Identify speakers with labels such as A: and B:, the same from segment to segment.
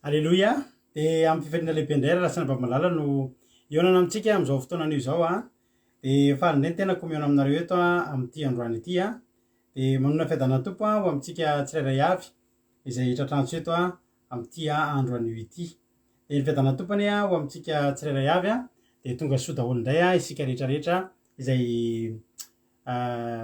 A: Alleloia. De amin'ny fifaliana lehibe indray rasana babalala no ionana amintsika amin'izao fotoana anio zao de farindray ny tenako miona aminareo eto amin'ity androany ity de manona fiadana tompo ho amintsika tsirairay avy izay tratrantso eto amin'ity andro anio ity de ny fiadana tompony ho amintsika tsirairay avy de tonga soa daholo indray isika rehetrarehetra izay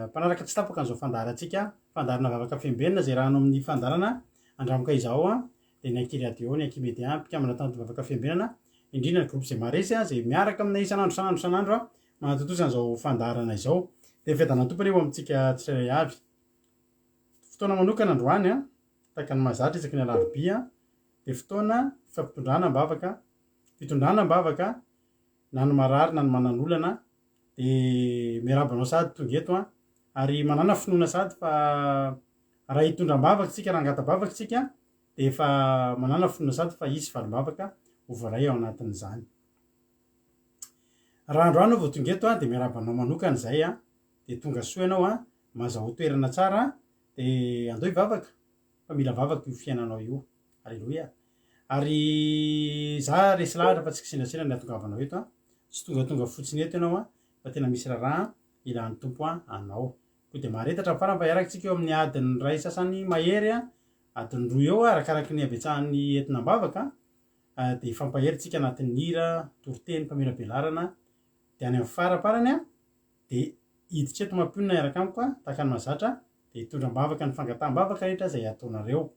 A: mpanaraka tsy tapaka an'izao fandaharantsika fandarana vavaka fiembenana zay rahano amin'ny fandarana andramoka izao de ny ankiry radio ny ankimedia mpikamana tanto vavaka fiembenana indrindra ny groupe zay maresy zay miaraka aminay isanandro manatotosana zao fandarana izao de fiadana tompony ho amintsika tsirairay avy fotoana manokana androany tahaka ny mahazatra isaky ny alarobia de fotoana fampitondrana mbavaka fitondrana mbavaka na ny marary na ny manan'olana de miarabanao sady tonga eto ary manana finoana sady fa raha hitondram-bavaka tsika raha angata-bavaka tsika de efa manana finoana sady fa isy valim-bavaka hovoray ao anatin'izany raha andro anao vao tonga eto de miarabanao manokana zay de tonga soa ianao mazaho toerana tsara de andao ivavaka fa mila vavaka io fiainanao io. Alleloia. Ary za resy lahatra fa tsy kisindrasina ny atongavanao eto tsy tongatonga fotsiny eto ianao fa tena misy raha ilan'ny tompo anao ko de maharetatra farany fa iarakytsika eo amin'ny adiny ray sasany mahery adiny roa eo arakaraky ny abetsahan'ny entinam-bavaka de fampaheritsika anatin'ny hira toriteny mpamirabelarana de any amin'ny faraparany de hiditra eto mampionina iaraka amiko tahaka ny mahazatra de hitondram-bavaka ny fangataham-bavaka rehetra zay ataonareo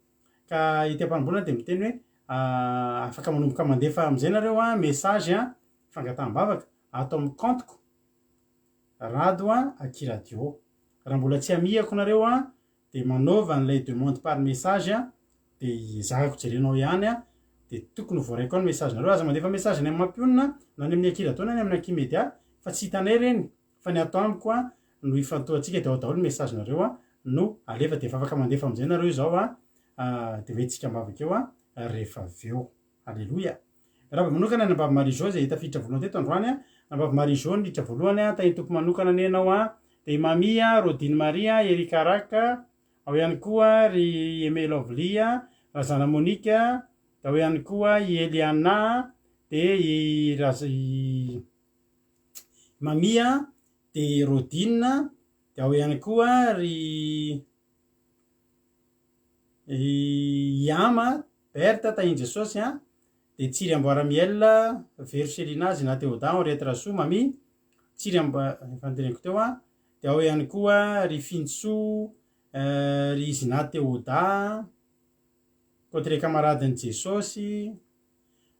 A: ka ity-pambolana de miteny hoe afaka manomboka mandefa am'izay nareo message fangataham-bavaka atao amin'ny compteko rado akiradio raha mbola tsy amihako nareo de manaova n'lay demande par message de izahako jerenao ihany de tokony voaraiko ny message nareo aza mandefa message ny amin'ny mampionina na ny amin'ny akiradio na ny amin'ny ankimedia fa tsy hitanay reny fa ny atao amiko no ifantohantsika de ao daholo message nareo no alefa de efa afaka mandefa am'izay nareo zao de hoentsika mbavaka eo rehefa aveo. Alleloia. Raha manokana ny ambavy Marie Jo zay hitafiditra voalohany teto androany ambavy Marie Jo niditra voalohany tahiny tompo manokana ny enao de mamia Rodine Maria Erika Raka ao ihany koa ry Aimé Lovely Razana Monika de ao ihany koa i Eliana de mamia de Rodine de ao ihany koa ry Iama Berta tahiny Jesosy de Tsiry Amboaramiel Verselina Zina Théoda Henriette Rasoa mami Tsiry fanteneko teo de ao ihany koa ry Fintso ry Zina Théoda kotre kamaradiny Jesosy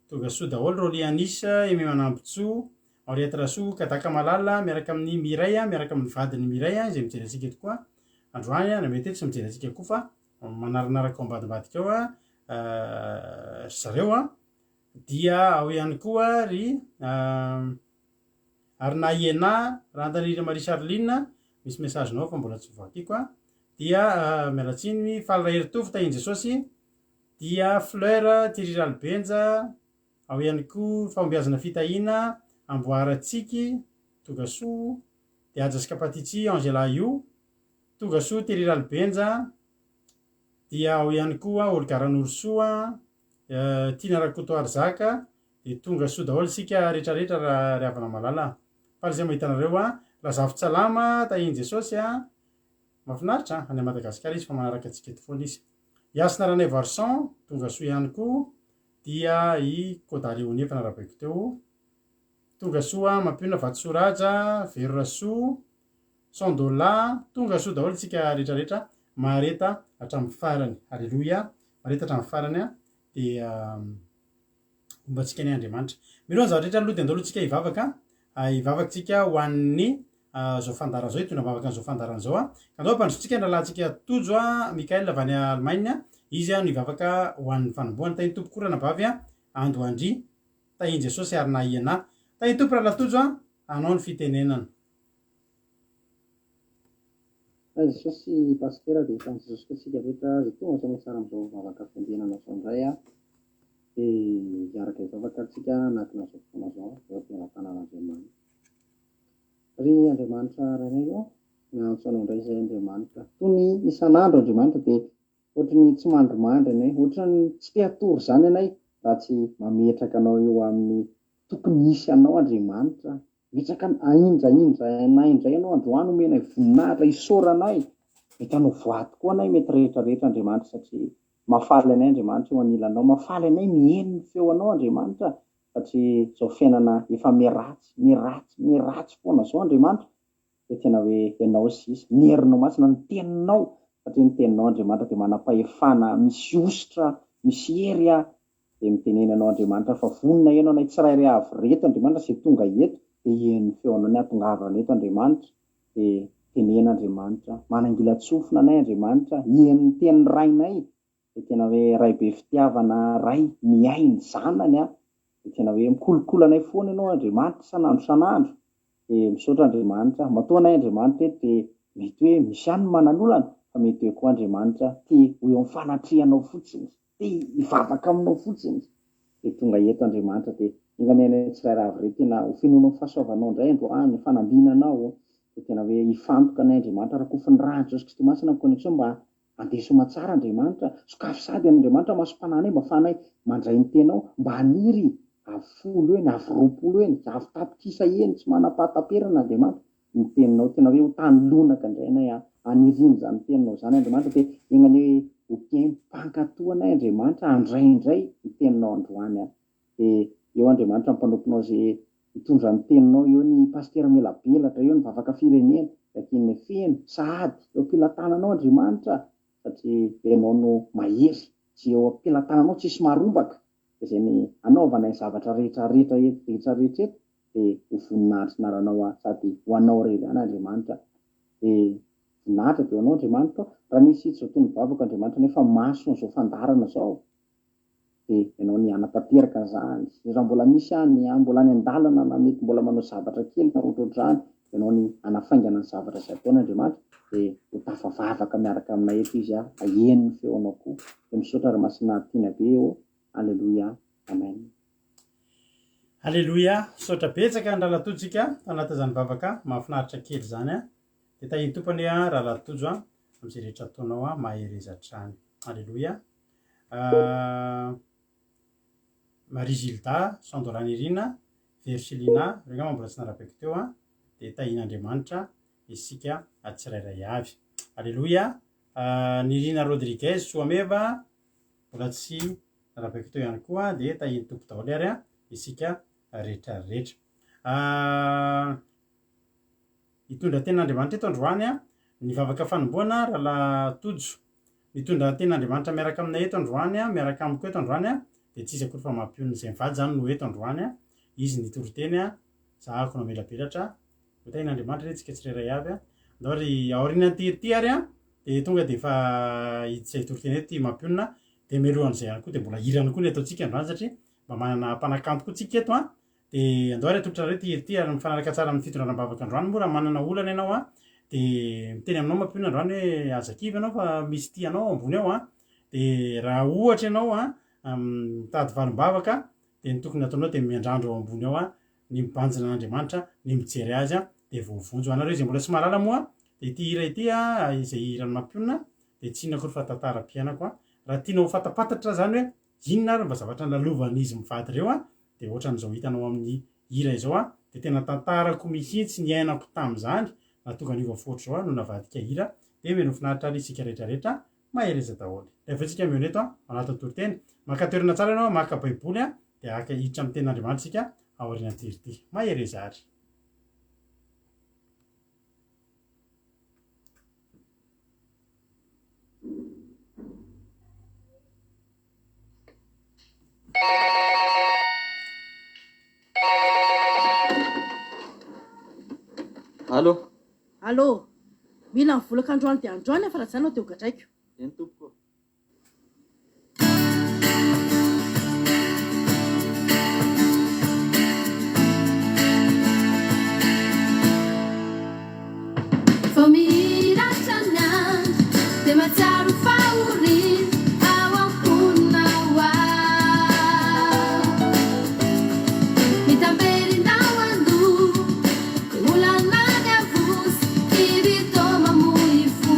A: tonga soa daholo Roly Anisa Aimé Manampitso Henriette Rasoa Kadaka Malala miaraka amin'ny Miray miaraka amin'ny vadiny Miray zay mijery antsika eto koa androany na mety tsy mijery antsika koa fa manarinaraka ao ambadimbadika ao zareo dia ao ihany koa ry Arna Iena Randanira Marie Charline misy message nao fa mbola tsy voakiko dia mialatsiny Falra Heritovy tahiny Jesosy dia Fleur Tirira Albenja ao ihany koa fahombiazana fitahina Amboaratsiky tonga soa de Ajaska Patitsy Angela io tonga soa Tirira Albenja dia ao ihany koa Olgaran'Orsoa Tina Rakotoary Zaka de tonga soa daholo sika rehetrarehetra raha riavana malala fa zay mahitanareo Lazavitsalama tahiny Jesosy mahafinaritra any Madagasikara izy fa manaraka atsika eto foana izy Yasina Ranay Varsan tonga soa ihany koa dia i Kodaleoni efa narabaiko teo tonga soa mampionina Vatsoraja Vero Rasoa Sandola tonga soa daholo tsika rehetrarehetra mareta hatramin'ny farany. Alleloia. Mareta hatramin'ny farany de ombantsika ny Andriamanitra miloha zavatra rehetra aloha de andalotsika ivavaka ivavakantsika ho an'ny zao fandarana zao hitondra-bavaka an'izao fandarana zao andao ampandrotsika ny rahalantsika tojo Mikael avy any Allemagne izy no ivavaka ho an'ny fanombohany tahiny tompo korana bavy Andoandry tahiny Jesosy Arna Iena tahiny tompo raha latojo anao ny fitenenana.
B: Jesosy pastera de efa Jesosy kasika rehetra zay tonga zao tsara am'izao vavaka fiandenana zao indray de hiaraka ivavaka antsika anatina zao fotoana zao eo am-piaram-tanàn'Andriamanitra. Ry Andriamanitra rainay miantso anao indray zay Andriamanitra toy ny isan'andro Andriamanitra de ohatrany tsy mandromandry anay, ohatrany tsy te hatory zany anay raha tsy mametraka anao eo amin'ny tokony hisy anao Andriamanitra. Metraka aindray anao androany omena voninahitra isaoranay, mety hanao voaty koa anay mety rehetrarehetra Andriamanitra, satria mafaly anay Andriamanitra eo anilanao, mafaly anay mihaino ny feo anao Andriamanitra, satria zao fiainana efa miratsy foana zao Andriamanitra, de tena hoe ianao sisy mierinao masina ny teninao, satria ny teninao Andriamanitra dia manam-pahefana misy ositra misy hery de mitenena anao Andriamanitra fa vonona ianao nay tsirairay avy reto Andriamanitra zay tonga eto, de hihaino feonao ny atongavana eto Andriamanitra, de tenena Andriamanitra manangila-tsofina anay Andriamanitra, hihaino ny tenin'ny rainay, de tena hoe ray be fitiavana ray miay ny zanany de tena hoe mikolokolo anay foana ianao Andriamanitra sanandro, de misaotra Andriamanitra matoa anay Andriamanitra eto, de mety hoe misy ihany ny mananolana, fa mety hoe koa Andriamanitra te ho eo amin'ny fanatrianao fotsiny, te hivavaka aminao fotsiny, de tonga eto Andriamanitra, de inganay tsirairay avy reto tena ho finoana fahasoavanao indray androany, fanambinanao, de tena hoe hifantoka anay Andriamanitra rakofy ny rano Jesosy Kristy masina ny connexion mba andeso matsara Andriamanitra, sokafy sady Andriamanitra maso-pananay mba afahanay mandray ny tenao, mba haniry avy 10 eny, avy 20 eny, avy tapitra eny, tsy manam-pahataperana Andriamanitra, ny teninao tena hoe ho tany lonaka indray anay aniriny zany teninao zany Andriamanitra, de ignany hoe ho mpankatoanay Andriamanitra andraindray ny teninao androany de eo Andriamanitra mpanomponao zay hitondra ny teninao, eo ny pastera Melabelatra, eo ny vavaka firenena, akin'ny feno sahady eo am-pilatananao Andriamanitra, satria ianao no mahery, tsy eo am-pilatananao tsisy marombaka, izay ny anaovanay zavatra rehetrarehetra eto de ho voninahitra sy naranao sady ho anao irery ihany Andriamanitra, de voninahitra de ho anao Andriamanitra, raha misy zao tony vavaka Andriamanitra nefa maso zao fandarana zao, de ianao ny anatanteraka zany, raha mbola misy mbola any an-dalana na mety mbola manao zavatra kely na ohatrohatr'izany, ianao ny anafaingana ny zavatra izay ataony Andriamanitra, de ho tafavavaka miaraka aminay eto izy aheno ny feonao koa, de misaotra raha masina tiana be eo. Alleluia, amen.
A: Alleluia, saotra betsaka ny rahalatotsika anatin'izany vavaka mahafinaritra kely zany de tahiny tompony raha latojo am'izay rehetra ataonao mahery hatrany. Alleluia. Marie Gilda, Sandorana Versilina, regna mbola tsy narabeky teo de tahin'Andriamanitra isika tsirairay avy. Alleluia. Nirina Rodriguez Soameva mbola tsy narabeky teo ihany koa, de tahiny tompo daholo ary isika rehetrarehetra. Hitondra ten'Andriamanitra eto androany ny vavaka fanomboana Rahalatojo, mitondra ten'Andriamanitra miaraka aminay eto androany, miaraka amiko eto androany de tsisy akory fa mampion'ny zay mivady zany no eto androany, izy nitoroteny zahako namelabelatra ho tahin'Andriamanitra tsika tsirairay avy andao ry aorianany tirity ary de tonga de fa izay toroteny eto ty mampionina, de melohan'izay ihany koa de mbola hirany koa ny ataontsika androany, satria mba manana mpanakanto koa tsika eto de andao ary atolotra ray tirity ary mifanaraka tsara amin'ny fitondrana-bavaka androany, moa raha manana olana ianao de miteny aminao mampionina androany hoe azakivy ianao fa misy tianao ambony ao de raha ohatra ianao mitady valim-bavaka de ny tokony ataonao de miandrandro ao ambony ao ny mibanjina an'Andriamanitra, ny mijery azy de voavonjo anareo izay mbola tsy mahalala moa de ity hira ity izay hirany mampionina de tsy inona akory fa tantara-piainako raha tianao fatapatatra zany hoe inona ary mba zavatra nalovany izy mivady reo de ohatran'izao hitanao amin'ny hira izao de tena tantarako mihitsy ny ainako tam'izany natonga niova foatra zao no navadika hira, de meno finaritra ary isika rehetrarehetra mahereza daholo. Rehefa tsika meo neto anatin'ny toriteny maka toerana tsara ianao maka baiboly de aka hiditra amin'ny tenin'Andriamanitra tsika aoriana tirity mahereza ary.
C: Allô, mila mivolaka androany de androany fa raha zany anao de ho gadraiko.
D: Eny tompoko.
E: Vao miratra ny andro de mahatsiaro fahoriana ao am-ponina mitambelinao andoha de olana ny avozy irito mamoy fo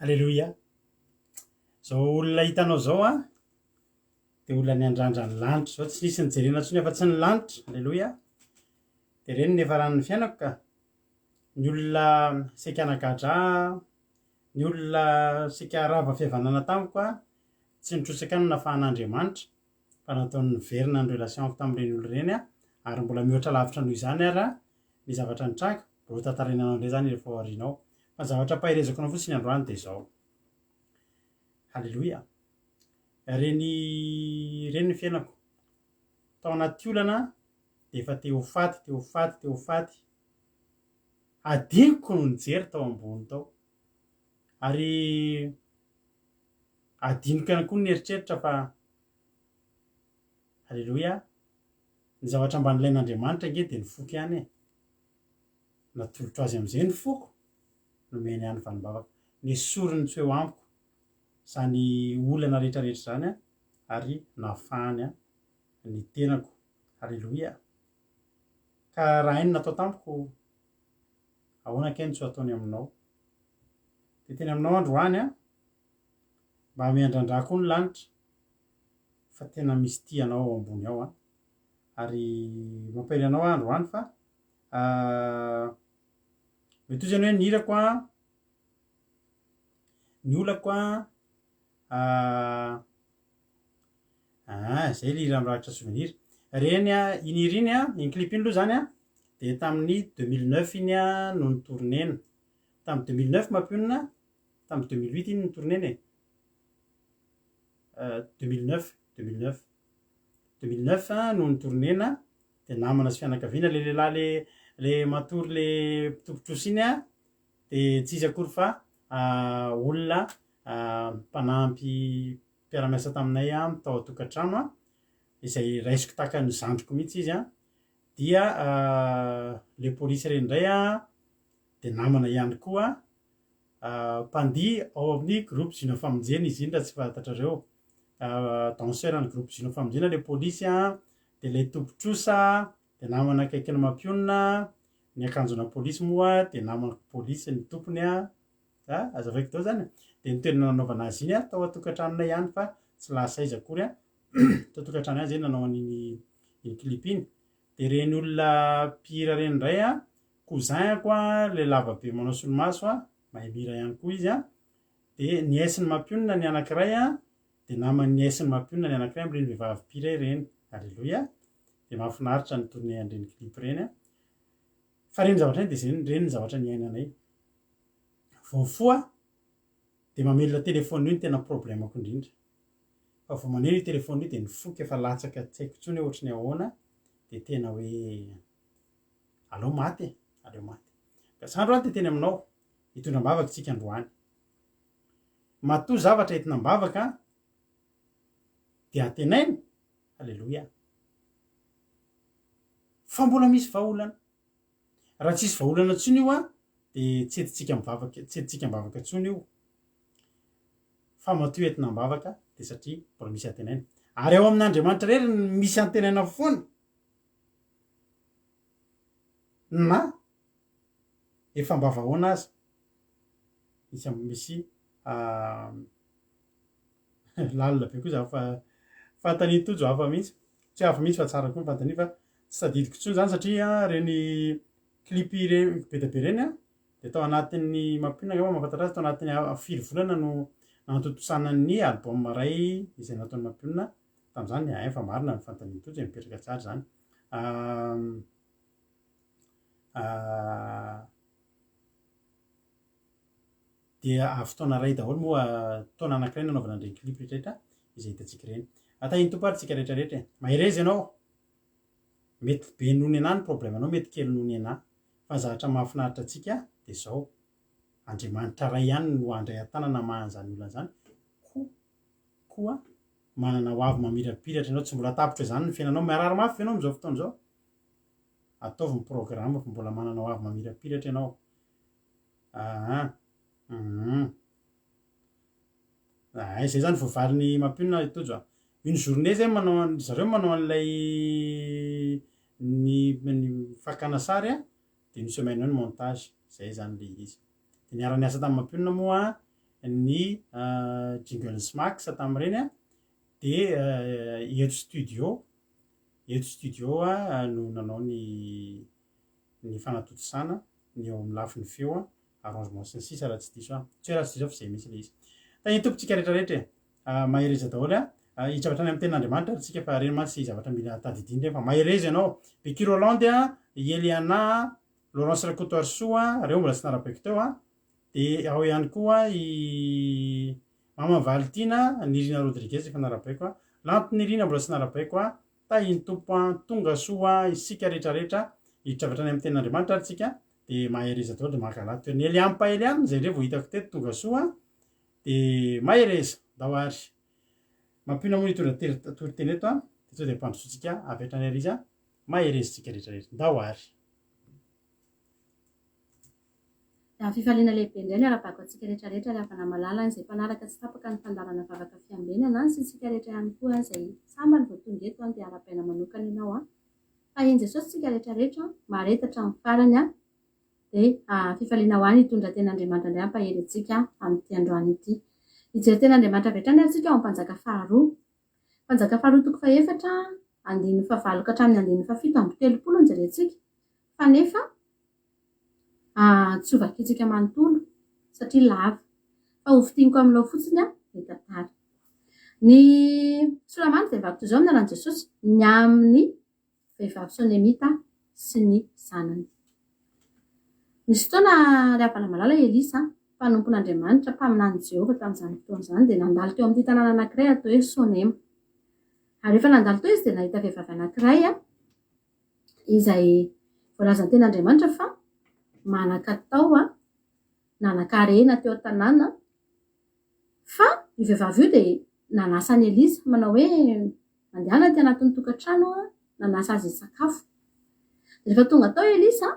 A: alleloia zao olona hitanao zao a de olona ny andrandrany lanitra zao tsy nisy nyjerena ntsony efa tsy ny lanitra alleloia de reny ny efa ranony fiainako ka ny olona sekanakadra ny olona seka rava fihavanana tamiko a tsy nitrosaka no nafahan'andriamanitra fa nataony niverina ny relationko tamin'ireny olo reny a ary mbola mihoatra lavitra noho izany ara ny zavatra nitraka ro tantarenanao indray zany rehefa arinao fa zavatra mpahirezako anao fotsiny androany de zao halleloia reny ny fiainako tao anaty olana de efa te ho faty adiniko no nijery tao ambony tao ary adiniko ihany koa ny eritreritra fa halleloia ny zavatra mba nilain'andriamanitra nge de ny foko ihany e natolotro azy am'izay ny foko nomeny ihany vanimbavaka ny sorony tsy eo amiko zany olana rehetrarehetra zany a ary nafahany a ny tenako halleloia ka raha iny natao tampoko ahoana keny tsy ho ataony aminao de teny aminao androany a mba miandrandraha koa ny lanitra fa tena misy tianao ao ambony ao a ary mampahery anao androany fa mety ozy any hoe ny irako a ny olako a zay lira mirahatra souvenir reny a iniriny a iny clip iny aloha zany a de tamin'ny 2009 iny a no nytournena tamin'ny 2009 mampionina tamin'ny 2008 iny nytournena 2009 no nytournena de namana sy fianakaviana le lehilahy le matory le mpitombotrosa iny a de tsy izy akory fa olona mpanampy mpiaramiasa taminay a tao atokantrano a izay raisiko takany zandriko mihitsy izy a dia le polisy renindray a de namana ihany koa mpandihy ao amin'ny groupe zina famonjena izy iny raha tsy fantatrareo danseur ny groupe zina famonjena le polisy a de le tombotrosa de namana akaiky ny mampionina ny akanjona polisy moa de namana polisy ny tompony a azavaiko tao zany de nitoerana nanaovana azy iny a tao atokantranonay ihany fa tsy lasa izy akory a tao atokantrano ihany zay nanao an'iny clip iny de reny olona mpihira reny ndray a cousin-ko a le lavabe manao solomaso a mahay mihira ihany koa izy a de niaisy ny mampionina ny anankiray a de namany niaisy ny mampionina ny anankiray am'reny vehivavy mpihira reny alleloia de mahafinaritra ny tourné an'reny clip reny a fa reny zavatra iny de zay reny ny zavatra niainanay voafoa de mamelona telefôny io ny tena problemako indrindra fa vao maneno io telefôny io de nifoky efa latsaka tsy haiko intsony hoe ohatrany ahoana de tena hoe aleo maty kasandro a de teny aminao hitondram-bavaka tsika androany matoa zavatra entinam-bavaka de atenainy alleloia fa mbola misy vahaolana raha tsisy vahaolana ntsony io a de tsy etitsika mivavaka ntsony io fa matoa entinam-bavaka de satria mbola misy antenaina ary ao amin'Andriamanitra rery misy antenaina foana na efa mba vahoana azy misy lalina be koa za fa fantany tojo hafa mihitsy tsy hafa mihitsy fa tsara koa fantany fa tsy tadidiko intsony zany satria reny clip reny be da be reny a de tao anatin'ny mampionina angamba mahafantatra azy tao anatin'ny 4 volana no nantotosanany album ray izay nataony mampionina tam'zany fa marina ny fantany tojo mipetraka tsara zany dia fotoana ray daholo moa taona anankiray nanaovana an'reny clip rehetrarehetra izay hitatsika reny atahiny tompo ary tsika rehetrarehetra maherezy ianao mety be noho ny anahy ny problème anao mety kely noho ny anahy fa zavatra mahafinaritra atsika de zao Andriamanitra ray ihany no andray an-tanana mahan'zany olona zany koa manana ho avy mamirapiratra ianao tsy mbola tapitra zany ny fiainanao marary mafy ianao am'zao fotoana zao ataovy ny programme fa mbola manana ho avy mamirapiratra ianao zay zany voavariny mampionina itojo une journée zay zareo manao an'ilay ny fakana sary a de une semaine eo ny montage zay zany le izy de niara niasa tamin'ny mampionina moa ny Jingle Smax tam'reny a de eto studio no nanao ny fanatotosana ny eo amin'ny lafiny feo arrangement sy ny sisa raha tsy diso tsy hoe raha tsy diso fa zay misy le izy tany tompotsika rehetrarehetra mahereza daholo hitsavatra any amin'ny tenin'Andriamanitra ary tsika fa reny mantsy zavatra mila tadidiny reny fa maherezy ianao Becky Roland Eliana Laurence Rakotoarsoa reo mbola tsy narapaiko teo de ao ihany koa i Mama Valtina Nirina Rodriguez efa narapaiko Lanto Nirina mbola tsy narapaiko tahiny tompo tonga soa isika rehetrarehetra hitsavatra any amin'ny tenin'Andriamanitra ary tsika de mahereza daholo de mankalato toerny Eliampa Eliane zay ndre vao hitako teto tonga soa de mahereza dahoary mampionina moa nitondra toriteny eto de tonga de mpandrosotsika avy hatrany ariza maherezitsika rehetrarehetra dahoary
D: fifaliana lehibe indray ny arabako atsika rehetrarehetra rehefa namalala izay mpanaraka tsy tapaka ny fandarana vavaka fiambenana sy tsika rehetra ihany koa zay sambany voatonga eto de arapaina manokana ianao fa iny Jesosy tsika rehetrarehetra maretatra ny farany de fifaliana ho any hitondra ten'Andriamanitra indray ampahery atsika amin'ity androany ity hijery ten'Andriamanitra avy hatrany atsika ao mpanjaka faharoa toko faefatra andiny favalo ka hatramin'ny andiny fafito amby 30 ny jerentsika fa nefa tsy ovakitsika manontolo satria lava fa hovitiniko aminao fotsiny ny tantara ny solamany vehivavy toy izao amin'ny anan'i Jesosy ny amin'ny vehivavy sonemita sy ny zanany. Nisy fotoana ry malala Elisa mpanompon'Andriamanitra mpaminany Jehova tamin'izany fotoana izany dia nandalo teo amin'ity tanàna anankiray atao hoe Sonema. Ary rehefa nandalo teo izy dia nahita vehivavy anankiray izay voalazany ten'Andriamanitra fa manan-katao nanan-karena teo an-tanàna. Fa io vehivavy io dia nanasany Elisa manao hoe mandehana ty anatin'ny tokantrano nanasa azy sakafo. Rehefa tonga tao Elisa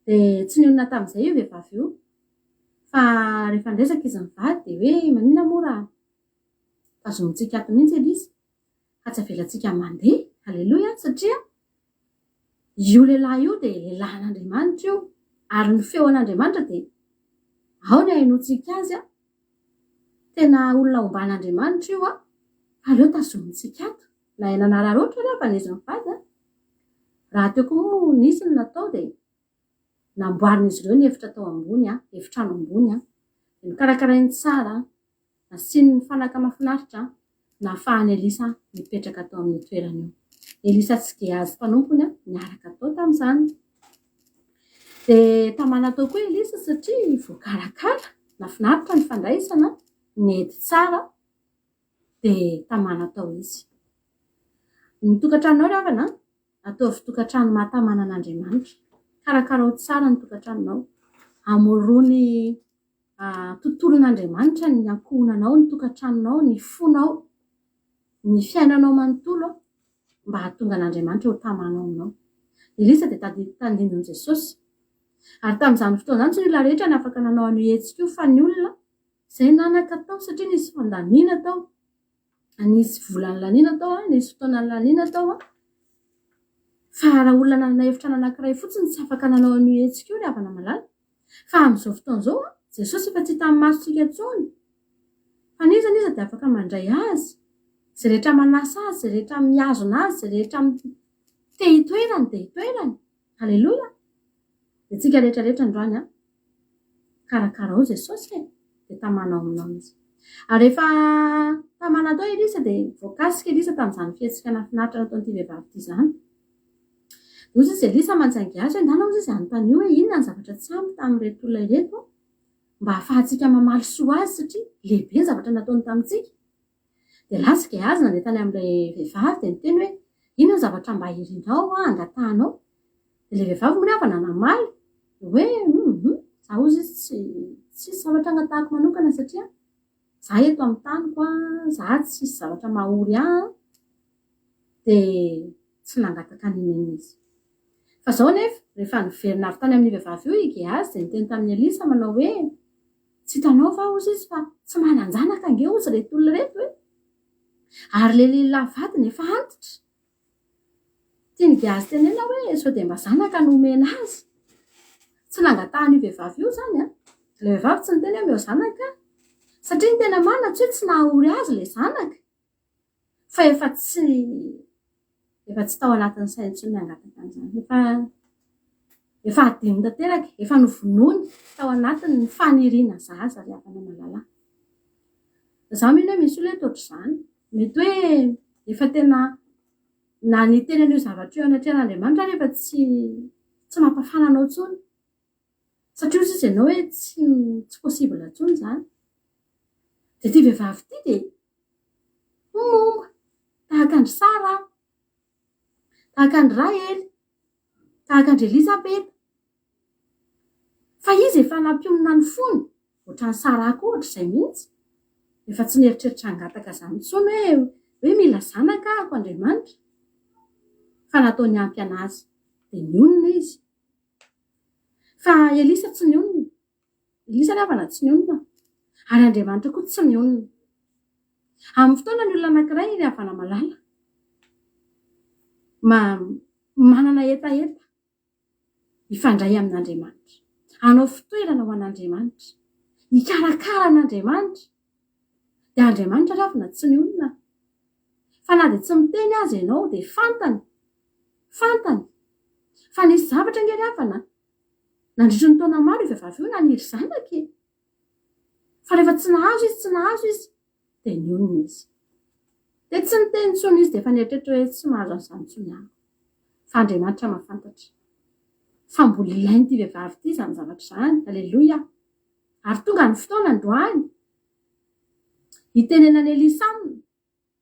D: dia tsy nionina tamin'izay io vehivavy io fa rehefa ndresaka izy mivady dia hoe maninona mora tazomintsika ato mihitsy Elisa ka tsy avelantsika mandeha. Aleloia, satria io lehilahy io dia lehilahin'Andriamanitra io ary ny feon'Andriamanitra dia ao ny hainotsika azy tena olona omban'Andriamanitra io aleo tazomintsika ato na nanararoatra rehefa n'izy mivady raha teo koa nisy ny natao dia namboarin'izy ireo ny efitra tao ambony efitrano ambony dia nikarakarainy tsara nasiany ny fanaka mahafinaritra nahafahany Elisa mipetraka tao amin'ny toerana io. Elisa tsy Gehazy mpanompony niaraka tao tamin'izany dia tamana tao koa Elisa satria voakarakara nafinaritra ny fandraisana nety tsara dia tamana tao izy. Ny tokantranonao ry havana ataovy tokantrano mahatamana an'Andriamanitra. Karakarao tsara ny tokantranonao, amorony tontolon'Andriamanitra ny ankohonanao, ny tokantranonao, ny fonao, ny fiainanao manontolo mba hahatonga an'Andriamanitra ho tamanao aminao. Elisa dia tandindon'i Jesosy ary tamin'izany fotoana izany tsy ny olona rehetra ny afaka nanao an'io hetsika io fa ny olona izay nanaka tao satria nisy fandaniana tao, nisy volan'ny laniana tao, nisy fotoanan'ny laniana tao fa raha olona nanana hevitra anankiray fotsiny tsy afaka nanao an'io hetsika io ry havana malala. Fa amin'izao fotoana izao Jesosy efa tsy hitan'ny masontsika intsony fa nizany izy dia afaka mandray azy izay rehetra manasa azy, izay rehetra mihazona azy, izay rehetra te hitoerany dia hitoerany. Aleloia. Dia tsika rehetrarehetra androany karakarao Jesosy dia tamanao aminao izy. Ary rehefa tamana tao Elisa dia voakasika Elisa tamin'izany fihetsika nafinaritra nataon'ity vehivavy ity izany. Ozy izy Elisa manontany Gehazy hoe ndana ozy izy anontany hoe inona ny zavatra tsy ampy tamin'ireto olona ireto mba hahafahantsika mamaly soa azy satria lehibe ny zavatra nataony tamintsika. Dia lasa Gehazy nandeha tany amin'ilay vehivavy dia niteny hoe inona ny zavatra mba hirinao angatahanao. Dia ilay vehivavy moa avana namaly hoe za ozy izy tsy zavatra angatahako manokana satria za eto amin'ny taniko za tsy misy zavatra mahory dia tsy nangataka ninena izy. Fa zao nefa rehefa niverina avy tany amin'ny vehivavy io Gehazy dia niteny tamin'ny Elisa manao hoe tsy hitanao va ozy izy fa tsy mananjanaka ange ozy reto olona reto hoe ary le lehilahy vadiny efa antitra. Tiany Gehazy tenena hoe sao dia mba zanaka no omena azy. Tsy nangatahany io vehivavy io zany ilay vehivavy tsy niteny hoe meo zanaka satria ny tena marina tsy hoe tsy nahahory azy ilay zanaka fa efa tsy tao anatin'ny sainy intsony ny hangataka an'izany. Efa adiny tanteraka, efa novonoiny tao anatiny ny faniriana zaza ry havana malala. Za mino hoe misy olona hoe ohatr'izany mety hoe efa tena na ny tenan'io zavatra io anatrehan'Andriamanitra rehefa tsy mampafana anao intsony satria ozy izy ianao hoe tsy possible intsony izany. Dia ity vehivavy ity dia momba tahaka andry Sara, tahaka andry Rahely, tahaka andry Elisabeta. Fa izy efa nampionona ny fony ohatran'ny Sara koa ohatr'izay mihitsy. Efa tsy nieritreritra hangataka izany intsony hoe mila zanaka ako Andriamanitra. Fa natao niampy anazy dia nionina izy. Fa Elisa tsy nionina. Elisa ry havana tsy nionina. Ary Andriamanitra koa tsy nionina. Amin'ny fotoana ny olona anankiray ry havana malala manana etaeta hifandray amin'Andriamanitra. Hanao fitoerana ho an'Andriamanitra. Hikarakara an'Andriamanitra. Dia Andriamanitra ry havana tsy nionina. Fa na dia tsy miteny azy ianao dia fantany. Fa nisy zavatra nge ry havana nandritry ny taona maro io vehivavy io naniry zanaka. Fa rehefa tsy nahazo izy dia nionina izy. Dia tsy niteny intsony izy dia efa nieritreritra hoe tsy mahazo an'izany intsony ihany. Fa Andriamanitra mahafantatra. Fa mbola ilainy ity vehivavy ity izany zavatra izany. Aleloia. Ary tonga ny fotoana androany hitenenany Elisa aminy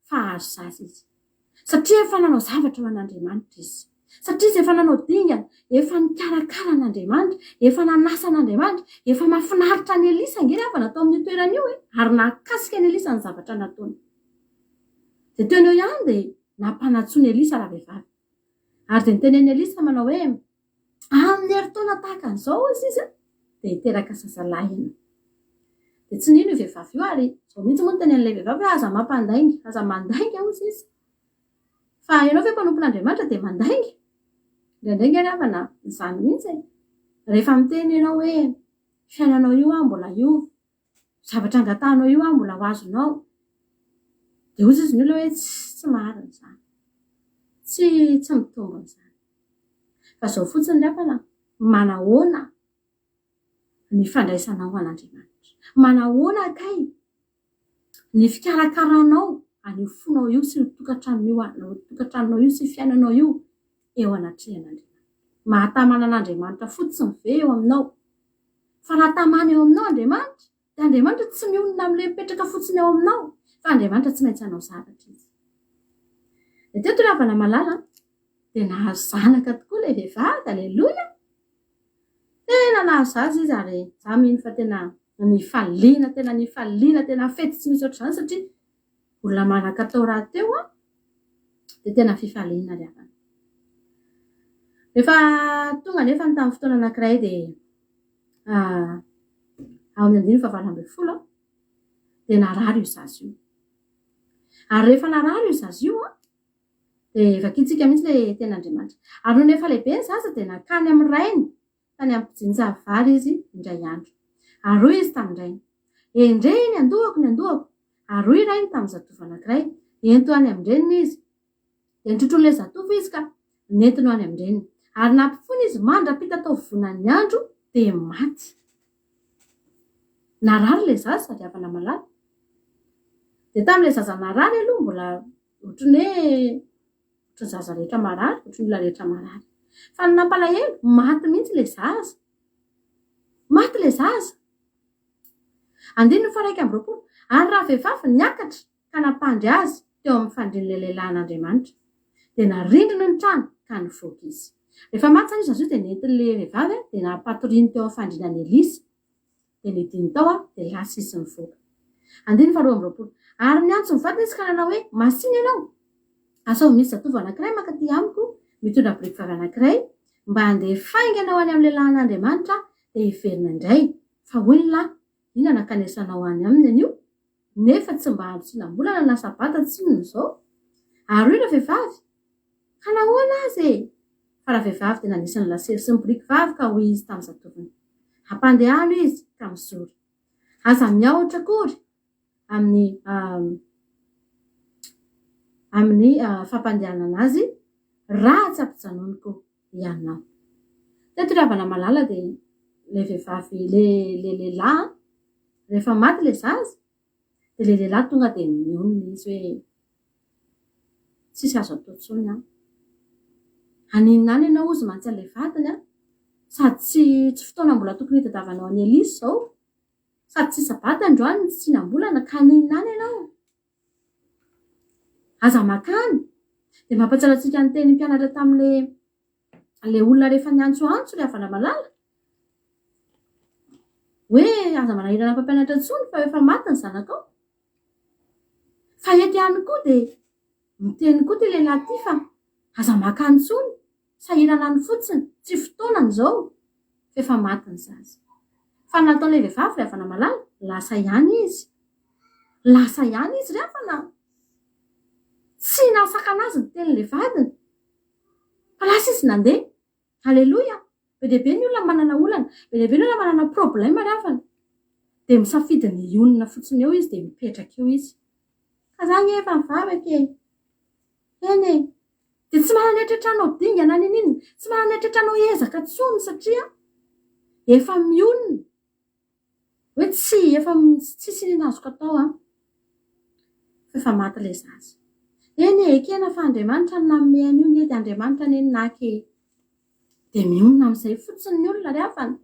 D: fa azo zaza izy. Satria efa nanao zavatra ho an'Andriamanitra izy. Satria izy efa nanao dingana, efa nikarakara an'Andriamanitra, efa nanasa an'Andriamanitra, efa mahafinaritra ny Elisa ngira fa natao amin'ny toerana io ary nakasika ny Elisa ny zavatra nataony. Dia teo eo ihany dia nampanatsoa Elisa raha vehivavy. Ary dia nitenen'i Elisa manao hoe amin'ny heritaona tahaka an'izao izy dia hiteraka zazalahy ianao. Dia tsy nino io vehivavy io ary izao mihitsy moa nitenen'ilay vehivavy hoe aza mampandaingy, aza mandaingy hozy izy. Fa ianao ve mpanompon'Andriamanitra dia mandaingy. Indraindray ary avana izany mihitsy rehefa miteny ianao hoe fiainanao io mbola io, zavatra angatanao io mbola ho azonao. Dia hozy izy ny olona hoe tsy marina izany. Tsy mitombona izany. Fa izao fotsiny ny afana manahoana ny fandraisanao ho an'Andriamanitra. Manahoana kay ny fikarakaranao an'io fonao io sy tokantranonao io sy fiainanao io eo anatrehan'Andriamanitra. Mahatamana an'Andriamanitra fotsiny ve eo aminao. Fa raha tamana eo aminao Andriamanitra, dia Andriamanitra tsy mionona amin'ilay mipetraka fotsiny eo aminao, fa Andriamanitra tsy maintsy hanao zavatra izy. Dia teto ry havana malala dia nahazo zanaka tokoa ilay vehivavy. Aleloia. Tena nahazo zaza izy ary za mino fa tena nifaliana, tena fety tsy misy ohatr'izany satria olona manan-katao raha teo dia tena fifaliana ry havana. Rehefa tonga nefa ny tamin'ny fotoana anankiray dia ao amin'ny 2020 dia narary io zaza io. Ary rehefa narary io zaza io dia vakintsika mihitsy ilay ten'Andriamanitra. Ary noho nefa lehibe ny zaza dia nakany amin'ny rainy tany amin'ny mpijinjavary izy indray andro. Ary hoy izy tamin'indray, endreny andohako. Ary hoy rainy tamin'ny zatovo anankiray, ento any amin'ny-dreniny izy. Dia nitrotron'ilay zatovo izy ka nentiny any amin'ny-dreniny. Ary nampifony izy mandrapita tao vonan'ny andro dia maty. Narary ilay zaza sady havana malala. Dia tamin'ilay zaza narary aloha mbola ohatran'ny zaza rehetra marary, ohatran'ny olona rehetra marary. Fa ny nampalahelo maty mihitsy ilay zaza. Maty ilay zaza. 9:20. Ary raha vehivavy niakatra ka nampandry azy teo amin'ny fandrian'ilay lehilahy an'Andriamanitra. Dia narindrina ny trano ka nivoaka izy. Rehefa maty zany zaza io dia nentin'ilay vehivavy dia nampatoriany teo amin'ny fandrianan'i Elisa. Dia nidiny tao dia lasa izy nivoaka. 9:20. Ary niantso ny vadiny izy ka nanao hoe masiny ianao. Asa misy zatovo anankiray mankaty amiko mitondra biriky vavy anankiray mba handeha fainganao any amin'ny lehilahy an'Andriamanitra dia hiverina indray. Fa olona ina nakanesanao any aminy anio nefa tsy mba andro-tsinam-bolana na sabata tsinona izao. Ary hoy ireo vehivavy ka nahoana azy fa raha vehivavy dia nanisany lasely sy ny biriky vavy ka hoy izy tamin'ny zatovony hampandehano izy ka mizory. Aza miaotra akory amin'ny fampandehanana azy raha tsy ampijanoniko ianao. Teto ry havana malala dia ilay vehivavy ilay lehilahy rehefa maty ilay zaza dia ilay lehilahy tonga dia nionina izy hoe tsisy azo atao intsony aninona any ianao ozy mantsy an'ilay vadiny sady tsy fotoana mbola tokony hitadiavanao any Elisa izao, sady tsy sabata androany ny tsinam-bolana ka aninona any ianao. Aza makany. Dia mampahatsiaro antsika ny teny mpianatra tamin'ilay olona rehefa niantso ry havana malala hoe aza manahirana mpampianatra intsony fa efa maty ny zanakao. Fa eto ihany koa dia miteny koa ty lehilahy ty fa aza makany intsony, sahirana any fotsiny, tsy fotoanany izao fa efa maty ny zaza. Fa nataon'ilay vehivavy ry havana malala lasa ihany izy ry havana. Tsy nasaka anazy ny tenin'ilay vadiny. Fa lasa izy nandeha. Aleloia. Be dia be ny olona manana olana, be dia be ny olona manana problème ry havana. Dia misafidy ny onona fotsiny eo izy dia mipetraka eo izy. Ka za efa mivavaka eny dia tsy mananetretranao dingana ninina, tsy mananetretranao ezaka tsony satria efa mionona hoe efa tsisy ny azoko atao fefa maty le zaza eny ekena fa Andriamanitra no nameany io nety Andriamanitra neny naky de mionona amin'izay fotsiny ny olona reafana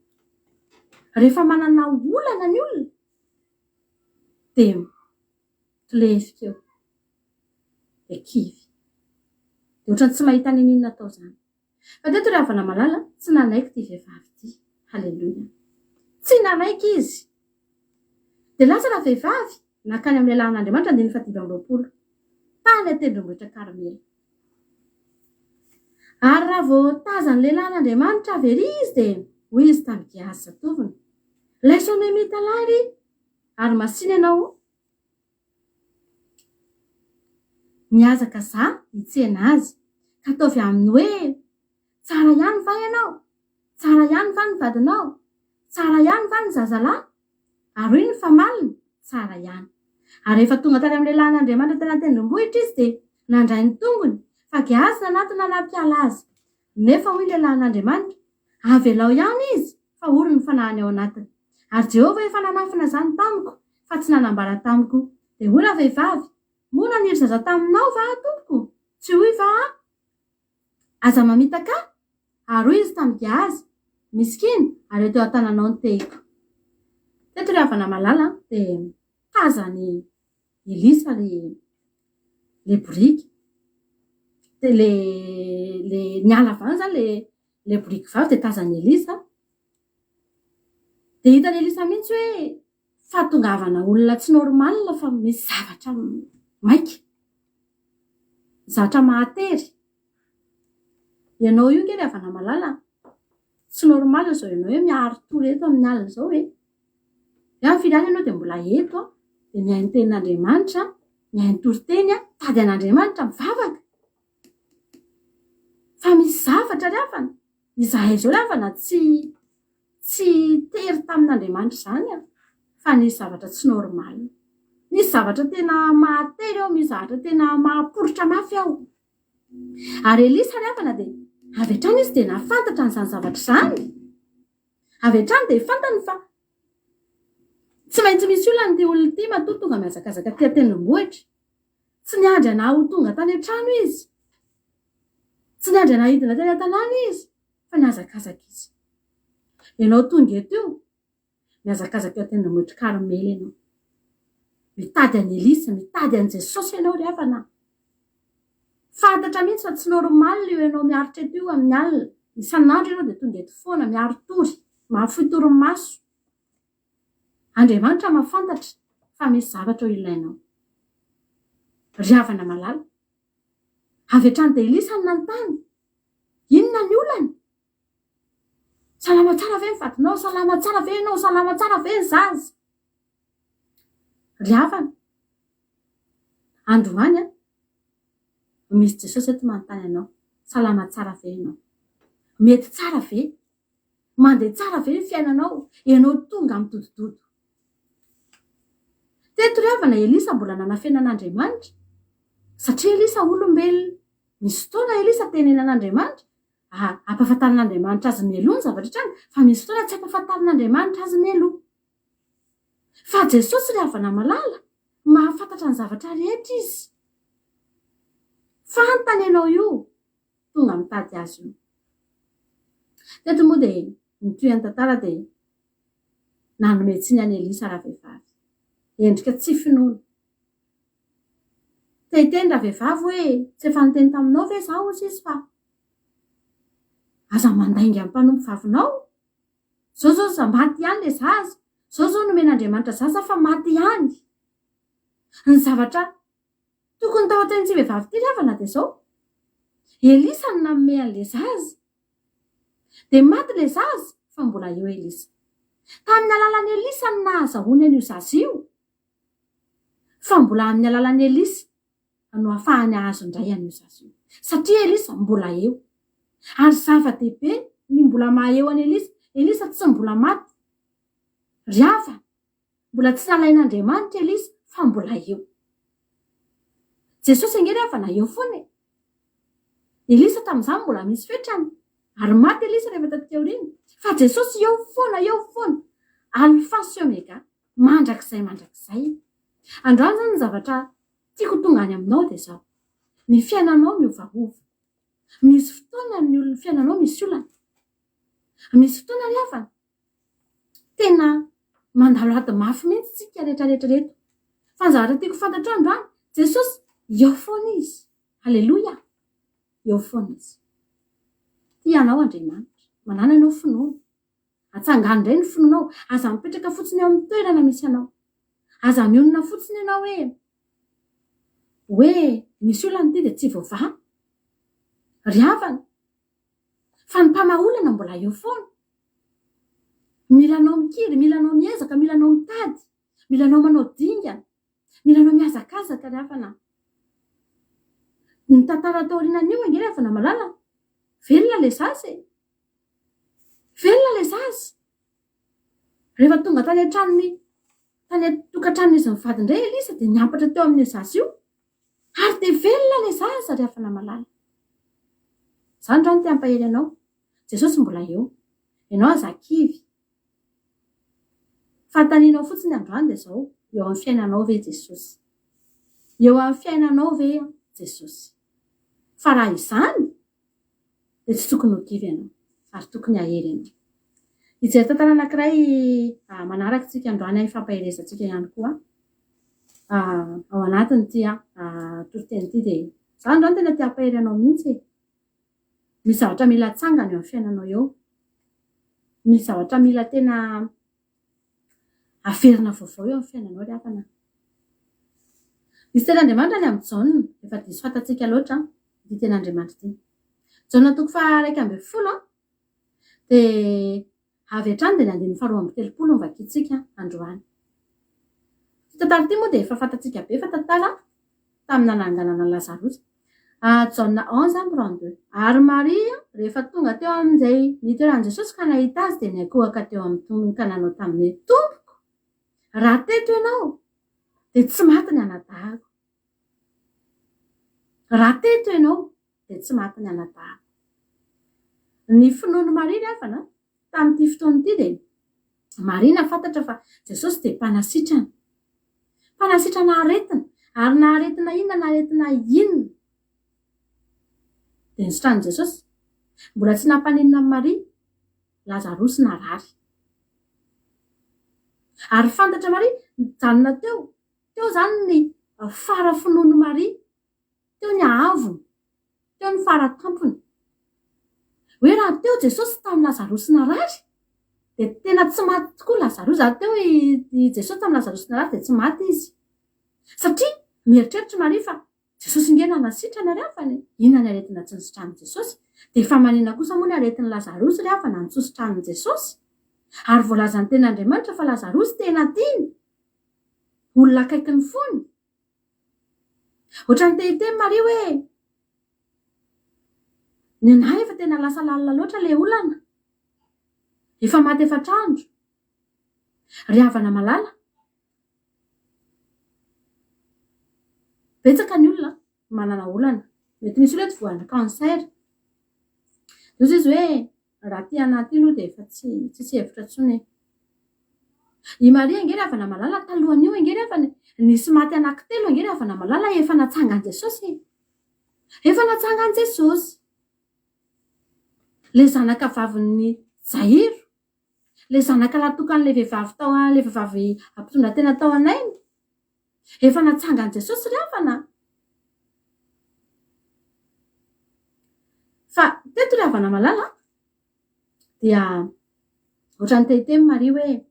D: rehefa manana olana ny olona de tlefika eo de kivy de ohatrany tsy mahita ny inona atao zany fa teto ry havana malala tsy nanaiky ty vehivavy ty halleloia tsy nanaiky izy de lasa raha vehivavy nakany amin'ny lalan'Andriamanitra andiny 720 tany atendrombohitra Karmely ary raha vao tazany lehilahin'Andriamanitra avery izy de hoy izy tamin'ny Gehazy zatoviny laisaonao mitalary ary masiny ianao miazaka za hitsena azy ka ataovy aminy hoe tsara ihany va ianao tsara ihany va ny vadinao tsara ihany va ny zazalahy ary hoy ny famaliny tsara ihany ary efa tonga tany amin'ny lehilahin'Andriamanitra tena tendrombohitra izy de nandray ny tongony fa Gehazy nanatona nampiala azy nefa hoy lehilahin'Andriamanitra avelao ihany izy fa ory ny fanahany ao anatiny ary Jehovah efa nanafina zany tamiko fa tsy nanambara tamiko de hoy raha vehivavy moa naniry zaza taminao va tompoko tsy hoy va aza mamitaka ary hoy izy tamin'ny Gehazy miskiny ary teo an-tananao ny tehiko teto ry havana malala de tazany Elisa le boriky de le niala avany zany le boriky vavy de tazany Elisa de hitany Elisa mihitsy hoe fahatongavana olona tsy normal fa misy zavatra maika zavatra mahatery ianao io ke ry havana malala tsy normal zao ianao hoe miaro tory eto amin'ny alina zao hoe amin'ny filiany ianao de mbola eto de mihaino tenin'Andriamanitra mihaino toriteny tady an'Andriamanitra mivavaka fa misy zavatra ry havana izahay zao ry havana tsy tery tamin'Andriamanitra zany fa nisy zavatra tsy normal misy zavatra tena mahatery ao misy zavatra tena mahaporotra mafy ao ary Elisa ry havana de avy hatrany izy de nafantatra n'izany zavatra zany avy hatrany de fantany fa tsy maintsy misy olona ty olona ty matoa tonga miazakazaka ty atendrombohitra tsy niandry ana ho tonga tany an-trano izy tsy niandry ana hidina teny an-tanàna izy fa niazakazaka izy ianao tonga eto io miazakazaka eo atendrombohitra Karmely ianao mitady any Elisa mitady an' Jesosy ianao ry havana fantatra mihitsy fa tsy normal io ianao miaritra eto io amin'ny alina isan'andro ianao de tonga eto foana miaro tory mahafoy torimaso Andriamanitra mahafantatra fa misy zavatra ho ilainao ry havana malala avy hatrany de Elisa ny nanontany inona ny olany salama tsara ve ny vadinao salama tsara ve ianao salama tsara ve ny zaza ry havana androany misy Jesosy eto manontany anao salama tsara ve ianao mety tsara ve mandeha tsara ve ny fiainanao ianao tonga amin'ny dodododo teto ry havana Elisa mbola nanafenan'Andriamanitra satria Elisa olombelona misy fotoana Elisa tenenan'Andriamanitra ampafantarin'Andriamanitra azy meloa ny zavatra trany fa misy fotoana tsy ampafantarin'Andriamanitra azy meloa fa Jesosy ry havana malala mahafantatra ny zavatra rehetra izy fantany ianao io tonga mitady azy io teto moa de nitoyany tantara de nanometsiny any Elisa raha vehivavy endrika tsy finoana tehiteny raha vehivavy hoe tsy efa niteny taminao ve za ozy izy fa aza mandaingy amin'ny mpanompo vavinao zao za maty ihany le zaza zao nomen'Andriamanitra zaza fa maty ihany ny zavatra tokony tao an-teny tsy vehivavy ty ry havana de zao Elisa no nanome an'le zaza de maty le zaza fa mbola eo Elisa tamin'ny alalan'ny Elisa no nahazahoany an'io zaza io fa mbola amin'ny alalan'ny Elisa no ahafahany ahazo indray an'io zaza io satria Elisa mbola eo ary zava-dehibe ny mbola maha eo any Elisa tsy mbola maty ry havana mbola tsy nalain'Andriamanitra Elisa fa mbola eo Jesosy ange ry havana eo foana Elisa tamin'izany mbola misy fetrany ary maty Elisa rehefa taty aoriana fa Jesosy eo foana alfa sy omega mandrakizay androany zany ny zavatra tiako tonga any aminao dia zao ny fiainanao miovaova. Misy fotoana ny fiainanao misy olana, misy fotoana rehefa tena mandalo ady mafy mihitsy tsika rehetrarehetra reto. Fa ny zavatra tiako fantatra androany, Jesosy eo foana izy. Halleloia, eo foana izy. Tianao Andriamanitra, manana anao finoana, atsangany indray ny finoanao, aza mipetraka fotsiny eo amin'ny toerana misy anao, aza mionona fotsiny ianao hoe misy olana ty dia tsy voavaha, ry havana, fa ny mpamaolana mbola eo foana. Milanao mikiry, milanao miezaka, milanao mitady, milanao manao dingana, milanao miazakazaka ry havana. Ny tantara tao aorianan'io ange rehefa na malala, velona le zazy, velona le zazy. Rehefa tonga tany tokantranon'izy mivady indray Elisa dia niampatra teo amin'ny zazy io, ary dia velona le zaza rehefa na malala. Izany ndrony ty ampahery anao, Jesosy mbola eo, ianao aza kivy. Fantaninao fotsiny androany dia zao, eo amin'ny fiainanao ve Jesosy? Eo amin'ny fiainanao ve Jesosy? Fa raha izany dia tsy tokony ho kivy ianao, ary tokony ahery ianao. Hijery tantara anankiray manaraka tsika androany fampaherezantsika ihany koa ao anatiny ty toriteny ty dia izany androany tena ty ampahery anao mihitsy. Misy zavatra mila tsangany eo amin'ny fiainanao eo. Misy zavatra mila tena aferina vaovao eo amin'ny fiainanao ry havana. Misy ten'Andriamanitra ny amin'ny Jaona, efa diso fantatsika loatra ity ten'Andriamanitra ity. Jaona 2:10 dia avy hatrany dia ny 2:30 no vakiantsika androany. Tantara ity moa dia efa fantatsika be fa tantara tamin'ny nananganana Lazarosy. Jaona 11:32. Ary Maria rehefa tonga teo amin'izay nitoeran'i Jesosy ka nahita azy dia niakohaka teo amin'ny tongony ka nanao taminy, tompoko, raha teto ianao dia tsy maty ny anadahako. Raha teto ianao dia tsy maty ny anadahako. Ny finoan'i Maria ry havana tamin'ity fotoana ity dia Maria nafantatra fa Jesosy dia mpanasitrana. Mpanasitrana aretina, ary naharetina inona, naharetina inona. Dia nisotran'i Jesosy, mbola tsy nampaninina amin'ny Maria, Lazarosy narary. Ary fantatra Maria, mijanona teo zany ny farafinoan'i Maria, teo ny ahavony, teo ny faratampony. Hoe raha teo Jesosy tamin'ny Lazarosy narary, dia tena tsy maty tokoa Lazarosy. Ary teo i Jesosy tamin'ny Lazarosy narary dia tsy maty izy. Satria mieritreritra Maria fa Jesosy nge nanasitrana ry havana, inona ny aretina tsy nisotran'i Jesosy? Dia efa manina kosa moa ny aretin'i Lazarosy ry havana nitsosotran'i Jesosy. Ary voalazan'ny ten'Andriamanitra fa Lazarosy tena tiany, olona akaiky ny fony. Ohatrany tehiteny Maria hoe ny anahy efa tena lasa lalina loatra le olana, efa maty efatr'andro. Ry havana malala, betsaka ny olona manana olana, mety misy olona voana cancer. Izy izy hoe raha ty anaty aloha dia efa tsy hevitra intsony. I Maria nge ry havana malala talohan'io nge ry havana nisy maty anankitelo nge ry havana malala efa natsangan'i Jesosy. Efa natsangan'i Jesosy. Le zanaka vavin'ny Jairo, le zanaka latokan'le vehivavy tao, le vehivavy ampitondra tena tao anainy, efa natsangan'i Jesosy ry havana. Fa teto ry havana malala dia ohatrany tehiteny Maria hoe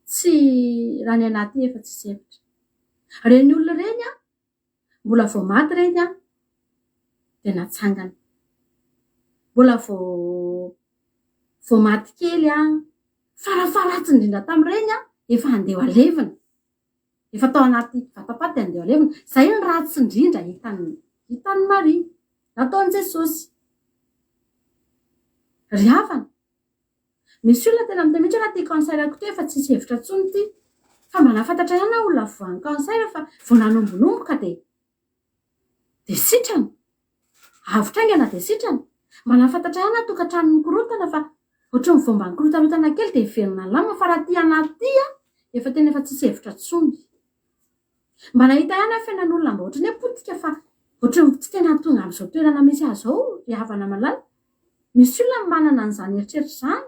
D: tsy raha ny anaty efa tsy hevitra. Reny olona reny mbola vao maty reny dia natsangana. Mbola vao maty kely farafaratsy indrindra tamin'ireny efa handeha alevina, efa tao anaty vatapaty handeha alevina. Izay ny ratsy indrindra hitan'ny Maria nataon'i Jesosy. Ry havana, misy olona tena mitemitsy raha ty cancerako ty efa tsisy hevitra intsony ty, fa mba nafantatra ihany olona voan'ny cancer fa vao nanombonomboka dia sitrana, avotra aingana dia sitrana. Mba nafantatra ihany tokantranony korotana fa ohatrany vao mba nikorotarotana kely dia hiverina lamina, fa raha ty anaty efa tena efa tsisy hevitra intsony. mba nahita ihany a fiainan'olona mba ohatrany hoe potika fa ohatrany tsy tena tonga amin'izao toerana misy azy zao ry havana malala. Misy olona manana an'izany eritreritra zany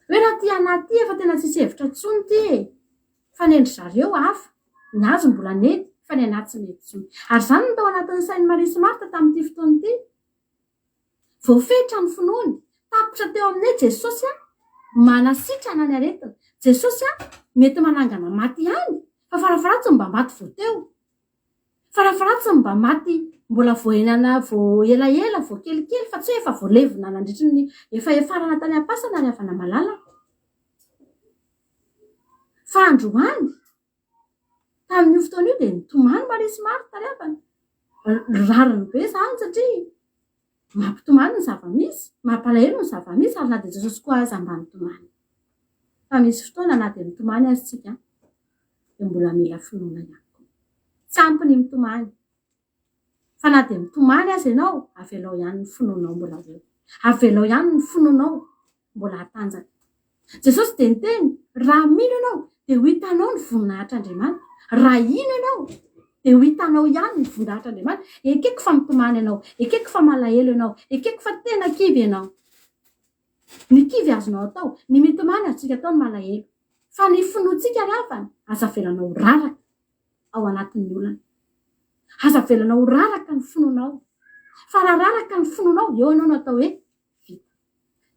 D: hoe raha ty anaty efa tena tsisy hevitra ntsony ty e, fa ny endry zareo hafa, ny azo mbola nety fa ny anaty tsy mety tsony. Ary zany no tao anatin'ny sainy Maria sy Marta tamin'ity fotoana ity. Voafetra ny finoany, tapitra teo amin'e Jesosy a manasitrana ny aretina. Jesosy a mety manangana maty ihany fa farafaratsy mba maty vo teo, farafaratsy mba maty mbola voenana vo elaela vo kelikely fa tsy hoe efa voalevina nandritry ny efa efarana tany am-pasana ry havana malala. Fa androany tamin'io fotoana io dia nitomany Maria sy Marta ry havana. Rariny be zany satria mampitomany ny zava-misy, mampalahelo ny zava-misy ary na dia Jesosy koa aza mba nitomany. Fa misy fotoana na dia mitomany azy tsika dia mbola mila finoana ihany koa. Tsy ampy ny mitomany. Fa na dia mitomany azy ianao, avelao ihany ny finoanao mbola eo. Avelao ihany ny finoanao mbola hatanjaka. Jesosy dia niteny, raha mino ianao dia ho hitanao ny voninahitr'Andriamanitra. Raha ino ianao dia ho hitanao ihany ny voninahitr'Andriamanitra. Ekeko fa mitomany ianao, ekeko fa malahelo ianao, ekeko fa tena kivy ianao. Ny kivy azonao atao, ny mitomany azontsika atao ny malahelo. Fa ny finoantsika ry havana, aza velanao raraka ao anatin'ny olana. Aza velanao raraka ny finoanao. Fa raha raraka ny finoanao, eo ianao no atao hoe vita.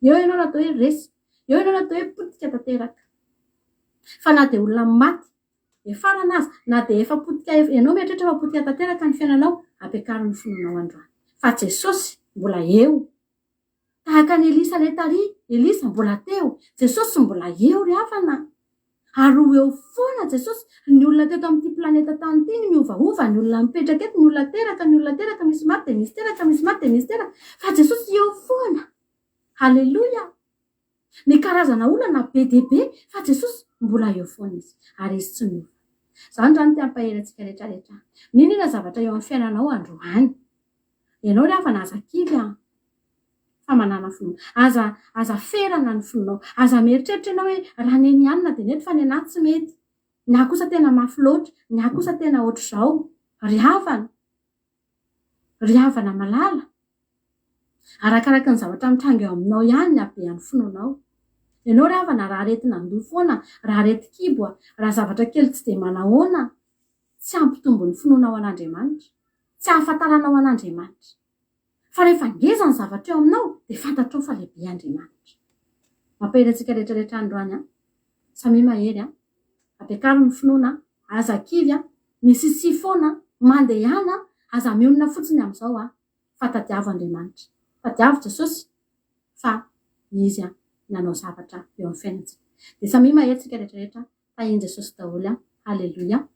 D: Eo ianao no atao hoe resy. Eo ianao no atao hoe potika tanteraka. Fa na dia olona maty, efarana azy, na dia efa potika, ianao mieritreritra fa potika tanteraka ny fiainanao, ampiakariny ny finoanao androany. Fa Jesosy mbola eo. Tahaka ny Elisa letary, Elisa mbola teo, Jesosy mbola eo ry havana. Ary eo foana Jesosy, ny olona teto amin'ity planeta tany ity ny miovaova, ny olona mipetraka eto, ny olona teraka, misy maty dia misy teraka, misy maty dia misy teraka. Fa Jesosy eo foana. Halleluja. Ny karazana olana be dia be, fa Jesosy mbola eo foana izy. Ary izy tsy miova. Zany zany ty ampahery antsika rehetrarehetra. Ninona zavatra eo amin'ny fiainanao androany. Ianao ry havana aza kivy fa manana finoana. Aza ferana ny finoanao. Aza mieritreritra ianao hoe raha neny ihany na dia nety fa ny anaty tsy mety. Na kosa tena mafy loatra, na kosa tena ohatr'izao. Ry havana malala. Arakaraka ny zavatra mitranga eo aminao ihany ny habean'ny finoanao. Ianao ry havana raha aretina andoha foana, raha arety kibo, raha zavatra kely tsy dia manahoana, tsy ampitombo ny finoanao an'Andriamanitra, tsy ahafantaranao an'Andriamanitra. Fa rehefa ngeza ny zavatra eo aminao dia fantatrao fa lehibe Andriamanitra. Mampahery antsika rehetrarehetra androany samy mahery ampiakariny ny finoana, aza kivy misy foana, mandeha ihany aza mionona fotsiny amin'izao fa tadiavo Andriamanitra. Tadiavo Jesosy fa izy nanao zavatra eo amin'ny fiainantsika. Dia samy mahery antsika rehetrarehetra fa in Jesosy daholo. Halleluja.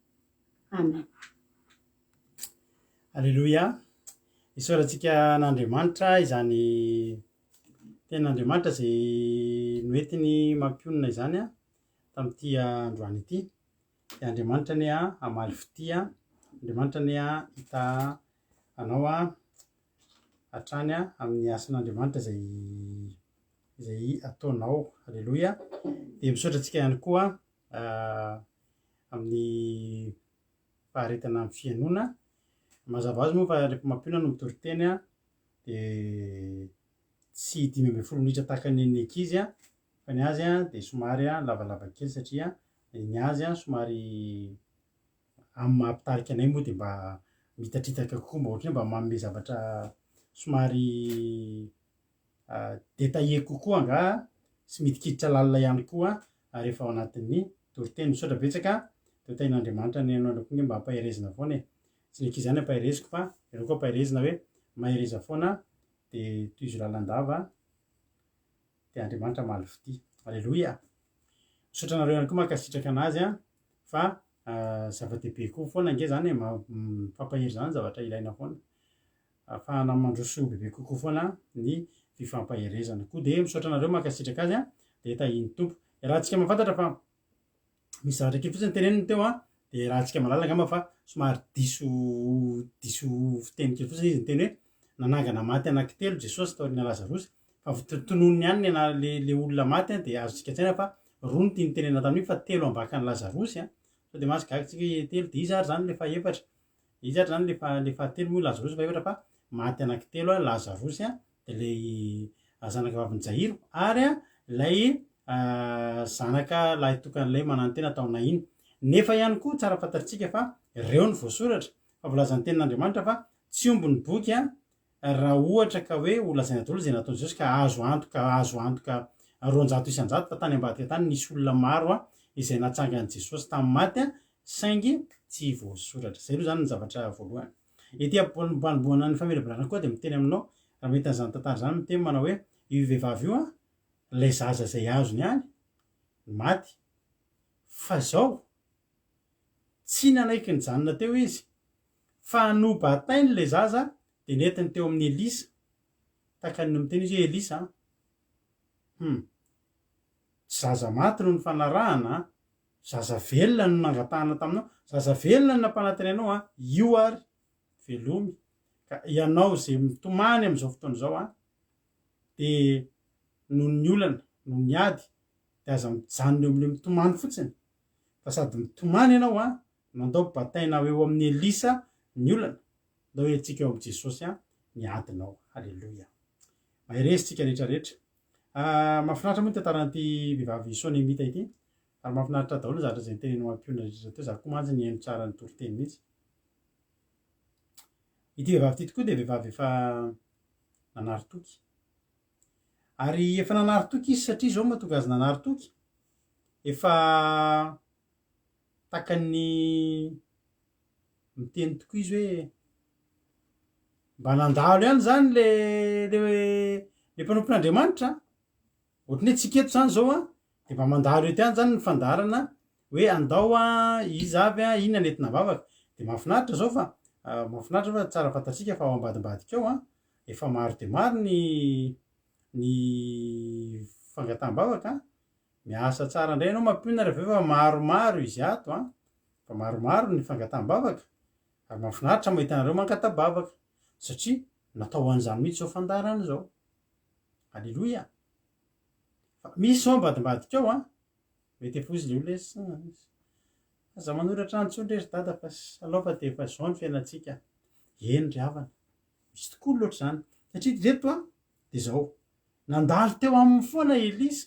D: Amen.
A: Halleluja. Isaorantsika an'Andriamanitra izany ten'Andriamanitra izay noentiny mampionona izany tamin'ity androany ity. Dia Andriamanitra ny hamaly fity, Andriamanitra ny hita anao hatrany amin'ny asan'Andriamanitra izay ataonao. Halleluja. Dia misaotra antsika ihany koa amin'ny faharetana amin'ny fianona. Mazava azy moa fa rehefa mampiona no mitory teny dia tsy 5-10 minitra tahaka ny ankizy fa ny azy dia somary lavalava kely satria ny azy somary amin'ny mahampitarika anay moa dia mba mitatritaka kokoa mba ohatry mba manome zavatra somary détaillé kokoa nga sy midikiditra lalina ihany koa rehefa ao anatin'ny toriteny. Misaotra betsaka teo tain'Andriamanitra ny ianao koa mba hampaherezina foana tsy ny ankizy ihany hampahereziko fa ianao koa hampaherezina hoe mahereza foana dia toy izy lalandava dia Andriamanitra hamaly fity. Halleluja. Misaotra anareo ihany koa mankasitraka anazy fa zava-dehibe koa foana nge zany mampahery zany zavatra ilaina foana. Ahafahana mandroso bebe kokoa foana ny fifampaherezana koa. Dia misaotra anareo mankasitraka azy dia tahiny tompo. Raha antsika mahafantatra fa misy zavatra kely fotsiny teneniny teo dia raha antsika malala angamba fa somary diso fiteny kely fotsiny izy niteny hoe nanangana maty anankitelo Jesosy taoriana Lazarosy fa tononony ihany le olona maty dia azontsika tsaina fa roa no tiany tenena tamin'io fa telo ambakany Lazarosy sao de mahasigagitsika telo de izy ary zany lefa efatra izy ary zany lefa telo moa lazarosy fa efatra fa maty anaky telo a lazarosy a de lay zanaka vavin-jahiro ary a lay zanaka lahy tokan'lay manano tena ataona iny nefa ihany koa tsara fantatritsika fa reo ny voasoratra fa volazan'ny tenin'Andriamanitra fa tsy ombony boky a raha ohatra ka hoe olazaina daholo zay nataony Jesosy ka azo antoka 200 isan-jato fa tany ambadika tany nisy olona maro a izay natsangan'i Jesosy tamin'ny maty a saingy tsy voasoratra zay aloha zany ny zavatra voalohany ety ambanimboana ny famelabolana koa de miteny aminao raha mety an'izany tantara zany miteny manao hoe io vehivavy io a lay zaza zay azony any maty fa zao tsy nanaiky ny janona teo izy fa nobatainy le zaza de netiny teo amin'ny Elisa takan'ny miteny izy hoe Elisa zaza maty no ny fanarahana zaza velona no nangatahana taminao zaza velona no nampanatiny anao a io ary velomy ka ianao zay mitomany am'izao fotoana zao a de noho ny olana no miady de aza mijanona eo amin'le mitomany fotsiny fa sady mitomany ianao a mandao bataina eo amin'ny Elisa ny olana ndao etsika eo am' Jesosy a niadinao halleloia maheresitsika rehetrarehetra mahafinaritra moa tantaran'ity vehivavy Sonemita ity ary mahafinaritra daholo zavatra zay nitenenao am-piona rehetra teo za koa mantsy ny haino tsara ny toriteny mihitsy ity vehivavy ty tokoa de vehivavy efa nanaritoky ary efa nanaritoky izy satria zao mahatonga azy nanaritoky efa takany miteny tokoa izy hoe mba nandalo ihany zany le mpanompon'Andriamanitra ohatrany hoe tsiketo zany zao a de mba mandalo eto ihany zany ny fandarana hoe andao a izy avy a iny anetina vavaka de mahafinaritra zao fa mahafinaritra fa tsara fantatsika fa ao ambadimbadika ao a efa maro de maro ny fangataham-bavaka miasa tsara indray ianao mampiona rehefa efa maromaro izy ato a fa maromaro ny fangataham-bavaka ary mahafinaritra mahita anareo mankata-bavaka satria natao an'izany mihitsy zao fandarana zao halleloia fa misy zao ambadimbadika ao a mety efa izy le olona aza manoratra antsony rery dada fa alao fa de efa zao ny fiainantsika eny ry havana misy tokoa loatra zany satria reto a de zao nandalo teo amin'ny foana Elisa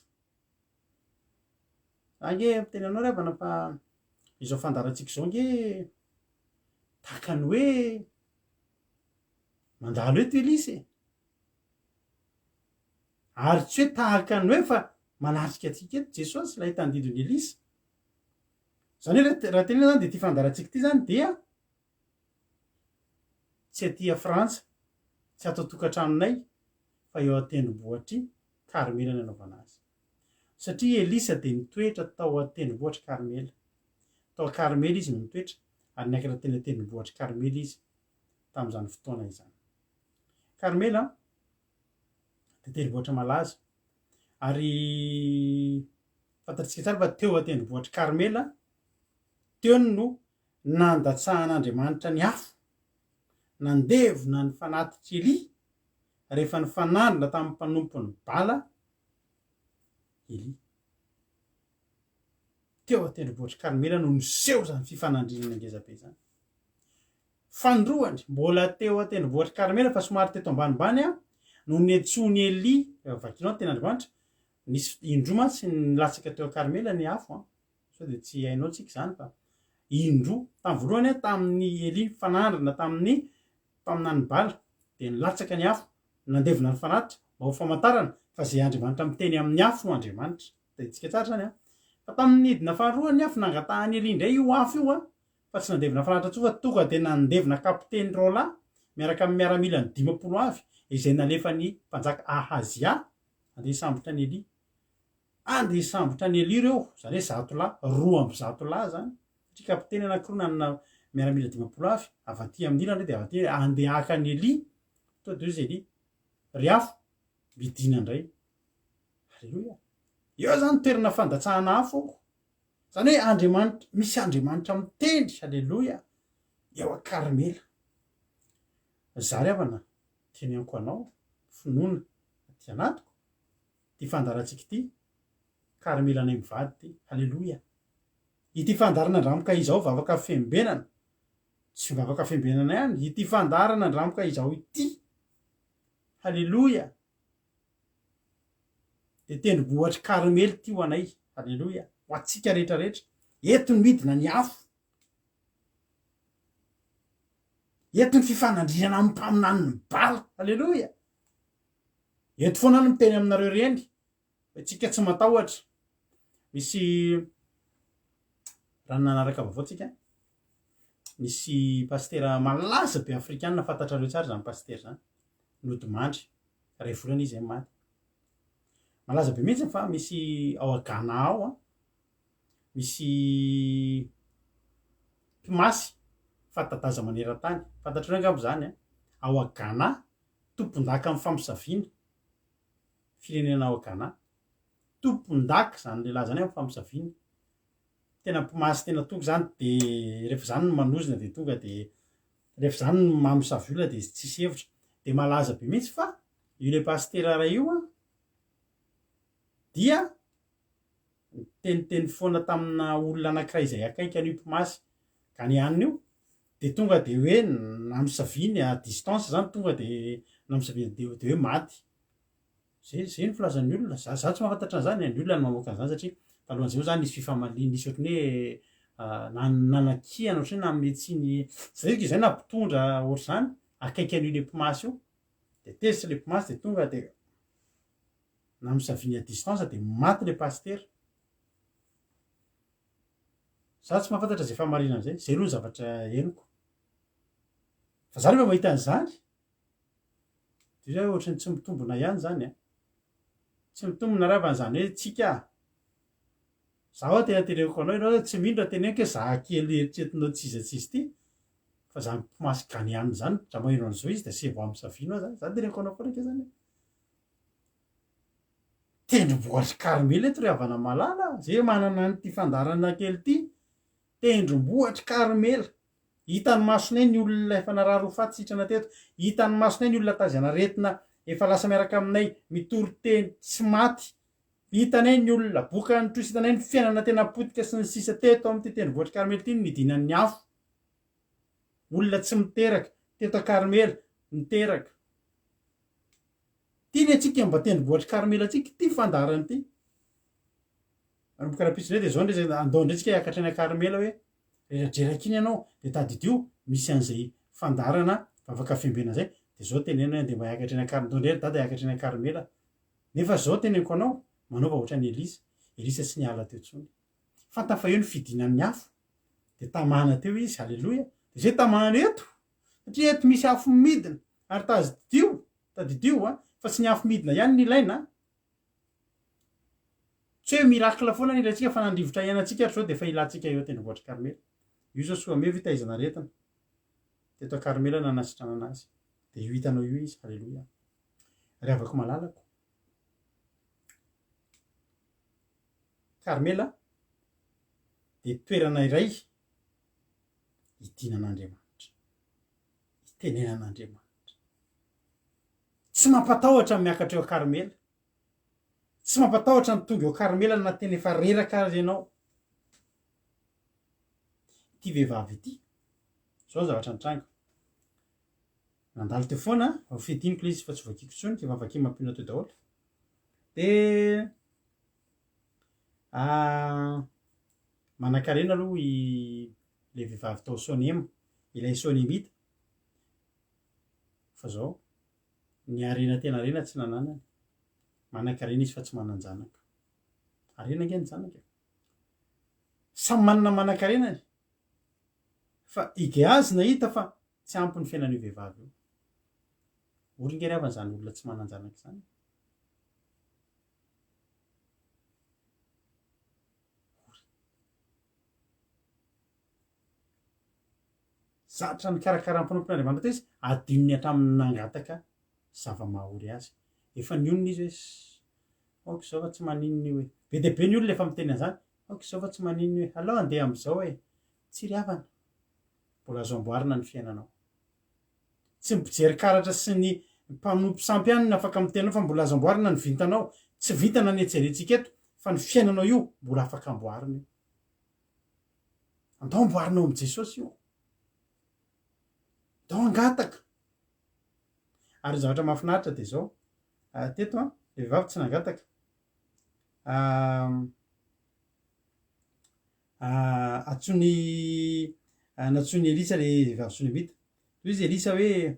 A: ange miteny anao ry havana fa izao fandarantsika zao nge takany hoe mandalo eto Elisa ary tsy hoe tahakany hoe fa manatrika atsika eto Jesosy laha hitandidony Elisa zany hoe raha tenena zany de ty fandarantsika ty zany dia tsy atia Frantsa tsy atao tokantranonay fa eo an-tendrombohitry Karmela ny anaovana azy satria Elisa de nitoetra tao an-tendrombohitry Karmela tao Karmela izy no nitoetra ary niakatra teny an-tendrombohitry Karmela izy tamin'izany fotoana izany Karmela de tendrombohitra malaza ary fantatsika tsara fa teo an-tendrombohitry Karmela teo no nandatsahan'Andriamanitra ny afo nandevona ny fanatitry Elia rehefa ny fanandrina tamin'ny mpanompony bala Elia teo an-tendrombohitry Karmela no niseho zany fifanandrinana ngezabe zany fandroany mbola teo an-tendrombohitry Karmela fa somary teto ambanimbany a no niantsony Elia vakinao ten'Andriamanitra nisy indroa mantsy nilatsaka teo Karmela ny afo a sao de tsy hainao tsika zany fa indroa tamin'ny voalohany a tamin'ny Elia fanandrina tamin'ny mpaminany bala de nilatsaka ny afo nandevona ny fanatitra mba ho famantarana fa zay Andriamanitra miteny amin'ny afo no Andriamanitra de tsika tsara zany a fa tamin'ny nidina faharoa ny afo nangatahany Elia indray io afo io a fa tsy nandevona fanatitra tsoa fa tonga de nandevona kapiteny Rola miaraka amin'ny miaramila ny 50 avy izay nalefa ny mpanjaka Ahazia andeha hisambotra ny Elia andeha hisambotra ny Elia reo zany hoe 100 lahy 2 lahy zany satria kapiteny anankiroa nanana miaramila 50 avy avaty amin'ny ilana de avaty andeha haka ny Elia to de izy Elia ry afo midina indray halleloia eo zany toerana fandatsahana afo zany hoe Andriamanitra misy Andriamanitra mitendry halleloia eo a Karmela zary havana teneniko anao finoana ty anatiko ty fandarantsika ty Karmela nay mivady ty halleloia ity fandarana andramoka izao vavaka fembenana tsy vavaka fembenana ihany ity fandarana andramoka izao ity halleloia de tendrombohatry karmely ty ho anay halleloia ho atsika rehetrarehetra etony midina ny afo etony fifanandrinana amin'ny mpaminany ny bala halleloia eto foana ny miteny aminareo reny tsika tsy matahotra misy raha nanaraka vaovao tsika misy pastera malaza be afrikanina fantatrareo tsara zany pastera zany nodimandry ray volana izy maty malaza be mihitsy fa misy ao agana ao a misy pimasy fatadaza maneran-tany fantatrareo angamba zany a ao agana tompon-daka amin'ny fampisaviana firenena ao agana tompon-daka zany lehilahy zany amin'ny fampisaviana tena mpimasy tena tonga zany de rehefa zany no manozina de tonga de rehefa zany no mamosavy olona de tsisy hevitra de malaza be mihitsy fa io le pastera ray io a dia teniteny foana tamina olona anankiray izay akaiky an'io mpimasy ka ny anina io de tonga de hoe namisaviny à distance zany tonga de namisaviny de hoe maty zay ny filazan'ny olona za tsy mahafantatra an'izany ny olona ny mamoaka an'izany satria talohan'izay zany nisy fifamaliny nisy ohatry ny hoe nanakiana ohatry hoe nametsiny zay zay nampitondra ohatry zany akaiky an'io le mpimasy io de tezitra le mpimasy de tonga de namisaviny à distance de maty le pastera za tsy mahafantatra zay famarina an'izay zay aloha ny zavatra henoko fa za rehefa mahita an'izany de zay ohatry ny tsy mitombona ihany zany a tsy mitombona ravan'izany hoe tsika zaho a tena teneniko anao ianao tsy mindra teneniko hoe za kely eritreretinao tsizatsisy ty fa za mpimasy gany ihany zany za maheno an'izao izy de se vo amisavino aho zany za teneniko anao foana ke zany tendrombohatry karmely eto ry havana malala zay manana nyty fandarana kely ty tendrombohatry karmela hitany masonay ny olona efa narary ho faty sitrana teto hitany masonay ny olona tazana retina efa lasa miaraka aminay mitory teny tsy maty hitanay ny olona boka nytrosa hitanay ny fiainana tena potika sy ny sisa teto amin'ity tendrombohatry karmely ty nidinan'ny afo olona tsy miteraka teto karmela miteraka ty ny atsika mba tendrombohatry karmela atsika ty fandarany ty anombokarapitsindray de zao ndre zay andao ndray tsika hiakatra any karmela hoe reradreraka iny ianao de tadidio misy an'izay fandarana vavaka fembena zay de zao tenena de mba hiakatra any ndondrery dada hiakatra any karmela nefa zao teneniko anao manaova ohatra ny elisa sy ny ala teo tsony fantafa eo ny fidinan'ny afo de tamana teo izy halleloia de zay tamana eto satria eto misy afo midina ary tadidio a fa tsy ny afo midina ihany ny ilaina tsy hoe mirakla foana ny ilatsika fa nandrivotra ianatsika zao de fa ilantsika eo tendrombohatry karmela io zao soa me vitaizana retina teto karmela nanasitrana anazy de io hitanao io izy halleloia ry avako malalako karmela de toerana iray hidinan'Andriamanitra hitenenan'Andriamanitra tsy mampatahotra miakatra eo karmela tsy mampatahotra ny tonga eo karmela na teny efa reraka azy ianao ty vehivavy ity zao zavatra nitranga nandalo teo foana fediniko le izy fa tsy voakiko tsony ty vavaki mampina teo daholo de manan-karena aloha le vehivavy tao sonema ilay sonemita fa zao ny arena tena arena tsy nananany manan-karena izy fa tsy manan-janaka arena nge ny zanaka samy manana manan-karenany fa igeazy na hita fa tsy ampy ny fiainan'io vehivavy io oringary avan'izany olona tsy manan-janaka zany zatra ny karakaraha-mpanampon'Andriamanitra izy adinony hatramin'ny nangataka zava-mahory azy efa ny olona izy hoe ok zao fa tsy maninony hoe be de be ny olona efa miteny an'izany ok zao fa tsy maninony hoe alao andeha am'izao hoe tsy ryavana mbola azo amboarina ny fiainanao tsy mipijery karatra sy ny mpanompo sampy ihany ny afaka mitenao fa mbola azo amboarina ny vintanao tsy vitana ny etserentsika eto fa ny fiainanao io mbola afaka amboarina andao amboarinao am' jesosy io dao angataka ary zavatra mahafinaritra de zao teto a le vehivavy tsy nangataka atsony natsony Elisa le vehivavy Sonemita toy izy Elisa hoe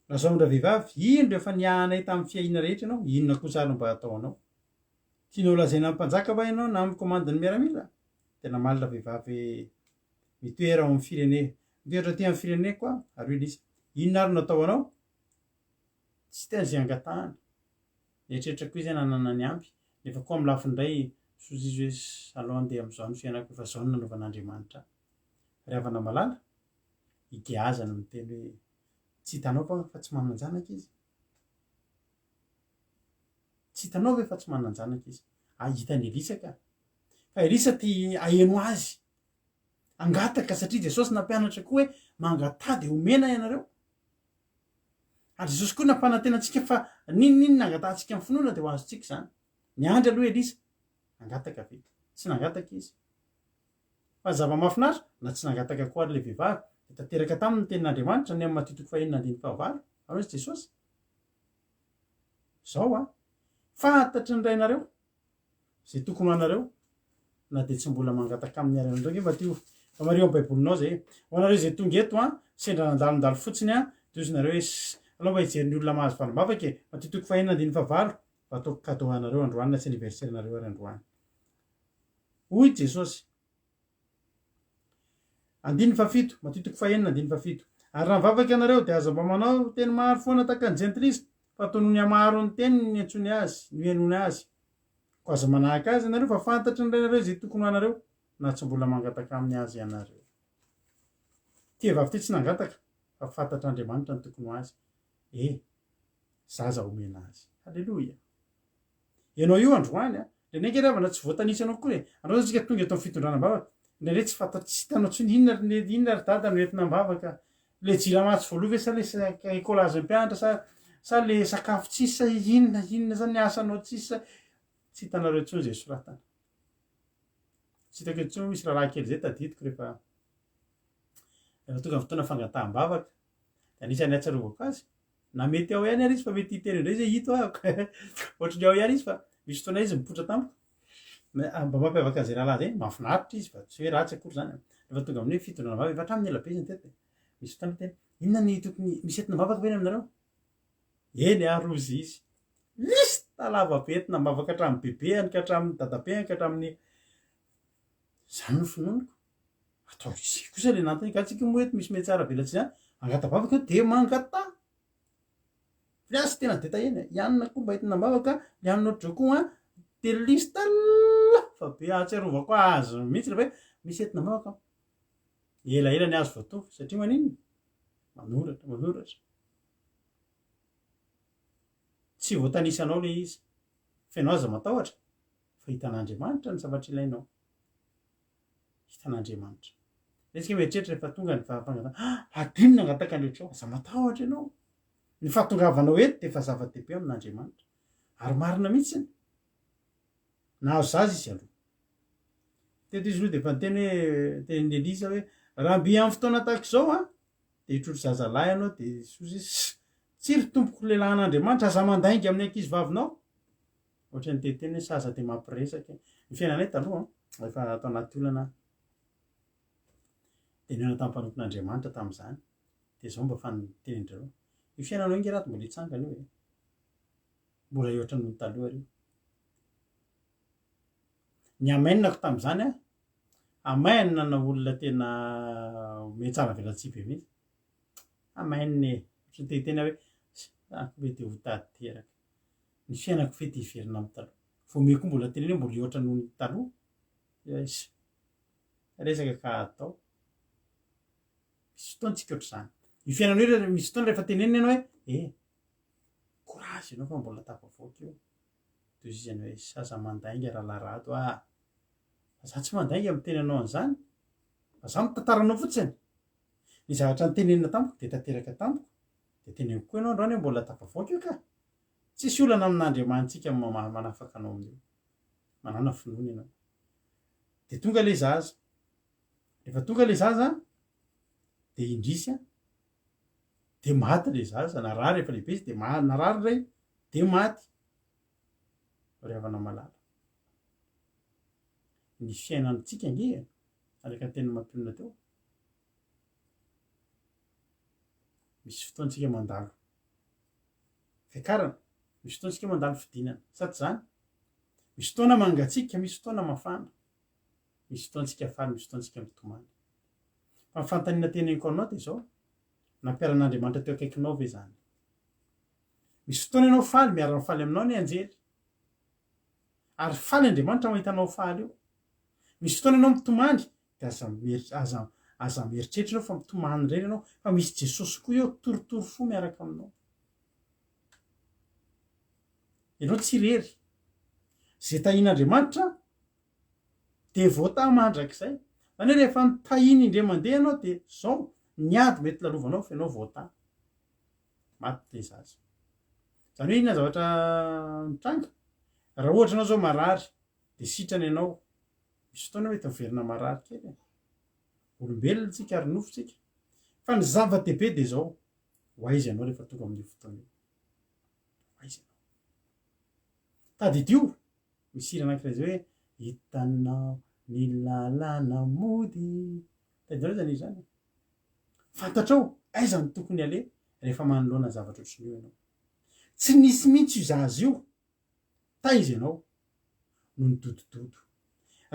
A: razaondra vehivavy ino rehefa niahanay tamin'ny fiahina rehetra ianao inona kosa ary mba atao anao tianao lazaina am'mpanjaka va ianao na amin'ny komandin'ny miaramila tena malina vehivavy mitoera ao amin'ny firene mitoetra ty amin'ny firene koa ary hoe Elisa inona ary natao anao tsy ten'izay angatahana eritreretra koa izy nanana ny ampy nefa koa amin'ny lafiny indray sozy izy hoe salao andeha am'izao ny fiainako efa zao ny nanaovan'Andriamanitra ry havana malala Gehazi no miteny hoe tsy hitanao fa tsy manan-janaka izy tsy hitanao ve fa tsy manan-janaka izy hitany Elisa ka fa Elisa ty aheno azy angataka satria Jesosy nampianatra koa hoe mangatà de omena ianareo ary Jesosy koa nampanantenantsika fa ninonino nangatantsika amin'ny finoana de ho azontsika zany niandry aloha Elisa angataka ve tsy nangataka izy fa zava-mahafinaritra na tsy nangataka koa ary le vehivavy de tanteraka taminy ny tenin'Andriamanitra ny amin'ny Mateo 5:9 ary izy Jesosy zao fantatry ny rainareo zay tokony anareo na de tsy mbola mangataka amin'ny aranandreo nge Mateo fa mario amin'ny baibolinao zay ho anareo zay tonga eto sendra nandalondalo fotsiny de ozy nareo hoe aloha mba hijery ny olona mahazo valim-bavaka Mateo 5:9 fa ataoko cadeau anareo androany na tsy anniversaire nareo ary androany hoy Jesosy 7 Mateo 5:7 ary raha mivavaka anareo de aza mba manao teny maro foana taka ny jentilisa fa tonoho ny amaro ny teny ny antsony azy ny henony azy ko aza manahaka azy anareo fa fantatry ny rainareo zay tokony anareo na tsy mbola mangataka amin'ny azy ianareo ty vavy ty tsy nangataka fa fantatra Andriamanitra ny tokony ho azy zaza omena azy halleloia ianao io androany de nenke ravana tsy voatanisa anao koa andro tsika tonga eto amin'ny fitondranam-bavaka ndraindray tsy fantatry tsy hitanao tsony inona ry dada no entina mivavaka le jiramatsy voaloha ve sa le ekolazy mpianatra sa le sakafo tsisa inona zany ny asanao tsisa tsy hitanareo tsony zay soratana tsy hitako eto tsony misy raharaha kely zay tadidiko rehefa tonga fotoana fangataham-bavaka de anisany atsarovako azy na mety ao ihany ary izy fa mety hiteny indray zay hito ahako ohatrany ao ihany izy fa misy fotoana izy mipotra tamiko mba mampiavaka zay rahalahy zay mahafinaritra izy fa tsy hoe ratsy akory zany rehefa tonga amin'ny fitondranam-bavaka efa hatramin'ny ela be izy ny tety misy fotoana teny inona ny tokony misy entina-bavaka ve ny aminareo eny arozy izy lista lava be entina mavaka hatramin'ny bebeany ka hatramin'ny dadabeany ka hatramin'ny zany no finoniko atao izy kosa le nantony ka tsika moa eto misy me tsara velatsy zany angata-bavaka de mangatà fiasy tena deta eny ianona koa mba entina-bavaka ianona ohatro koa de lista fa be atsiarovako azy mihitsy rehefa hoe misy entina-bavaka elaela ny azo voatofo satria maninona manoratra tsy voatanisanao le izy fenao aza matahotra fa hitan'Andriamanitra ny zavatra ilainao hitan'Andriamanitra resika mieritreritra rehefa tonga ny fahafangatana adino nangataka anrehetrao aza matahotra ianao ny fahatongavanao eto de efa zava-dehibe amin'Andriamanitra ary marina mihitsiny nahazo zazy izy aloha teto izy loha de efa nyteny hoe teny Elisa hoe raha mby amin'ny fotoana tahaka izao de hitrotro zazalahy ianao de sozy tsiry tompoko lelan'Andriamanitra aza mandainga amin'ny ankizy vavinao ohatrany teteny hoe saza de mampiresaka ny fiainanay taloha efa atao anaty olana de niona tamin'ny mpanompon'Andriamanitra tamin'izany de zao mba fanitenendrareo io fiainanao inge raha mbola hitsangana io mbola eo ohatran'ny taloha ry ny amainako tamin'izany amainina na olona tena metsara velatsy be mihitsy amainina ohatrany teteny hoe be de ho tady teraka ny fiainako fe ty hiverina amin'ny taloha vome koa mbola teneny hoe mbola eo ohatran'ny ny taloha resaka ka atao misy fotoantsika ohatr'izany io fiainana hoe misy fotoana rehefa tenenina ianao hoe courage ianao fa mbola tapavoaka io toy izy iany hoe saza mandainga rahalarado za tsy mandainga miteny anao an'izany fa za mitantaranao fotsiny ny zavatra ny tenenina tamiko de tanteraka tamiko de teneniko koa ianao androany hoe mbola tapavoaka io ka tsisy olana amin'Andriamanitsika manafaka anao amin'io manana finoana ianao de tonga le zaza rehefa tonga le zaza de indrisy a de maty le zaza narary rehefa lehibe izy de narary ray de maty ry havana malala ny fiainantsika ange alaka tena mampionona teo misy fotoantsika mandalo fiakarana misy fotoantsika mandalo fidinana sady zany misy fotoana mangatsika misy fotoana mafana misy fotoantsika faly misy fotoantsika mitomany fa mifantanina teneniko anao de zao nampiaran'Andriamanitra teo akaikinao ve zany misy fotoana ianao faly miara mifaly aminao ny anjery ary faly Andriamanitra mahitanao faly io misy fotoana ianao mitomany de aza mieritreritra ianao fa mitomany reny ianao fa misy Jesosy koa eo torotoro fo miaraka aminao ianao tsy rery zay tahin'Andriamanitra de voata mandrak'izay zany hoe rehefa nitahiny indre mandeha ianao de zao niady mety lalovanao fa ianao voata maty le zaza zany hoe inona zavatra mitranga raha ohatra anao zao marary de sitrany ianao misy fotoana mety miverina marary kely olombelona tsika ary nofotsika fa ny zava-dehibe de zao ho aiza ianao rehefa tonga amin'ny fotoana io aiza ianao tadidio misy hira anankiray zay hoe hitanao ny lalàna mody tadidio zany izy zany fantatrao aiza ny tokony ale rehefa manoloana zavatra ohatrin'io ianao tsy nisy mihitsy io zaza io taiza ianao no nidodododo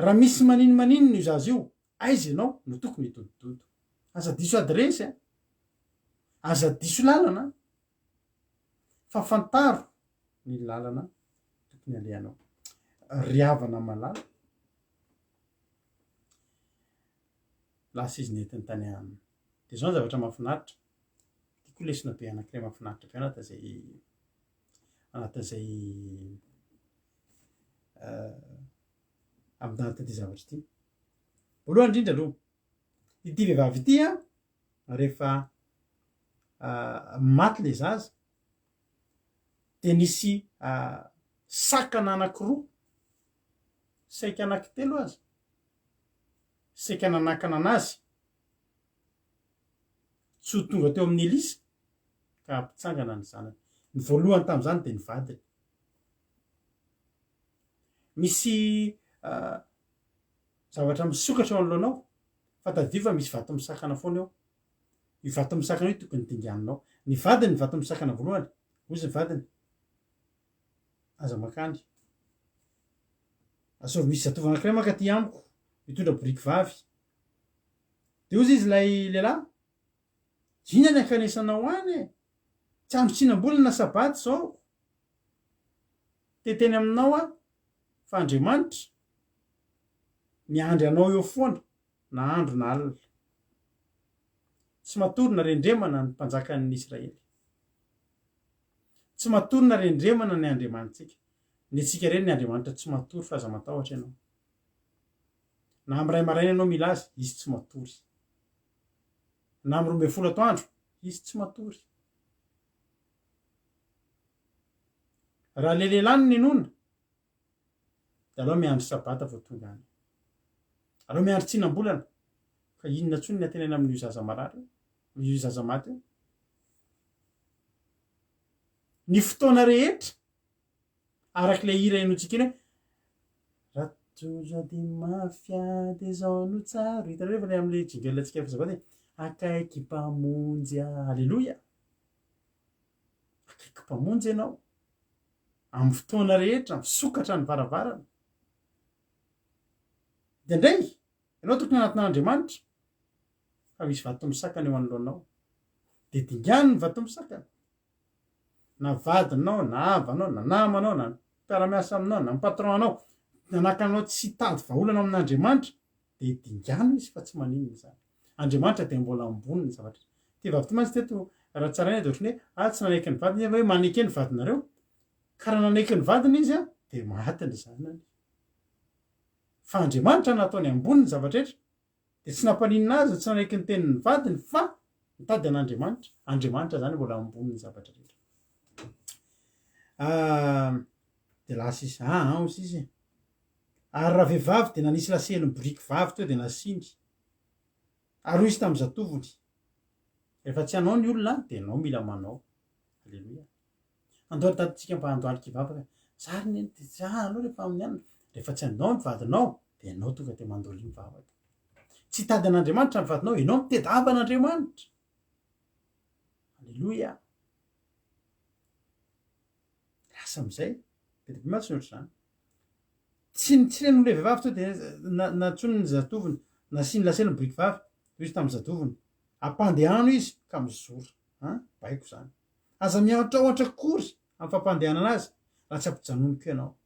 A: raha misy maninona io zaza io aiza ianao no tokony hidodododo aza diso adresy aza diso lalana fa fantaro ny lalana tokony alehanao ry havana malala lasa izy netiny tany aminy de zao ny zavatra mahafinaritra tiako lesona be anankiray mahafinaritra be anatin'izay amin'n'anatin'ity zavatra ity voalohany indrindra aloha ity vehivavy ity a rehefa maty le zaza de nisy sakana anankiroa saika anankitelo azy saika nanakana anazy tsy ho tonga teo amin'ny elisa ka ampitsangana ny zanany ny voalohany tam'izany de ny vadiny misy zavatra misokatra eo anoloanao fa taddio fa misy vato misakana foana eo io vato misakana io tokony dinganinao ny vadiny ny vato misakana voalohany ozy ny vadiny aza makany asao misy zatovy anankiray maka ty amiko mitondra boriky vavy de ozy izy lay lehilahy ina ny ankanesanao any tsy andro-tsinam-bolana sabaty zao teteny aminao a fa Andriamanitra miandry anao eo foana na andro na alina tsy matorina rendremana ny mpanjakan'ny Israely tsy matorina rendremana ny Andriamanitsika ny atsika reny ny Andriamanitra tsy matory fa aza matahotra ianao na am'ray maraina ianao milaza izy tsy matory na amy 12 atoandro izy tsy matory raha le lehilahy no ninona de aloha miandry sabata vao tonga any aloha miandry tsinam-bolana ka inona tsony ny atenena amin'io zaza marary io zaza maty io ny fotoana rehetra arak'ilay hira inotsika iny hoe ratojady mafia de zao no tsaro hitanareo rehefa le am'le jingelantsika fazavaty akaiky mpamonjy alleloia akaiky mpamonjy ianao amin'ny fotoana rehetra misokatra ny varavarana de ndray ianao tokony anatin'Andriamanitra fa misy vato misakana eo anoloanao de dingany ny vato misakana na vadinao na avanao na namanao na mpiara-miasa aminao na patron anao nanakanao tsy tady vaholana amin'Andriamanitra de dingany izy fa tsy maninona zany Andriamanitra de mbola ambony ny zavatra ty vavy ty mantsy teto raha tsara iny de ohatrany hoe tsy nanaiky ny vadiny hoe manaiky ny vadinareo ka raha nanaiky ny vadiny izy a de maty ny zanany fa Andriamanitra nataony ambony ny zavatra rehetra de tsy nampaninina azy tsy nanaiky ny tenin'ny vadiny fa mitady an'Andriamanitra Andriamanitra zany mbola ambony ny zavatra rehetra de lasa izy ozy izy ary raha vehivavy de nanisy lasely ny boriky vavy teo de nasindry ary izy tamin'ny zatovony rehefa tsy hanao ny olona de anao mila manao. Alleloia. Andao tatsika mba andoalika ivavaka zary ny de anao rehefa amin'ny anina rehefa tsy anao mivadinao de anao tonga de mandoly mivavaka. Tsy tady an'Andriamanitra ny vadinao, ianao mitady an'Andriamanitra. Alleloia. Lasa am'izay de mahatsy ohatr'izany. Tsy reny le vehivavy to de natsony ny zatoviny nasiany lasely ny briky vavy toy izy tamin'ny zatoviny ampandehano izy ka mizora baiko zany. Aza miatra ohatra kory amin'ny fampandehanana azy raha tsy ampijanoniko ianao.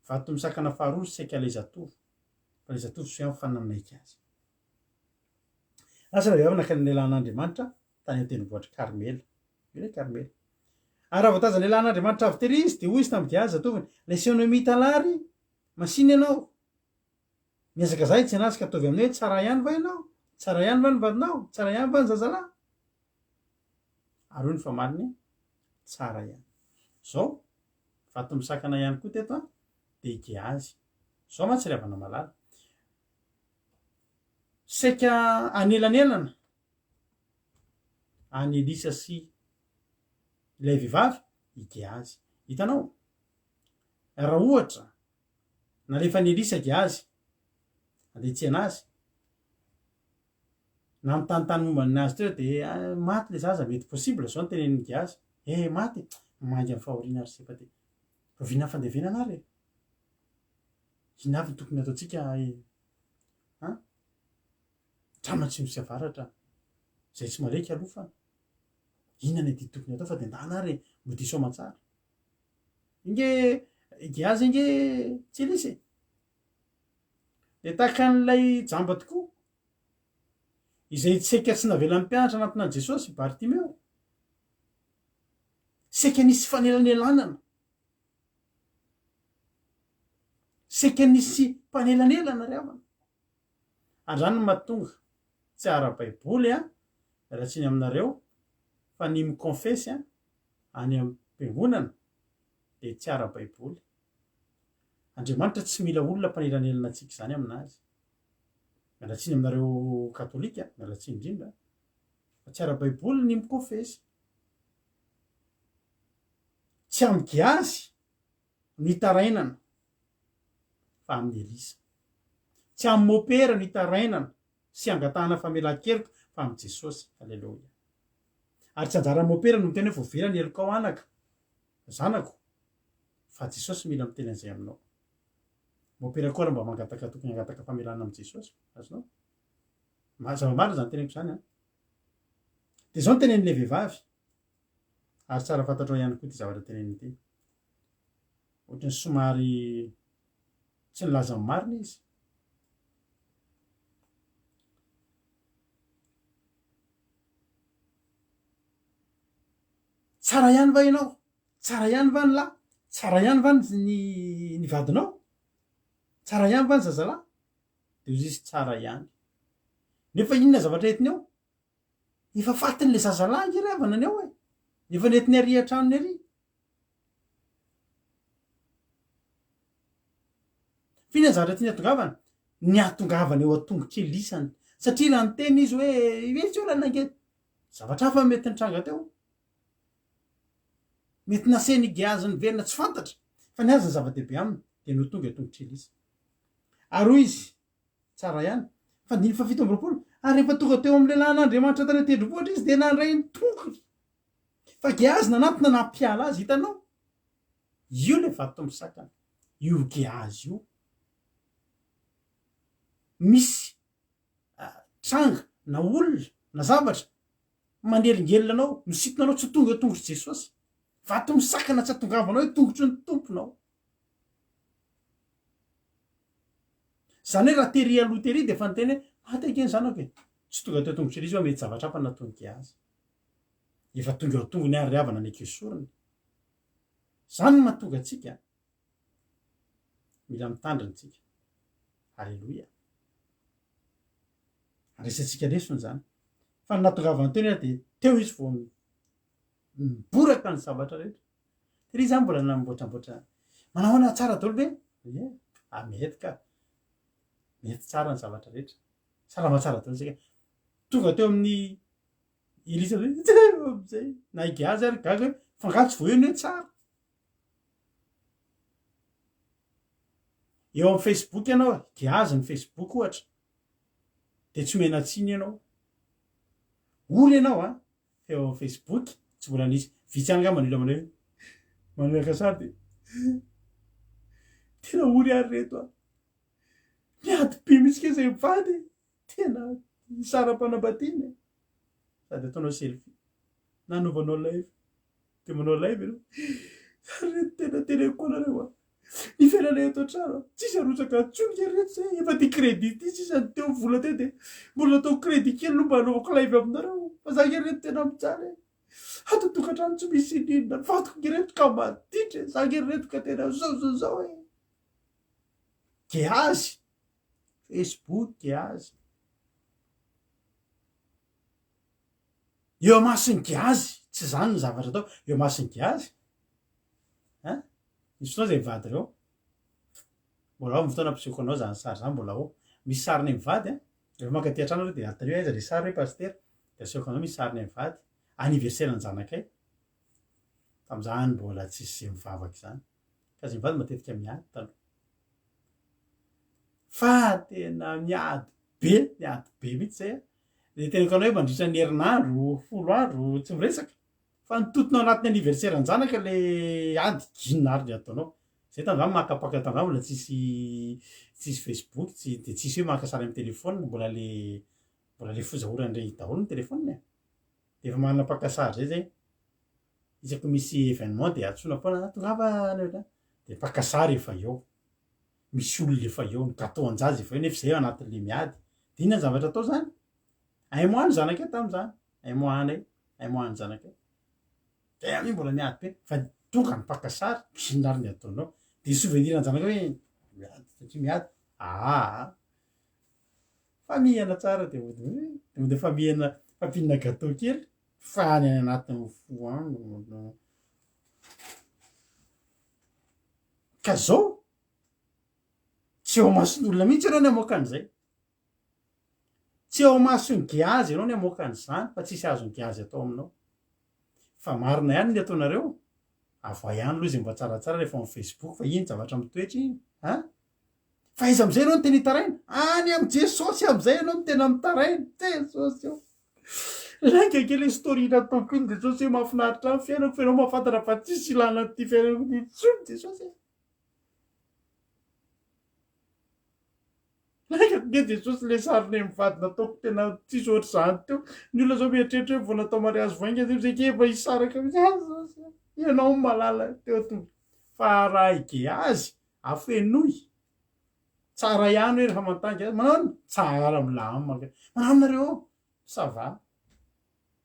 A: Vato misakana faharoa saika le zatovy fa le zatovy soa mifananaika azy. Lasa vehivavy nakany lelan'Andriamanitra tany an-tendrombohitra Karmela. Ile Karmela. Ary raha voataza ny lelan'Andriamanitra avy tery izy de hoy izy tamin'ny Gehazy zatoviny leseonao mitalary masiny ianao. Miezaka zay tsy anazy ka ataovy amin'ny hoe tsara ihany va ianao, tsara ihany va ny vadinao, tsara ihany va ny zazalahy. Ary hoy ny famariny tsara ihany. Zao vato misakana ihany koa teto de Gehazy. Zao mantsy ry havana malala. Saika anelanelana any Elisa sy ilay vehivavy i Gehazy. Hitanao? Raha ohatra nalefa ny Elisa Gehazy andetsy anazy na mitanitany momba ny azy teo de maty le zaza mety possible zao ny tenen'ny Gehazy. Maty mangy amin'ny fahoriana ary sefa de rovina fandevenana ary. Ina avy ny tokony ataontsika trama tsy misy avaratra zay tsy maleka aloha fa inona ny tokony atao fa de ndana ary mbo diso aman-tsara. Inge Gehazy inge tsy Elisa de tahaka an'ilay jamba tokoa izay saika tsy navela mpianatra anatinan'i Jesosy Bartimeo. Saika nisy fanelanelanana, saika nisy mpanelanelana ry havana. Andrany ny mahatonga tsy ara-baiboly rahatsiny aminareo fa ny mikonfesy any am-piangonana de tsy ara-baiboly. Andriamanitra tsy mila olona mpanelanelana antsika zany aminazy. Mialatsiny aminareo katolika, mialatsiny indrindra fa tsy ara-baiboly ny mikonfesy. Tsy amin'ny Gehazy ny tarainana fa amin'ny Elisa. Tsy amin'ny mopera ny tarainana sy angatahana famelan-keloka fa amin'ny Jesosy. Alleloia. Ary tsy anjara mopera no miteny hoe voavera ny eloko ao anaka zanako fa Jesosy mila miteny an'izay aminao. Mopera koa raha mba mangataka tokony angataka famelana amin'ny Jesosy azonao. Zava-marina zany teneniko zany de zao ny tenen'le vehivavy. Ary tsara fantatrao ihany koa ty zavatra teneniny ity. Ohatrany somary tsy nilaza ny marina izy. Tsara ihany va ianao? Tsara ihany va ny lahy? Tsara ihany va ny vadinao? Tsara ihany va ny zazalahy? De izy tsara ihany. Nefa inona zavatra entiny ao? Efa fatiny le zazalahy nge ry havana ny ao efa nentiny ary an-tranony ary. Fina zavatra tiany atongavana? Ny atongavana eo an-tongotry Elisany. Satria raha niteny izy hoe etsy olana ange zavatra hafa mety nitranga teo. Mety naseny Gehazy ny velona tsy fantatra fa ny azy ny zava-dehibe aminy de no tonga tongotry Elisa. Ary hoy izy tsara ihany fa dimy fa 7 ary rehefa tonga teo amin'ny lelan'Andriamanitra tany an-tendrombohitra izy de nandray ny tongony. Fa Gehazy nanantona nampiala azy. Hitanao? Io le vato misakana. Io Gehazy io misy tranga na olona na zavatra manelingelina anao misitona anao tsy tonga tongotry Jesosy. Vato misakana tsy atongavanao hoe tongotry ny tomponao. Zany hoe raha tery aloha tery de efa niteny hoe maty ange ny zanako tsy tonga teo tongotry Elisa mety zavatra hafa nataony Gehazy. Efa tonga eo tongony ary ry havana ny ekesoriny. Zany mahatonga antsika mila mitandrina tsika. Alleloia. Resantsika lesony zany. Fa ny nahatongavana teny de teo izy vao miboraka ny zavatra rehetra. Tery zany mbola namboatramboatra manahoana tsara daholo ve? Mety ka. Mety tsara ny zavatra rehetra. salamatsara dalo zay tonga teo amin'ny Elisabeth naiky azy ary gaga hoe fangatsy voeno hoe tsara. Eo amin'ny Facebook ianao giazy ny Facebook ohatra de tsy mena tsiny ianao ory ianao a eo amin'ny Facebook tsy mbola nisy vitsy any ngamba nila manaka sary de tena ory ary reto a miady be mihitsy ke zay mivady tena saram-panambadiana sady ataonao selfie nanovanao live de manao live ianao reto tena konareo a ny fiainana eto an-trano tsisy arotsaka atsonika reto zay efa ty crédit ty tsisy any teo vola teo de mbola atao crédit kely no mba anaovako live aminareo fa za ke reto tena mijary ato tokantrano tsy misy inona fatoko ke reto ka maditra za ke reto ka tena zao e giazy Facebook giazy eo masiny giazy tsy zany ny zavatra atao eo masiny giazy misy fotoana zay mivady reo mbola ao mivotona ampiseoko anao zany sary zany mbola ao misy sariny mivady rehefa mankaty an-trano reo de atrio aiza le sary hoe paster de aseoko anao misy sariny mivady anniversaire ny zanakay tam'izany mbola tsisy zay mivavaky zany ka zay mivady matetika miady taloha fa tena miady be mihitsy zay a de tenako anao hoe mandritra ny herinandro 10 andro tsy miresaka fa nitotonao anatin'ny anniversaire ny zanaka le ady ginary le ataonao zay tam'izany makapaka tam'izany mbola tsisy Facebook de tsisy hoe makasary amin'ny telefôna mbola le fozahorandre daholo ny telefôna de efa manana pakasary zay isaky misy événement de atsona foana tongava de pakasary efa eo misy olona efa eo ny gâteau anjazy efa eo nefa zay anatin'le miady de inona ny zavatra atao zany aimoany zanakay tam'izany aimoany zanakay de amin'iny mbola miady be fa tonga ny pakasary ginary ny ataonao de souvenir ny zanakay hoe miady satria miady famihana tsara de famihana fampinana gâteau kely fa any anatin'ny foano ka zao tsy eo mason'olona mihitsy ianao ny amoaka an'izay tsy eo masony giazy ianao ny amoaka an'izany fa tsisy azony giazy atao aminao fa marina ihany ny ataonareo avoa ihany aloha zay mba tsaratsara rehefa amin'ny Facebook fa iny zavatra mitoetra iny fa izy am'izay ianao no tena hitaraina any am' jesosy am'izay ianao no tena mitaraina jesosy eo laika kely story nataoko iny jesosy hoe mahafinaritra ny fiainako fa ianao mahafantatra fa tsisy ilana ty fiainako ty tsony jesosy laika ge jesosy le sariny mivady nataoko tena tsisy ohatry zany teo ny olona zao mieritreritra hoe vao natao mariazy voainga zay ke efa hisaraka jesosy ianao malala teo to fa raha giazy afenoy tsara ihany hoe rehefa mantangy azy manao tsara milamaka manao nareo sava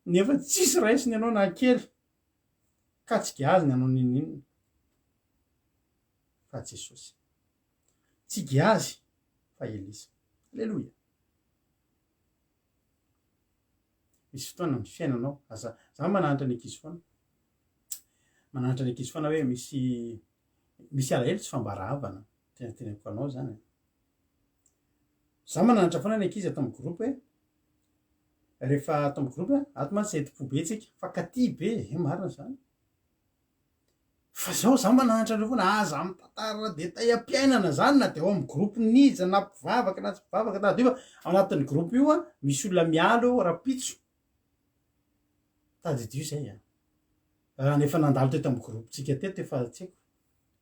A: nefa tsisy raisiny ianao na kely ka tsy giazy ny anao ninina fa jesosy tsy giazy fa Elisa alleloia misy fotoana ny fiainanao asa za mananatra ny ankizy foana hoe misy alahelo tsy fambaravana tenako anao zany za mananatra foana ny ankizy atao amin'ny groupe hoe rehefa atao amin'ny groupe ato mantsy eti-po be tsika fa katy be marina zany fa zao za mananatra andreo foana aza amy tantara de taia-piainana zany na de ao amin'ny groupe nija na mpivavaka na tsy mpivavaka na de fa ao anatin'ny groupe io misy olona mialo rapitso tady dio zay raha nefa nandalo teto amin'ny groupe tsika teto efa tsiko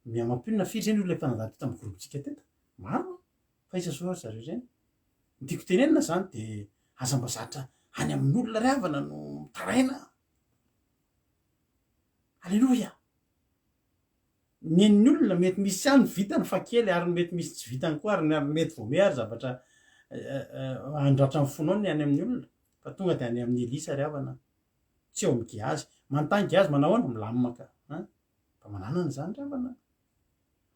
A: miamampinona firy zany olona efa nandalo teto amin'ny groupe tsika teto maro fa isa soa zareo zany ntiako tenenina zany de aza mba zatra any amin'ny olona ravana no mitaraina alleloia nen'ny olona mety misy any vitany fa kely ary mety misy tsy vitany koa ary mety voame ary zavatra andratra amin'ny fonao ny any amin'ny olona fa tonga de any amin'ny Elisa ravana tsy eo amin'ny giazy manontany giazy manao ahoana milamaka mba mananana zany ravana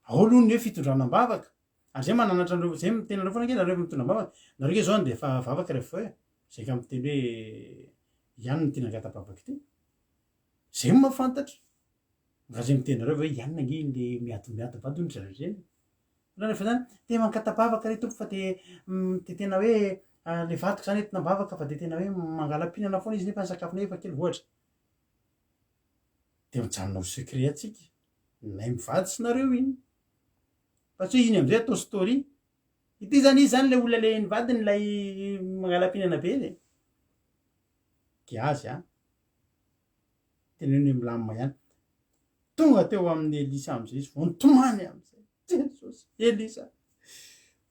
A: ao aloha ny hoe fitondranam-bavaka ary zay mananatra andreo zay mitena andreo foana ke nareo mitondram-bavaka nareo ke zao de efa vavaka rehefa hoe zay ka miteny hoe ihany ny tena gata-bavaka ty zay mahafantatra nga zay mitenareo hoe ihany nanginy le miady ony zareo zany rehefa zany te mankata-bavaka re tompo fa de tena hoe le vatiko zany entina bavaka fa de tena hoe mangalam-pihinana foana izy nefa ny sakafo nefa kely voatra de mijanona ho secret atsika nay mivady sy nareo iny fa tsy hoe iny am'izay atao story ity zany izy zany le olona le nivadiny lay mangalam-pihinana be le giazy a tena hoe milamina ihany tonga teo amin'ny Elisa am'izay izy vao nitomany am'izay jesosy Elisa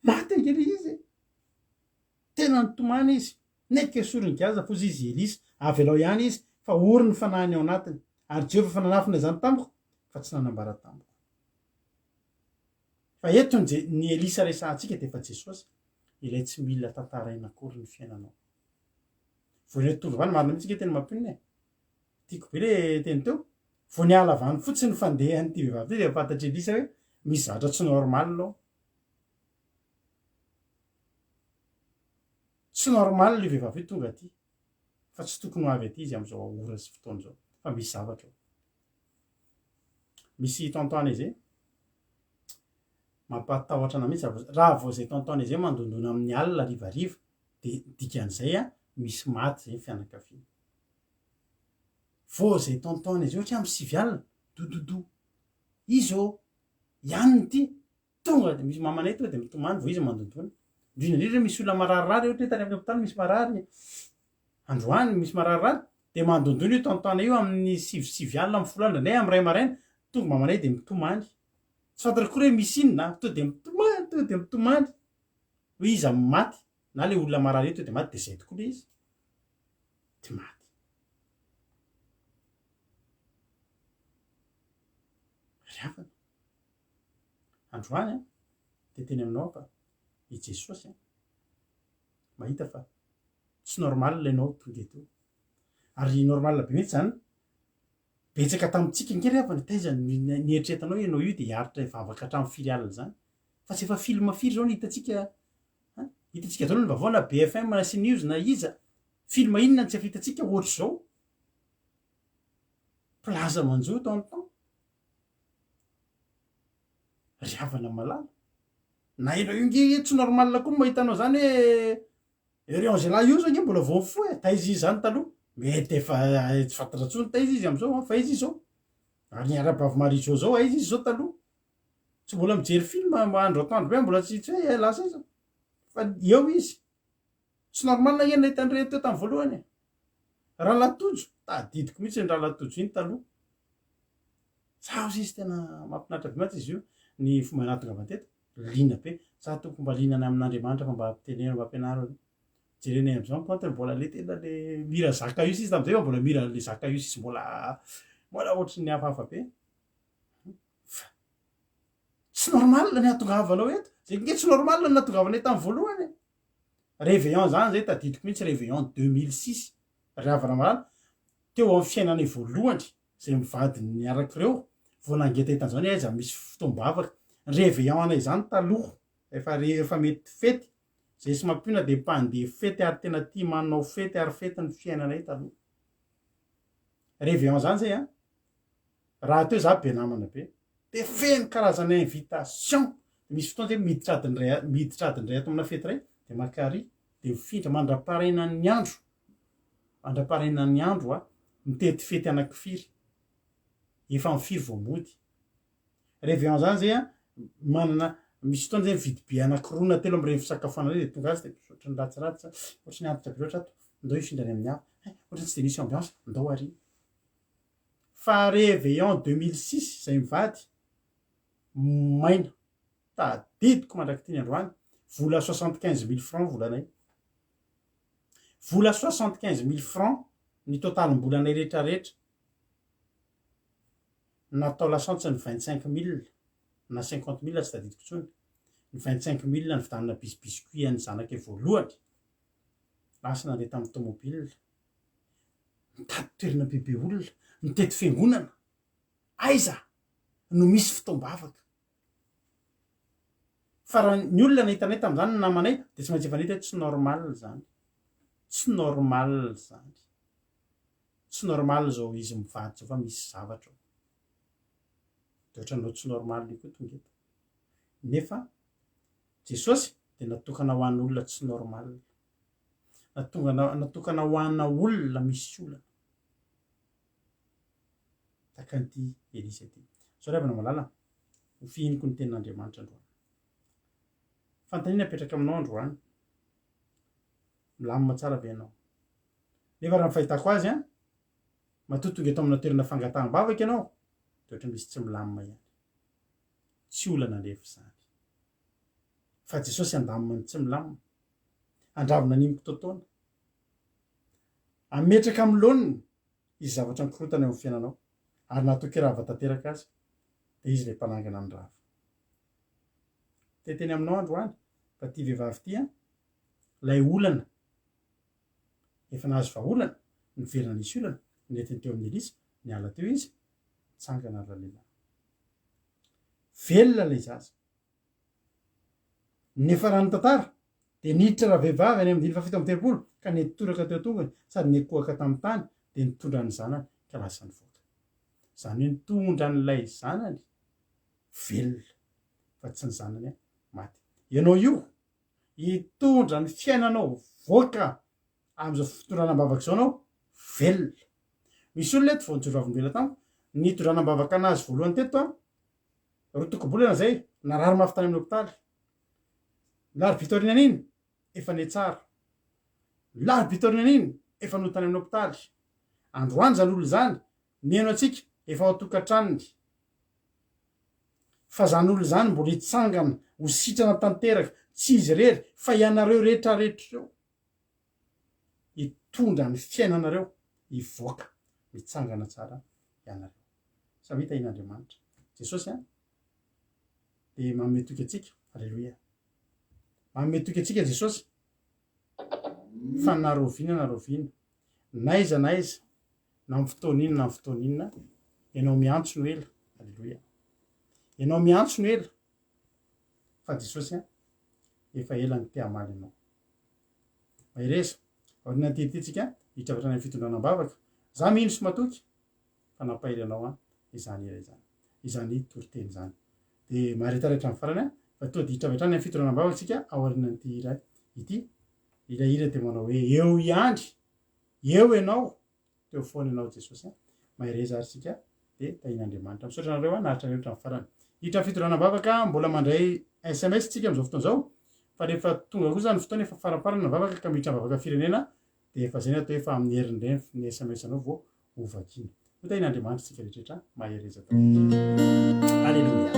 A: maty angely izy tena nitomany izy neky sorony giaza fozy izy Elisa avy alao ihany izy fa ory ny fanahiny ao anatiny ary Jehova fa nanafina zany tamiko fa tsy nanambara tamiko fa eto ny Elisa resahantsika de fa Jesosy ilay tsy mila tantaraina akory ny fiainanao voan'ny tovovany marina mihitsy tena mampinina tiako be le teny teo vao niala avany fotsiny fandehany ty vehivavy ty de fantatry Elisa hoe misy zavatra tsy normal lao tsy normal le vehivavy io tonga aty fa tsy tokony ho avy aty izy am'izao ora sy fotoana zao fa misy zavatra misy tontoany izay mampatahotra ana mihitsy raha vao zay tontoany izay mandondona amin'ny alina rivariva de dikan'izay a misy maty zay fianakaviana vao zay tontoany izay ohatra amin'ny 9 alina dododo izao ihaniny ty tonga de misy mamanay to de mitomany vao izy mandondona indrindra misy olona mararirary ohatra tany amin'ny hôpitaly misy marary androany misy mararirary de mandondona io tontoana io amin'ny 9 alina amin'ny 10 alina nay amin'ny ray maraina tonga mamanay de mitomany tsy fantatra koa hoe misy inona to de mitomany hoe izy amin'ny maty na le olona marary eto de maty de zay tokoa le izy ty maty riavana androany a de teny aminao fa i Jesosy a mahita fa tsy normal ilainao tonga eto ary normal be mihitsy zany betsaka tamintsika ngery avany taiza nieritreretanao ianao io de hiaritra vavaka hatramin'ny firy alina zany fa tsy efa film firy zao no hitantsika zao no vaovao na BFM na sy news na iza film inona tsy efa hitantsika ohatry zao plaza manjo tonton riavana malala na ianao io nge tsy normal koa mahita anao zany hoe Riangela io zao nge mbola vao fo taiza izy zany taloha mety efa tsy fantatra tsony taiza izy am'izao fa izy izao ary niara-bavy Marijô zao aiza izy zao taloha tsy mbola mijery film andro atoandro be mbola tsy hoe lasa iza fa eo izy tsy normal na iena hitandre teo tamin'ny voalohany raha latojo tadidiko mihitsy ny raha latojo iny taloha sao izy tena mampinaritra be matsy izy io ny fomba natonga mateto lina be sa toko mba linana amin'Andriamanitra fa mba ampitenena mba ampianarana jerenay am'izao mipantany mbola le tena le mira zaka io sisy tam'izay fa mbola mira le zaka io sisy mbola ohatry ny hafahafa be fa tsy normal ny hatongavanao eto zay nge tsy normal ny natongavanay tamin'ny voalohany réveillon zany zay tadidiko mihitsy réveillon 2006 riavana malala teo amin'ny fiainanay voalohany zay mivady niaraka ireo vao nangeta hitan'izao ny aiza misy fotoam-bavaka réveillon anay zany taloha efa mety fety zay sy mampina de mpandeha fety ary tena tia manao fety ary fety ny fiainanay taloha réveillon zany zay a raha teo za be namana be de feno karazana invitation misy fotoana zay miditra adiny ray ato amina fety ray de makary de mifindra mandra-parainan'ny andro a mitety fety anakifiry efa mifiry vao mody réveillon zany zay a manana misy fotoana zay mividy be anakiroa telo am'ireny fisakafoanana de tonga azy de ohatry ny ratsiratsy ohatry ny antitra be loatra ato ndao hifindrany amin'ny hafa ohatry tsy de misy ambiance ndao ary fa réveillon 2006 zay mivady maina tadidiko mandraky tiny androany vola 75 000 francs volanay vola 75 000 francs ny totalim-bolanay rehetrarehetra natao lasantsa ny 25 000 na 50 000 tsy tadidiko tsony ny 25 000 ny vidanana biscuit any zanaka voalohany lasa nandeha tamin'ny tomobile mitady toerana bebe olona mitety fiangonana aiza no misy fotoam-bavaka fa raha ny olona nahitanay tamin'izany ny namanay de tsy maintsy efa nahita tsy normal zany tsy normal zao izy mivady zao fa misy zavatra de ohatranao tsy normal io koa tonga eto nefa Jesosy de natokana ho an'olona tsy normal natokana hoanina olona misy olana takan'ity elisy ty so ravana malala ho fihiniko ny tenin'andriamanitra androany fantanina apetraka aminao androany milamina tsara be anao nefa raha fahitako azy a matotonga eto amina toerana fangataham-bavaka ianao de ohatra misy tsy milamina ihany tsy olana lefa zany fa Jesosy andamina ny tsy milamina andravina nimiko totaona ametraka amin'ny laoniny izy zavatra mikorotana eo amin'ny fiainanao ary natoky rava tanteraka azy de izy le mpanangana ny rava teteny aminao androany fa ty vehivavy ty a lay olana efa nahazo vaolana ny verina nisy olana netiny teo amin'ny Elisy ny ala teo izy tsangana ra lehilahy velona lay zaza nefa rano tantara de niditra raha vehivavy any amin'ny 7 ka netitoraka teo tongony sady nekohaka tamin'ny tany de nitondra ny zanany ka lasa ny voaka zany hoe nitondra n'lay zanany velona fa tsy ny zanany a maty ianao io hitondra ny fiainanao voaka am'izao fitondranam-bavaka zao anao velona misy olona eto vao nitsoravim-bela tamiko nitondranam-bavaka anazy voalohany teto a rotokobolana zay narary mafy tany amin'ny hopitaly lary vitorina an'iny efa ne tsara lary vitorina an'iny efa no tany amin'ny hopitaly androany zany olo zany neno atsika efa ao tokantranony fa zany olo zany mbola hitsangana ho sitrana tanteraka tsy izy rery fa ianareo rehetrarehetrareo hitondra ny fiainanareo hivoaka mitsangana tsara ianareo sa hita in'Andriamanitra Jesosy a de mametoky atsika alleloia mametoky atsika Jesosy fa narovina naiza na amin'ny fotoan'inona na amin'ny fotoan'inona ianao miantso no ela alleloia ianao miantso no ela fa Jesosy a efa ela ny tia-maly anao maireza aorina ntitytsika hitravatra ny fitondranam-bavaka za mino sy matoky fa nampahiry anao a izany iray zany izany toriteny zany de maharetaretra amin'ny farany a fa toa de hitravatra ny fitondranam-bavaka tsika aorina nyty hira ity ilay hira de manao hoe eo iandry eo ianao teo foana ianao Jesosy a maireza ary tsika de tain'Andriamanitra misaotra nareo a naharitra rehetra amin'ny farany hitra ny fitondranam-bavaka mbola mandray SMS tsika am'izao fotoana zao fa rehefa tonga koa zany fotoana efa faraparana vavaka ka miditra vavaka firenena de efa zay ny atao efa amin'ny herinireny ny SMS anao vao hovakina ho tain'Andriamanitra tsika rehetrrehetra mahereza tao alleluia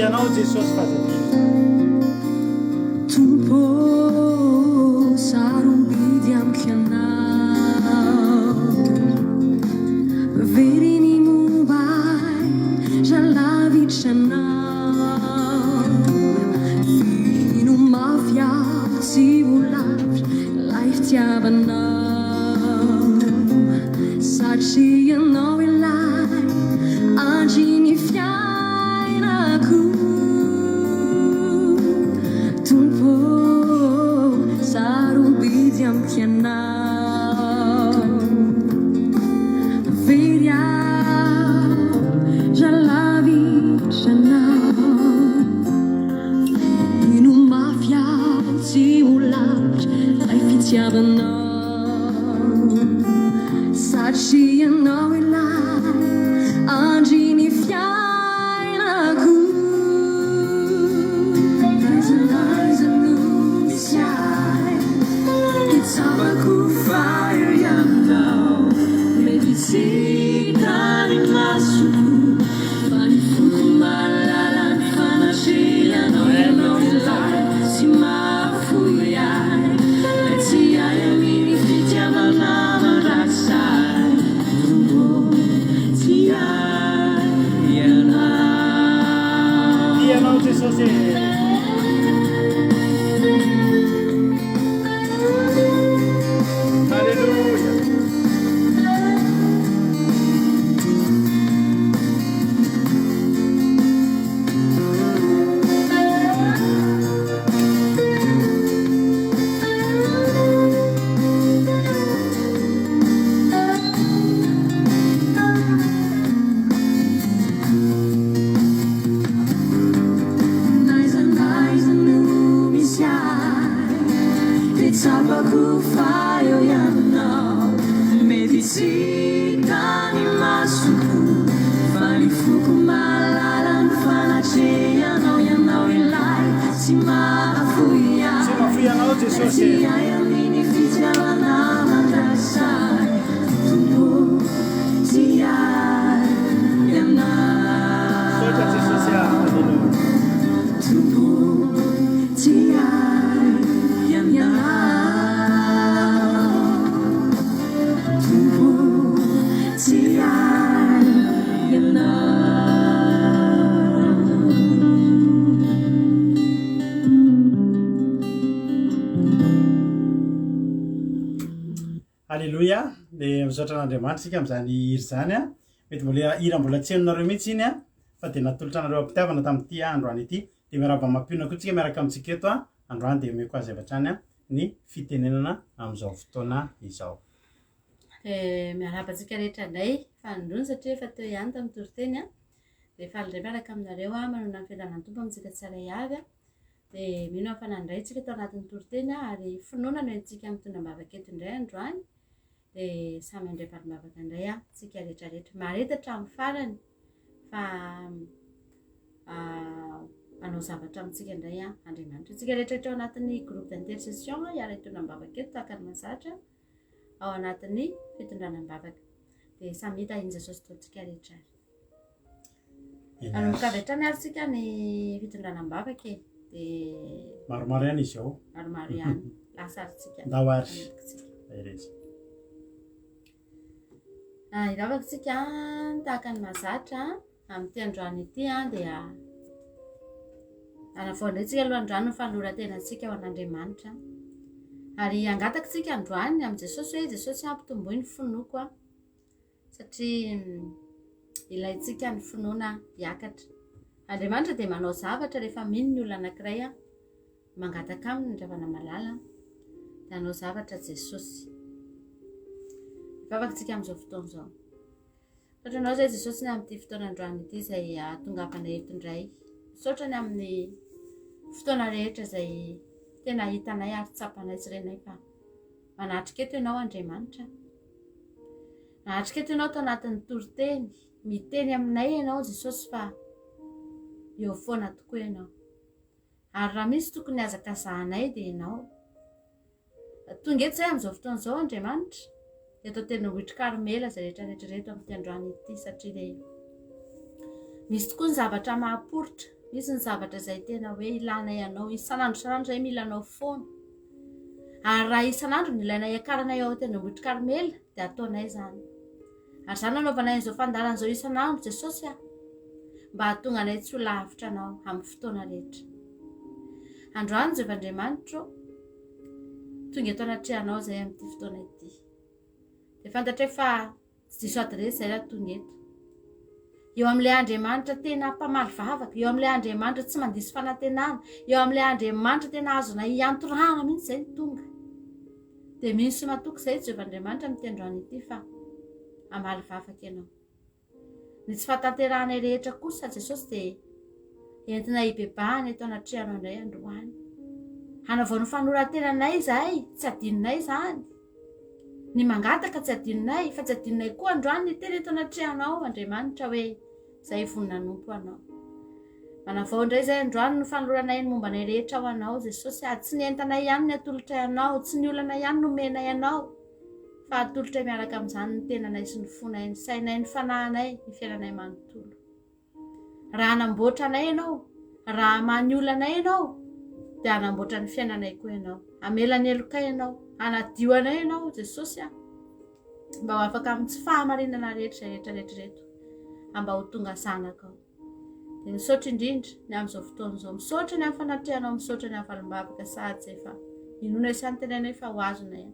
A: tianao Jesosy fazadina
E: Tumpo sarumbidi amkianao Verini mubai jalavichanao Fino mafia si ulavr life tiavanao Sachi ianao ilay agini fiainako Tumpo sarumbidi amkianao Veria jalavichanao Fino mafia si ulavr life ihavanao satria ianao ilay andriny fiainako naizanaiza no misy ahy hitsapako faio ianao mety tsy tany masoko fa ny foko malala ny fanatrehanao ianao ilay tsy mahafoy ahy mety ahy aminy fitiavana mandratsay tombo tsy ahy
A: ianao Jesosy Halleluja
E: naizanaiza no misy ahy hitsapako faio ianao mety tsy tany masoko fa ny foko malala ny fanatrehanao ianao ilay tsy mahafoy ahy
A: tsy mafoy anao Jesosy
E: tsy ahy aminy fitiavana mandrasay tombo tsy ahy ianao
A: sotra Jesosy Halleluja
E: tombo tsy ahy ianao tombo tsy ahy ianao
A: Halleluja de misaotra an'Andriamanitra sika am'izany iry zany a mety mbola ira mbola tsy hainonareo mihitsy iny a fa de natolotra anareo ampitiavana tamin'ity androany ity de miaraba mampionana koa tsika miaraka amintsika eto a androany de meko azy avatrany a ny fitenenana am'izao fotoana izao
D: miarabantsika rehetra indray fanondrony satria efa teo ihany tamin'ny toriteny a de falindray miaraka aminareo a manona ny fialanan'ny tompo amintsika tsara avy a de mino afa nandrayntsika tao anatin'ny toriteny a ary finoana no entsika mitondra mbavaka eto indray androany de samy andray valom-bavaka indray a tsika rehetrarehetra maretatra amin'ny farany fa manao zavatra amintsika indray a Andriamanitra tsika rehetrarehetra ao anatin'ny groupe d'intercession hiara hitondra mbavaka eto tahaka ny mazatra ao anatin'ny fitondrana mbavaka de samy hita iny Jesosy taontsika rehetra ary mikavetrany ary tsika ny fitondrana mbavaka e de
A: maromaro ihany izy ao
D: maromaro ihany lasa arytsika
A: ndawary ereza
D: iravaka tsika tahaka ny mazatra amin'ity androany ity a dia anavoandrayntsika aloha androany ny fanorantenantsika ao an'Andriamanitra ary angataka tsika androany amin'i Jesosy hoe Jesosy ampitomboy ny finoako a satria ilayntsika ny finoana hiakatra Andriamanitra dia manao zavatra rehefa mino ny olona anankiray a mangataka aminy ny ravana malala dia hanao zavatra Jesosy vavaka tsika amin'izao fotoana izao sotra anao zay Jesosy ny amin'ity fotoana androany ity izay tongavana eto indray sotra ny amin'ny fotoana rehetra izay tena hitanay ary tsapanay tsirenay fa manatrika eto ianao Andriamanitra manatrika eto ianao tao anatin'ny toriteny miteny aminay ianao Jesosy fa eo foana tokoa ianao ary raha misy tokony hazakazahanay dia ianao tonga eto zay amin'izao fotoana izao Andriamanitra atao tena hohitra karmela zay rehetrarehetra reto amin'ity androany ity satria dia misy tokoa ny zavatra mahaporitra misy ny zavatra izay tena hoe ilanay ianao isan'andro zay milanao foana ary raha isan'andro ny ilainay akaranay ao tena hohitra karmela dia ataonay zany ary zany anaovanay an'izao fandaran'izao isan'andro Jesosy a mba hahatonga anay tsy ho lavitra anao amin'ny fotoana rehetra androany Jehovandriamanitra tonga eto anatrehanao zay amin'ity fotoana ity dia fantatra fa tsy diso adresy zay raha tonga eto eo amin'ilay Andriamanitra tena mpamaly vavaka eo amin'ilay Andriamanitra tsy mandisy fanantenana eo amin'ilay Andriamanitra tena azona iantorana mihitsy zay ny tonga dia misy matoky zay Jehovandriamanitra amin'ity androany ity fa amaly vavaka ianao ny tsy fahatanteranay rehetra kosa Jesosy dia entina hibebahana eto anatrehanao indray androany hanavao ny fanorantenanay zahay tsy adininay zany ny mangataka tsy adininay fa tsy adininay koa androany ny teny eto anatrehanao Andriamanitra hoe zay vonin'Anompo anao manavao indray zay androany ny fanoranay ny momba nay rehetra ho anao Jesosy tsy ny entanay ihany ny atolotra ianao tsy ny olana ihany nomenay ianao fa atolotra miaraka amin'izany ny tenanay sy ny fonay ny sainay ny fanahinay ny fiainanay manontolo raha hanamboatra anay ianao raha many olanay ianao dia hanamboatra ny fiainanay koa ianao amela ny elokay ianao hanadio anay ianao Jesosy mba ho afaka amin'ny tsy fahamarinana rehetrarehetrarehetrareto mba ho tonga zanakao dia misaotra indrindra ny amin'izao fotoan'izao misaotra ny amin'ny fanatrehanao misaotra ny amin'ny falimbavaka sady zay fa inona isany tenenay fa ho azonay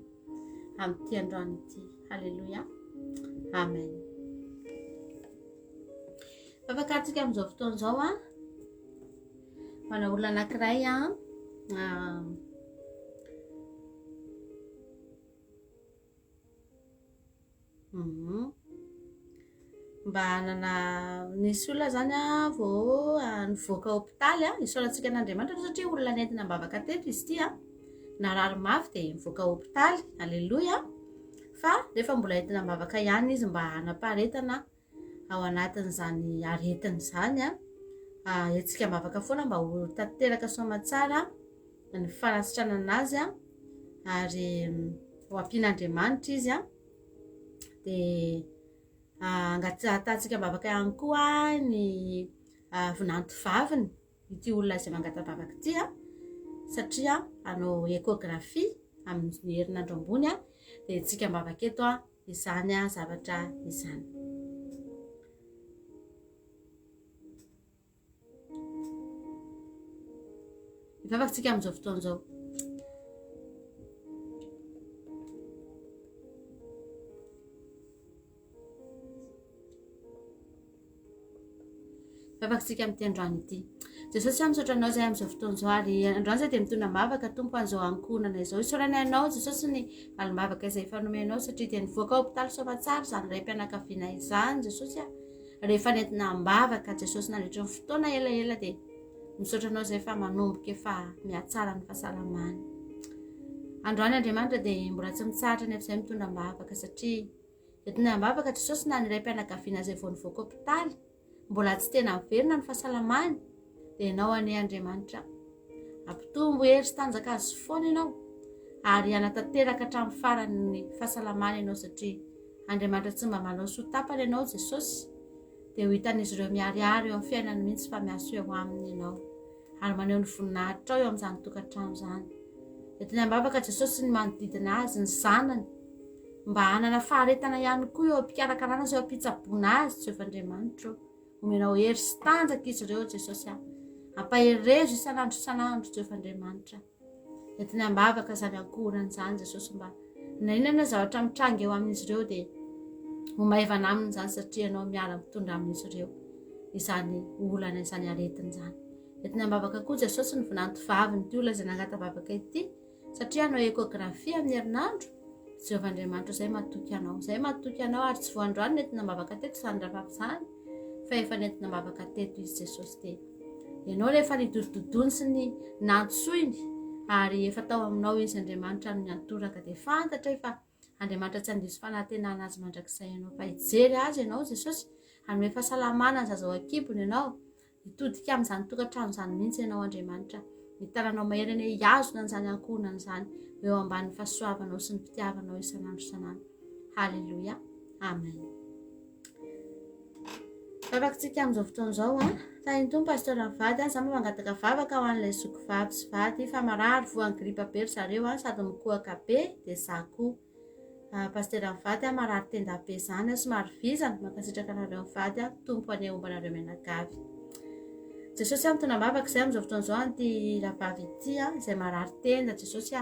D: amin'ity androany ity halleloia amen fafakaritsika amin'izao fotoan'izao mana olona anankiray mba hanana nisy olona zany vao nivoaka hôpitaly isaorantsika n'Andriamanitra satria olona nentina mbavaka teto izy ity narary mafy dia nivoaka hôpitaly halleloia fa rehefa mbola entina mbavaka ihany izy mba hanapaharetana ao anatin'izany aretiny zany etsika mbavaka foana mba ho tanteraka soamatsara ny fanasitrana anazy ary ho ampian'Andriamanitra izy dia angatantsika mbavaka ihany koa ny vinanto vaviny ity olona izay mangatambavaka ity satria hanao échographie amin'ny herinandro ambony dia tsika mbavaka eto izany zavatra izany ivavakantsika amin'izao fotoan'izao ivavakantsika amin'ity androany ity Jesosy misaotra anao zay amin'izao fotoan'izao ary androany zay dia mitondra mavaka tompo an'izao ankonana izao isaorana ianao Jesosy ny malimavaka izay fanomenao satria dia nivoaka hôpitaly soamatsara zany ray mpianakaviana izany Jesosy rehefa nentina mbavaka Jesosy nandritra ny fotoana elaela dia misaotra anao zay fa manomboka efa mihatsara ny fahasalamany androany Andriamanitra dia mbola tsy mitsahatra ny amin'izay mitondra mbavaka satria entina mbavaka Jesosy na ny ray mpianakaviana zay vao nivoaka hôpitaly mbola tsy tena miverina ny fahasalamany dia ianao ane Andriamanitra ampitombo hery sy tanjaka azy foana ianao ary hanatanteraka hatramin'ny farany ny fahasalamany ianao satria Andriamanitra tsy mba manao sotapany ianao Jesosy dia ho hitan'izy ireo miariary eo amin'ny fiainany mihitsy fa miaso eo aminy ianao ary maneho ny voninahitra eo amin'izany tokantrano izany entina mbavaka Jesosy ny manodidina azy ny zanany mba hanana faharetana ihany koa eo am-pikarakarana sy eo am-pitsaboana azy Jehovah Andriamanitra omenao hery sy tanjaka izy ireo Jesosy ampaherezo isanandro Jehovah Andriamanitra entina mbavaka zany ankorany zany Jesosy mba na inona zavatra mitrangy eo amin'izy ireo dia ho maivana aminy zany satria ianao miara mitondra amin'izy ireo izany olana izany aretiny zany entina mbavaka koa Jesosy ny vinanto vaviny ity olona izay nangatambavaka ity satria hanao échographie amin'ny herinandro Jehovah Andriamanitra zay matoky anao ary tsy voandroany nentina mbavaka teto izany raha zany fa efa nentina mbavaka teto izy Jesosy dia ianao rehefa nidododony sy ny nantsoiny ary efa tao aminao izy Andriamanitra ny atoraka dia fantatra efa Andriamanitra tsy handiso fanantenana azy mandrakizay ianao fa hijery azy ianao Jesosy hanome fahasalamana ny zazao akibony ianao hitodika amin'izany tokantrano izany mihitsy ianao Andriamanitra hitananao maherana hiazona n'izany ankonana izany eo ambanin'ny fahasoavanao sy ny fitiavanao isanandro halleloia amen vavakantsika amin'izao fotoan'izao tahin'ny tompo pasteur Vady samy mangataka vavaka ho an'ilay zoko vavy sy vady fa marary voan'ny gripa be ry zareo sady mikohaka be dia za koa pasteur Vady marary tenda be zany somary vizana mankasitraka anareo Vady tompo ane ombanareo mianakavy Jesosy mitondra mbavaka izay amin'izao fotoan'izao ty rahavavy ity izay marary tenda Jesosy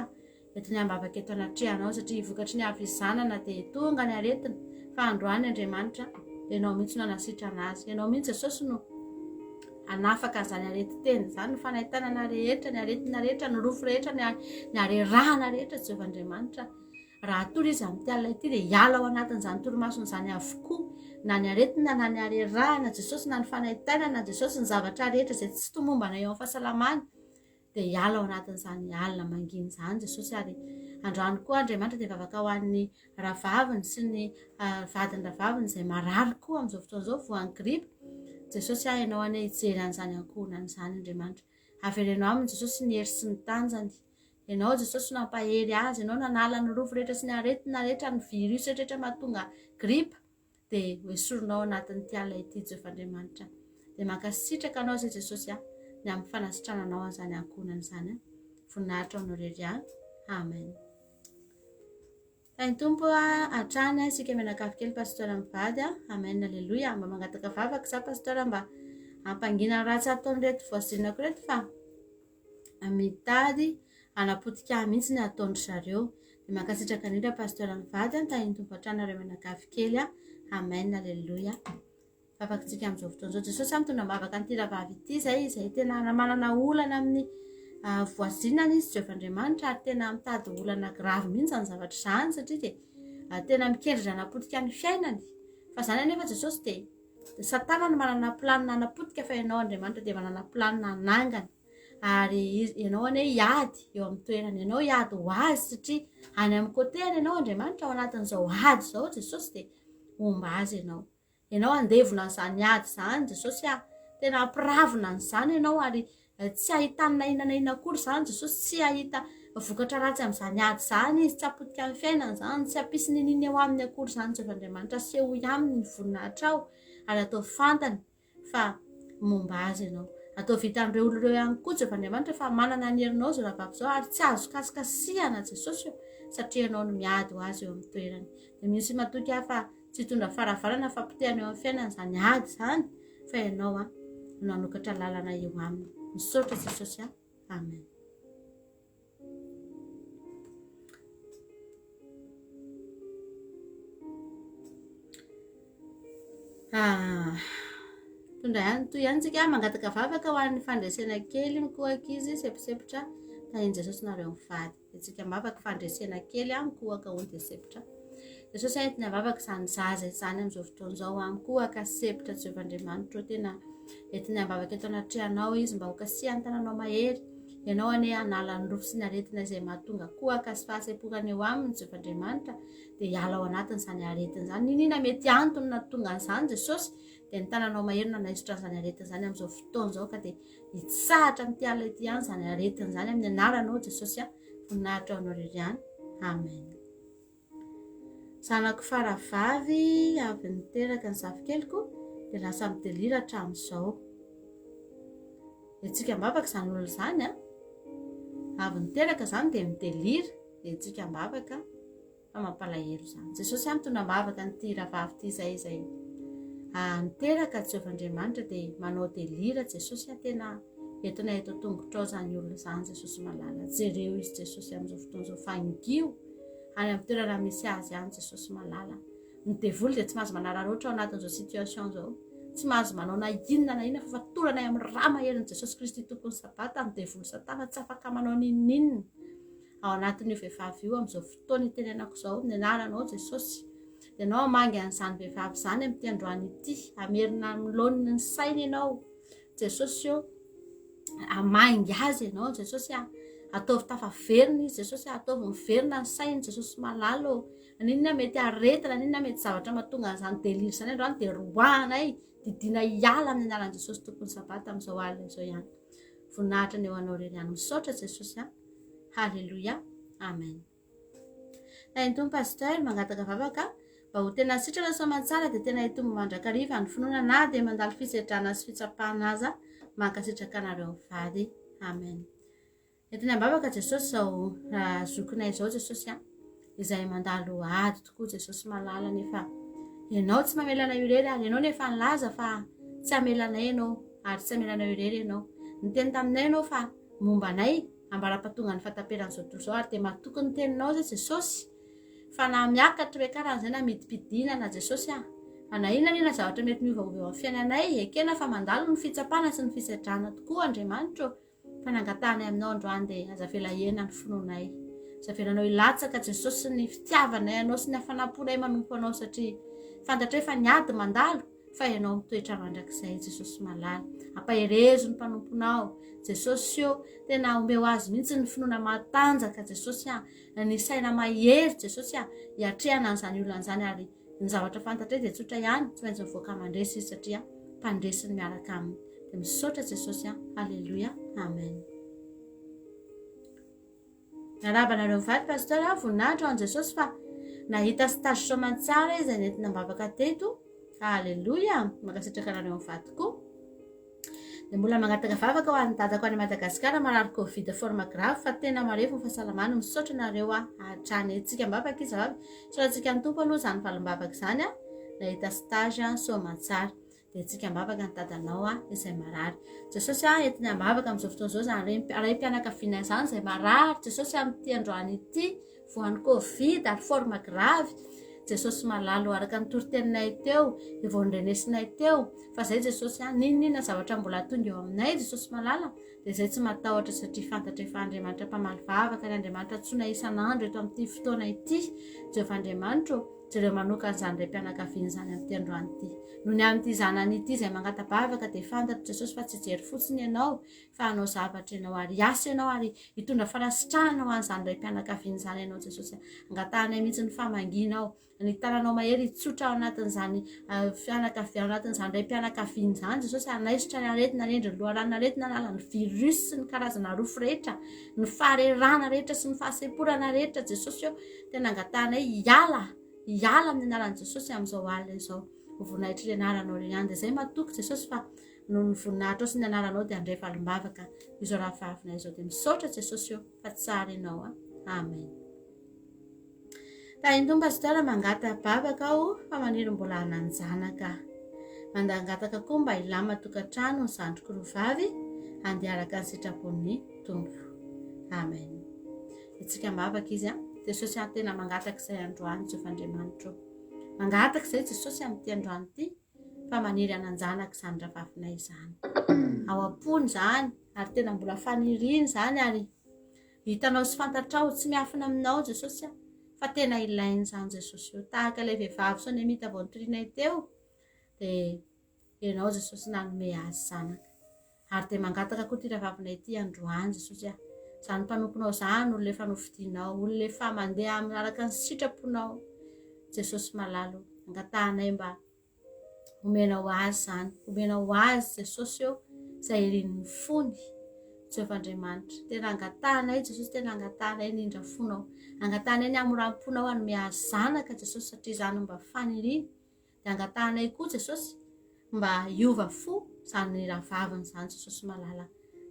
D: entina mbavaka eto anatrehanao satria vokatry ny havizanana dia tonga ny aretina fa androany Andriamanitra dia ianao mihitsy no anasitra anazy ianao mihitsy Jesosy no anafaka an'izany arety tena zany ny fanahitana rehetra ny aretina rehetra ny rofo rehetra ny arerahana rehetra Jehovah Andriamanitra raha atory izy amin'ny alina ity dia hiala ao anatin'izany toromasony izany avokoa na ny aretina na ny arerahana Jesosy na ny fanahitana na Jesosy ny zavatra rehetra izay tsy tomombana eo amin'ny fahasalamany dia hiala ao anatin'izany alina manginy izany Jesosy. Ary androany koa Andriamanitra dia vavaka ho an'ny rahavaviny sy ny vadiny rahavaviny izay marary koa amin'izao fotoan'izao voan'ny gripa. Jesosy ianao anie hijery an'izany ankohonany izany Andriamanitra. Averenao aminy Jesosy ny hery sy ny tanjany. Ianao Jesosy nampahery azy, ianao nanala ny rofo rehetra sy ny aretina rehetra, ny virus rehetra mahatonga gripa, dia hoesoronao anatin'ity alina ity Jehovah Andriamanitra. Dia mankasitraka anao izay Jesosy ny amin'ny fanasitrananao an'izany ankohonany izany. Voninahitra ao irery any. Amen. Tainy tompo hatrany isika mianakavy kely pastora mivady. Amen. Alleluia. Mba mangataka vavaka za pastora mba hampangina ratsy ataony reto voazinako reto fa mitady anapotika mihitsy ny ataondry zareo. Dia mankasitraka indrindra pastora mivady tainy tompo hatranareo mianakavy kely. Amen. Alleluia. Vavakantsika amin'izao fotoan'izao Jesosy mitondra mavaka an'ity rahavavy ity izay tena manana olana amin'ny voazinany izy Jehovah Andriamanitra, ary tena mitady olana gravy mihitsy ny zavatra izany satria dia tena mikendry anapotika ny fiainany. Fa izany anefa Jesosy dia Satana no manana planina anapotika, fa ianao Andriamanitra dia manana planina anangany. Ary ianao anie hiady eo amin'ny toerana, ianao hiady ho azy satria any amin'ny côtény ianao Andriamanitra ao anatin'izao ady izao Jesosy dia omba azy ianao. Ianao andevona n'izany ady izany Jesosy tena ampiravina n'izany ianao, ary tsy ahitana na inona na inona akory izany Jesosy, tsy ahita vokatra ratsy amin'izany ady izany izy, tsy apotika amin'ny fiainana izany, tsy ampisy ninina eo aminy akory izany Jehovah Andriamanitra, aseho aminy ny voninahitra ao, ary atao fantany fa momba azy ianao. Atao vitan'ireo olona ireo ihany koa Jehovah Andriamanitra fa manana ny herinao izao rahavavy izao, ary tsy azo kasikasihana Jesosy satria ianao no miady ho azy eo amin'ny toerany. Dia misy matoky fa tsy hitondra faravarana fa potehana eo amin'ny fiainana izany ady izany, fa ianao no hanokatra lalana eo aminy. Misaotra Jesosy. Amen. Tondra ihany toy ihany tsika mangataka vavaka ho an'ny fandresena kely mikohaka izy seposepotra tahin Jesosy nareo mivady. Itsika mavaka fandresena kely mikohaka ho dia sepotra. Jesosy entina vavaka izany zaza izany amin'izao fotoan'izao mikohaka sepotra Jehovah Andriamanitra, tena entina vavaka eto anatrihanao izy mba ho kasihany tananao mahery. Ianao anie hanala ny rofo sy ny aretina izay mahatonga kohaka sy fahasempohana eo aminy Jehovah Andriamanitra, dia hiala ao anatiny izany aretina izany. Ninina mety antony nahatonga an'izany Jesosy, dia ny tananao mahery nanaisotra izany aretina izany amin'izao fotoan'izao, ka dia hitsahatra amin'ity alina ity ihany izany aretina izany amin'ny anaranao Jesosy. Voninahitra ao ianao irery any. Amen. Zanako faravavy avy niteraka ny zavikeliko dia lasa midelira hatramin'izao. Itsika mbavaka izany olona izany avy niteraka izany dia midelira, dia itsika mbavaka fa mampalahelo izany. Jesosy mitondra mbavaka nyity rahavavy ity izay niteraka Jehovah Andriamanitra dia manao delira Jesosy. Tena entina eto tongotra ao izany olona izany Jesosy malala. Jereo izy Jesosy amin'izao fotoan'izao fangio any amin'ny toerana misy azy ihany Jesosy malala. Ny devoly dia tsy mahazo manararoatra ao anatin'izao situation izao, tsy mahazo manao na inona na inona fa fatorana amin'ny raha maherin'i Jesosy Kristy tompony sabata. Ny devoly Satana tsy afaka manao ninninina ao anatin'io vehivavy io amin'izao fotoana itenenako izao. Ny anaranao Jesosy dia ianao hamangy an'izany vehivavy izany amin'ity androany ity, hamerina amin'ny laoniny ny sainy ianao Jesosy io, hamangy azy ianao Jesosy, ataovy tafaverina izy Jesosy, ataovy miverina ny sainy Jesosy malalo. Ninona mety aretina, ninona mety zavatra mahatonga an'izany delira izany androany dia roahanay, didina hiala amin'ny anaran'i Jesosy tompony sabata amin'izao alina izao ihany. Voninahitra ny eo anao irery ihany. Misaotra Jesosy. Halleluia. Amen. Tainy tompo pasteur mangataka vavaka mba ho tena sitrana soamantsara dia tena hitombo mandrakariva ny finoana na dia mandalo fisedrana sy fitsapahana aza mankasitraka anareo mivady. Amen. Entina mbavaka Jesosy izao zokinay izao Jesosy izay mandalo ady tokoa Jesosy malala, nefa ianao tsy mamelana irery, ary ianao nefa nilaza fa tsy hamelanay ianao, ary tsy hamelanao irery ianao. Niteny taminay ianao fa momba anay ambara-pahatonga ny fataperan'izao tontolo izao, ary dia mahatoky ny teninao zay Jesosy fa na miakatra hoe karan'izay na midipidinana Jesosy fa na inona zavatra mety miovaova eo amin'ny fiainanay, ekena fa mandalo ny fitsapana sy ny fisedrana tokoa Andriamanitra. Fa nangatanay aminao androany dia azavela ena ny finoanay, azavelanao ilatsaka Jesosy ny fitiavanay anao sy ny hafanamponay manompo anao, satria fantatra hoe fa niady mandalo fa ianao mitoetra mandrakizay jesosy malala ampaherezo ny mpanomponao jesosy io tena omeo azy mihitsy ny finoana matanjaka jesosy ny saina mahery jesosy hiatrehana n'izany olonan'izany ary ny zavatra fantatra dia tsotra ihany tsy maintsy mivoaka mandresy izy satria mpandresiny miaraka aminy dia misaotra jesosy alleloia amen narabanareo mivady pastora voninahitra an jesosy fa nahita stage soamantsara izay nentina mbavaka teto alleloia makasitraka anareo mivady koa dia mbola magnataka vavaka ho an'ny dadako any Madagasikara marary covid forme grave fa tena marefo ny fahasalamana misaotra nareo hatrany antsika mbavaka izy vavy sorantsika ny tompo aloha izany valim-bavaka izany nahita stage soamantsara dia antsika mbavaka ny dadanao izay marary jesosy entiny ambavaka amin'izao fotoana izao zany ray mpianakaviana izany izay marary jesosy amin'ity androany ity voan'ny covid ary forme grave jesosy malalo araka ny toriteninay teo ivondrenesinay teo fa zay jesosy ninina zavatra mbola tonga eo aminay jesosy malala dia zay tsy matahotra satria fantatra efa Andriamanitra mpamaly vavaka ny Andriamanitra tsona isan'andro eto amin'ity fotoana ity Jehovah Andriamanitra jereo manokana izany ray mpianakaviana izany amin'ity androany ity noho ny amin'ity zanany ity izay mangata-bavaka dia fantatra jesosy fa tsy jery fotsiny ianao fa hanao zavatra ianao ary asa ianao ary hitondra fanasitrahana ho an'izany ray mpianakaviana izany ianao jesosy angatahanay mihitsy ny famanginao ny tananao mahery hitsotra ao anatin'izany fianakaviana anatin'izany ray mpianakaviana izany jesosy anaisitra ny aretina rendry loharana aretina nala ny virus sy ny karazana rofo rehetra ny faharerana rehetra sy ny fahasemporana rehetra jesosy eo tena angatahanay hiala amin'ny anaran'i jesosy amin'izao alina izao voninahitra ny anaranao re ihany dia zay matoky jesosy fa no ny voninahitra ao sy ny anaranao dia andray valim-bavaka izao raha fahavina izao dia misaotra jesosy eo fa tsara ianao amen taintompo pastora mangata-bavaka aho fa maniry mbola hananjanaka mandangataka koa mba ilama tokantrano ny zandriko rovavy andeharaka ny sitrapon'ny tompo amen itsika mbavaka izy jesosy tena mangataka izay androany Jehovah Andriamanitra mangataka izay jesosy amin'ity androany ity fa maniry hananjanaka izany ravavinay izany ao am-pony izany ary tena mbola faniriny izany ary hitanao sy fantatrao tsy miafina aminao jesosy fa tena ilainy izany jesosy io tahaka ilay vehivavy sao ny mita voanitrinay teo dia ianao jesosy nanome azy zanaka ary dia mangataka koa ty ravavinay ity androany jesosy izany mpanomponao izany olona efa nofidianao olona efa mandeha araka ny sitraponao jesosy malalo angatahanay mba omenao azy zany omenao azy jesosy eo izay irin'ny fony Jehovah Andriamanitra tena angatahanay jesosy tena angatahanay nindra fonao angatahanay ny amoram-ponao anome azy zanaka jesosy satria izany mba faniriny dia angatahanay koa jesosy mba hiova fo izany rahavaviny izany jesosy malala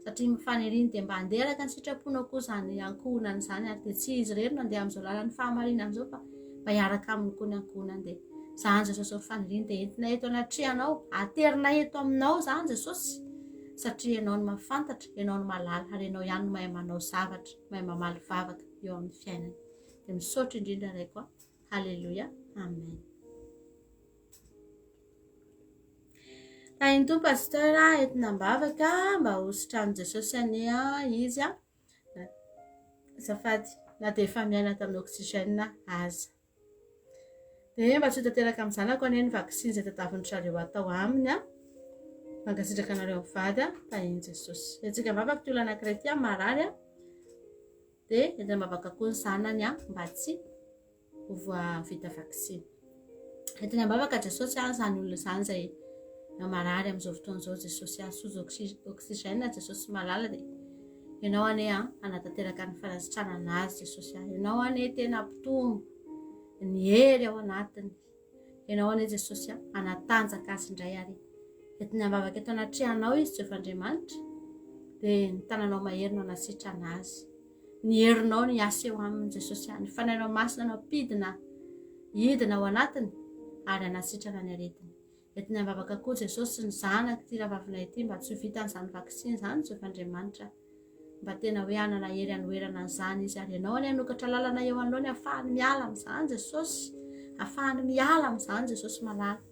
D: satria mifaniriny dia mba handeraka ny sitraponao koa izany ankohonany izany ary dia tsy izy rery no andeha amin'izao lalany fahamarinana izao fa mba hiaraka aminy koa ny ankohonany dia izany jesosy mifaniriny dia entinay eto anatrehanao aterinay eto aminao izany jesosy satria ianao no mafantatra ianao no malala ary ianao ihany no mahay manao zavatra mahay mamaly vavaka eo amin'ny fiainana dia misaotra indrindra ray koa halleloia amen tainy tompo pastora entina mbavaka mba hositrano jesosy ania izy zafady na dia efa miaina tamin'ny oxygène aza dia mba tsy hotanteraka amin'ny zanako anie ny vaksiny izay tadaviny zareo atao aminy mangasitraka anareo mivady tahiny jesosy etsika mbavaka ty olo anankiray ty marary dia entina mbavaka koa ny zanany mba tsy voavita vaksiny entina mbavaka jesosy zany olona izany izay marary amin'izao fotoana izao jesosy sozo oxygène jesosy malala dia ianao ane anatanteraka ny fanasitranana azy jesosy ianao ane tena mpitombo ny hery ao anatiny ianao ane jesosy anatanjaka azy indray ary entiny ambavaka eto anatrehanao izy Jehovah Andriamanitra dia ny tananao mahery no anasitrana azy ny herinao ny asa eo aminy jesosy ny fanainao masina nao pidina hidina ao anatiny ary anasitrana ny aretiny entiny ambavaka koa jesosy ny zanaka ty ravavinay ity mba tsy ho vitan'izany vaksiny izany Jehovah Andriamanitra mba tena hoe anana hery anoherana n'izany izy ary ianao any anokatra lalana eo anoloany ahafahany miala amin'izany jesosy ahafahany miala amin'izany jesosy malala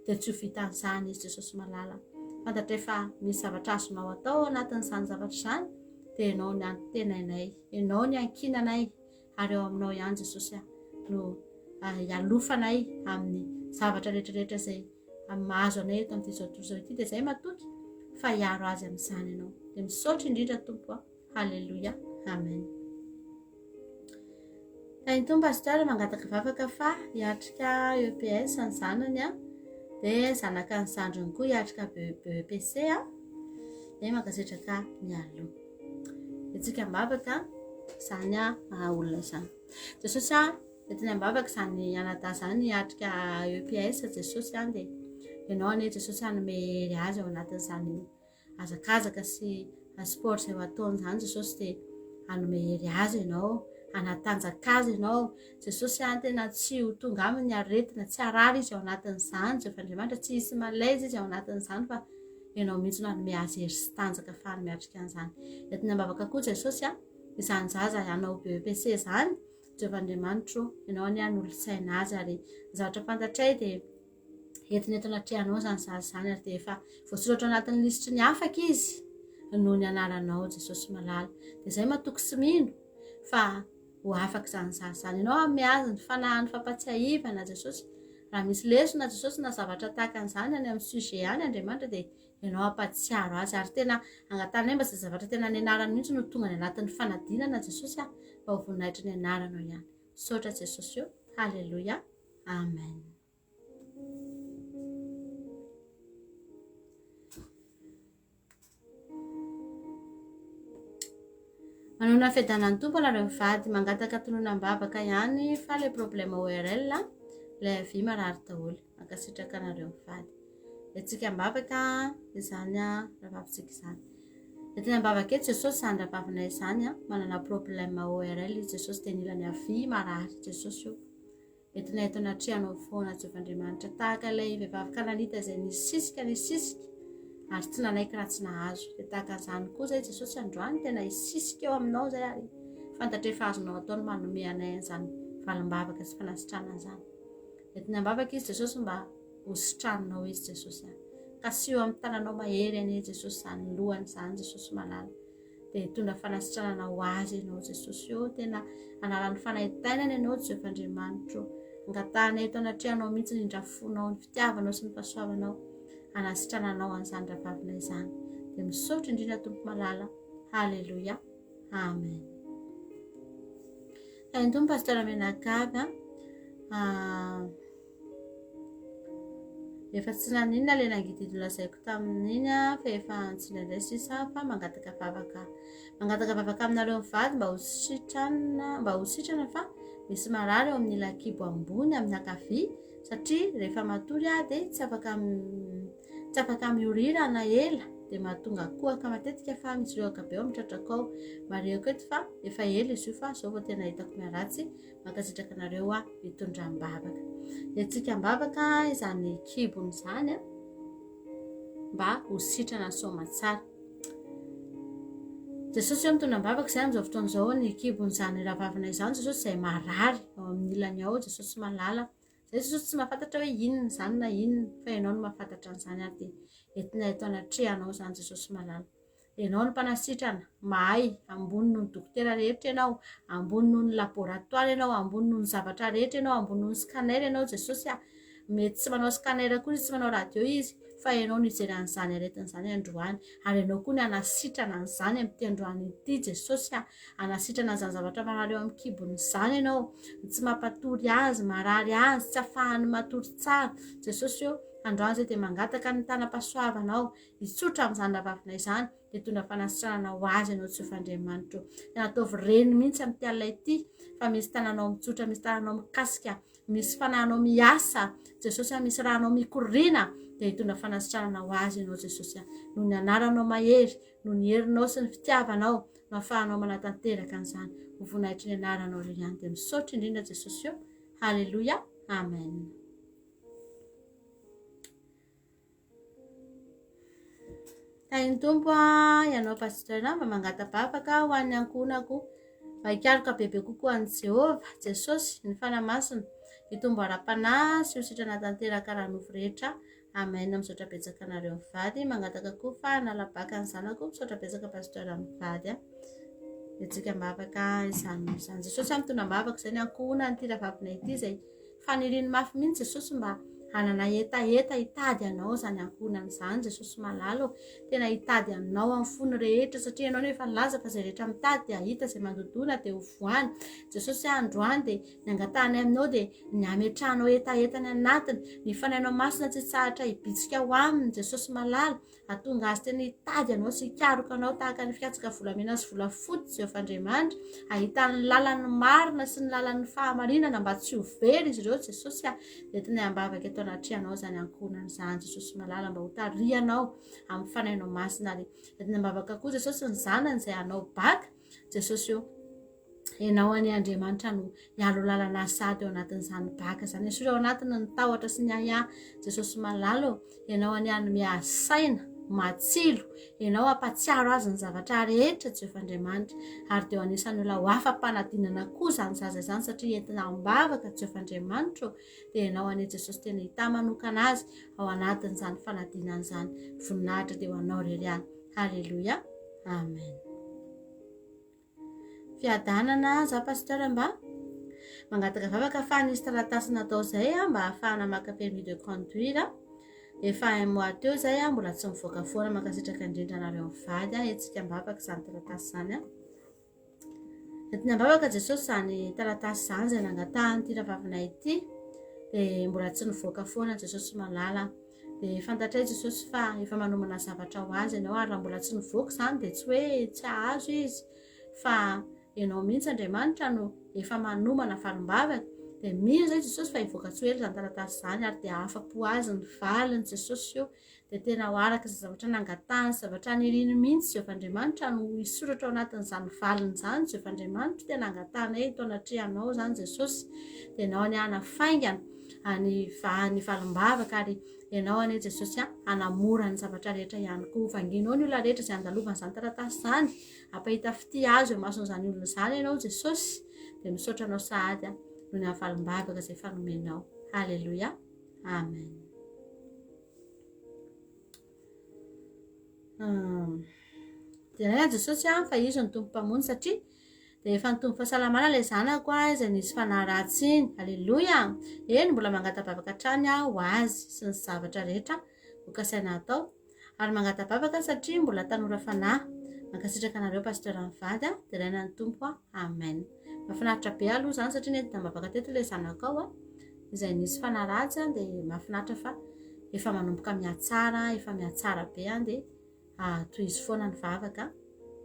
D: dia tsy ho vitan'izany izy jesosy malala fantatra efa misy zavatra azonao atao anatin'izany zavatra izany dia ianao ny antenainay ianao ny ankinanay ary eo aminao ihany jesosy no ialofanay amin'ny zavatra rehetrarehetra izay amin'ny mahazo anay eto amin'ity zao ity dia izay matoky fa hiaro azy amin'izany ianao dia misaotra indrindra tompo a halleloia amen. Ny tompo pasteur mangataka vavaka fa hiatrika EPS ny zanany a dia zanaka ny zandriny koa hiatrika BEPC a dia mankasetraka mialoha itsika mbavaka zany a olona izany jesosy a etiny ambavaka izany anada zany hiatrika EPS jesosy any dia ianao ane jesosy anomery azy ao anatin'izany azakazaka sy sport izay ho ataony izany jesosy dia anomery azy ianao anatanjaka azy ianao jesosy any tena tsy ho tonga aminy aretina tsy harary izy ao anatin'izany Jehovandriamanitra tsy hisy malaizy izy ao anatin'izany fa ianao mihitsy no anome azy hery sy tanjaka fa miatrika an'izany etiny ambavaka koa jesosy a izany zaza hanao BEPC zany Jehovandriamanitra ianao any anolotsaina azy ary zavatra fantatray dia entiny eto anatrehanao zany zaza zany ary dia efa voasoratra anatin'ny lisitry ny afaka izy noho ny anaranao jesosy malala dia izay matoky sy mino fa ho afaka zany zaza zany ianao ame azy ny fanahany fampatsiahivana jesosy raha misy lesona jesosy na zavatra tahaka an'izany any amin'ny sujet any Andriamanitra dia ianao ampatsiaro azy ary tena angatana mba izay zavatra tena ny anarany mihitsy no tonga ny anatin'ny fanadinana jesosy a mba ho voninahitra ny anaranao ihany saotra jesosy io halleloia amen. Manona fiadanan'ny tompo anareo mivady mangataka tononam-bavaka ihany fa le problème ORL le vy marary daholo mankasitraka anareo mivady etsika mbavaka izany a rahavavitsika izany etiny ambavaka eto jesosy izany ravavinay izany a manana problème ORL jesosy dia nilany avy marary jesosy io etiny eto anatrehanao foana Jehovandriamanitra tahaka ilay vehivavy kananita izay nisisika ary tsy nanaiky raha tsy nahazo dia tahaka an'izany koa zay jesosy androany tena hisisika eo aminao zay ary fantatrefa azonao ataony manome anay an'izany valim-bavaka sy fanasitrana an'izany etiny ambavaka izy jesosy mba hositranonao izy jesosy ka sy eo amin'ny tananao mahery ane jesosy zany lohany zany jesosy malala dia hitondra fanasitranana ho azy ianao jesosy io tena analan'ny fanaitainana ianao Jehovandriamanitra angatahana eto anatrehanao mihitsy ny indrafonao ny fitiavanao sy ny fahasoavanao anasitrananao an'izany ravavina izany dia misaotra indrindra tompo malala halleloia amen. Ny tompo pasteur menakavy efa tsy naninona le nangididina lazaiko tamin'iny fa efa antsinandray sisa fa mangataka vavaka aminareo mivady mba hositrana fa misy marary eo amin'ny lakibo ambony amin'ny ankavia satria rehefa matory dia tsy afaka miorirana ela dia mahatonga kohaka matetika fa misy reoka be ao mitratraka ao mareoka eto fa efa ela izy io fa zao vao tena hitako miaratsy mankasitraka anareo hitondram-bavaka etsika mbavaka izany kibony izany mba hositrana soma tsara jesosy eo mitondram-bavaka izay amin'izao fotoana izao ny kibony izany rahavavina izany jesosy izay marary ao amin'ny ilany ao jesosy malala zay jesosy tsy mahafantatra hoe inona izany na inona fa ianao no mahafantatra an'izany ary dia entina eto anatrehanao izany jesosy malala ianao no mpanasitrana mahay ambony noho ny dokotera rehetra ianao ambony noho ny laboratoara ianao ambony noho ny zavatra rehetra ianao ambony noho ny scanner ianao jesosy mety tsy manao scanner koa izy tsy manao radio izy fa ianao no hijery an'izany aretin'izany androany ary ianao koa ny anasitrana an'izany amin'ity androany ity jesosy anasitrana an'izany zavatra marary eo amin'ny kibony izany ianao tsy mampatory azy marary azy tsy ahafahany matory tsara jesosy io androany zay dia mangataka ny tanam-pahasoavanao hitsotra amin'izany ravavina izany dia tondra fanasitranana ho azy ianao Jehovandriamanitra tena ataovy reny mihitsy amin'ity alina ity fa misy tananao mitsotra misy tananao mikasika misy fanahinao miasa jesosy misy rahanao mikorina dia hitondra fanasitranana ho azy ianao jesosy noho ny anaranao mahery noho ny herinao sy ny fitiavanao no ahafahanao manatanteraka an'izany ho voninahitry ny anaranao reo ihany dia misaotra indrindra jesosy io halleloia amen. Ny tompo ianao pasteur mba mangata-bavaka ho an'ny ankonako mba hikaroka bebe kokoa an'i Jehova jesosy ny fanamasina hitombo ara-panahy sy hositrana tanteraka ranofo rehetra amen. Misaotra betsaka anareo mivady mangataka koa fa nalabaka ny zanako misaotra betsaka pasteur mivady etsika mbavaka izany jesosy mitondra mbavaka izay ny ankona nyity rahavavina ity izay faniriny mafy mihitsy jesosy mba hanana etaeta hitady anao zany ankonan'izany jesosy malalo tena hitady anao amin'ny fony rehetra satria ianao nefa laza fa zay rehetra mitady dia hita zay mandodona dia ho voany jesosy androany dia ny angatahany aminao dia ny ametranao etaetany anatiny ny fanainao masina tsy tsahatra hibitsika ho aminy jesosy malalo atonga azy tena hitady anao sy hikaroka anao tahaka ny fiatsika volamena sy volafotsy Jehovah Andriamanitra ahitany lalany marina sy ny lalany fahamarinana mba tsy ho very izy ireo jesosy dia tena ambavaka eto anatrianao zany ankonan'izany jesosy malala mba ho tarianao amin'ny fanainao masina ary tena ambavaka koa jesosy ny zanany izay anao baka jesosy io ianao any Andriamanitra no hialo lalana sady eo anatin'izany baka zany esora ao anatiny ny tahotra sy ny ahia jesosy malalo ianao any any miasaina matsilo ianao ampatsiaro azy ny zavatra rehetra Jehovah Andriamanitra ary dia anisany ola ho afa-panadinana koa zany zaza izany satria entina ambavaka Jehovah Andriamanitra dia ianao any jesosy tena hita manokana azy ao anatin'izany fanadinana izany voninahitra dia ho anao rery any halleloia amen fiadanana za pasteur mba mangataka vavaka afahanisy taratasina atao zay mba ahafahana maka permis de conduire efa un mois teo zay mbola tsy mivoaka foana makasitraka indrindra anareo mivady etsika mbavaka zany taratasy zany entina ambavaka jesosy zany taratasy zany zay nangatahany ty ravavina ity dia mbola tsy nivoaka foana jesosy malala dia fantatray jesosy fa efa manomana zavatra ho azy ianao ary raha mbola tsy nivoaka zany dia tsy hoe tsy ahazo izy fa ianao mihitsy Andriamanitra no efa manomana falimbavaka dia mino zay jesosy fa hivoaka tsy hely zany taratasy zany ary dia afa-po azy ny valiny jesosy io dia tena ho araka izay zavatra nangatahany zavatra niriny mihitsy Jehovah Andriamanitra no hisoratra ao anatin'izany valiny zany Jehovah Andriamanitra tena angatahana eto anatrianao zany jesosy dia ianao any anafaingana ny valimbavaka ary ianao any jesosy anamora ny zavatra rehetra ihany koa vanginao ny olona rehetra izay andalovan'izany taratasy zany ampahita fity azo eo mason'izany olona izany ianao jesosy dia misaotra anao sahady no ny avalimbavaka izay fanomenao halleloia amen dia jesosy fa izy ny tompo mpamony satria dia efa nitombo fahasalamana ilay zanako izay nisy fanaratsy iny halleloia eny mbola mangatavavaka hatrany ho azy sy ny zavatra rehetra hokasaina atao ary mangatavavaka satria mbola tanora fanahy mankasitraka anareo pasteur mivady dia raina ny tompo amen mahafinaritra be aloha zany satria nentina mavaka teto ilay zanako ao izay nisy fanaratsy dia mahafinaritra fa efa manomboka miatsara efa miatsara be dia toy izy foana ny vavaka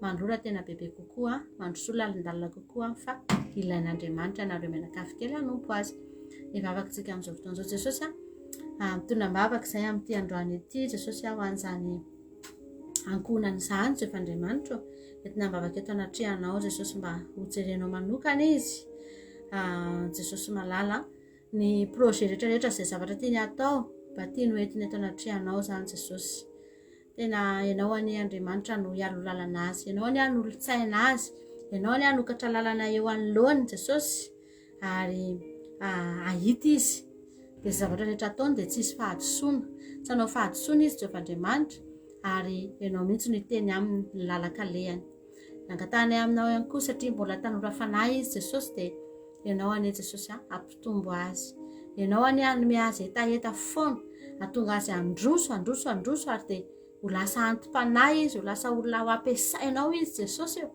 D: mandrora tena bebe kokoa mandrosola alindalina kokoa fa ilain'Andriamanitra nareo menakafy kely hanompo azy ny vavakantsika amin'izao fotoan'izao jesosy mitondram-bavaka izay amin'ity androany ity jesosy ho an'izany ankonan'izany Jehovah Andriamanitra entina mbavaka eto anatrianao jesosy mba hojerenao manokana izy jesosy malala ny projet rehetrarehetra zay zavatra tiany atao mba tiany hoentiny eto anatrianao zany jesosy tena ianao any Andriamanitra no hialo lalana azy ianao any nolotsaina azy ianao any hanokatra lalana eo anoloany jesosy ary ahita izy dia zavatra rehetra ataony dia tsy isy fahadisoana tsy hanao fahadisoana izy Jehovah Andriamanitra ary ianao mihitsy no hiteny amin'ny lalakalehany nangatahany aminao ihany koa satria mbola tanora fanahy izy jesosy dia ianao any jesosy ampitombo azy ianao any anomy azy etaeta foana atonga azy androso ary dia ho lasa antom-panahy izy ho lasa olona ho ampiasainao izy jesosy eo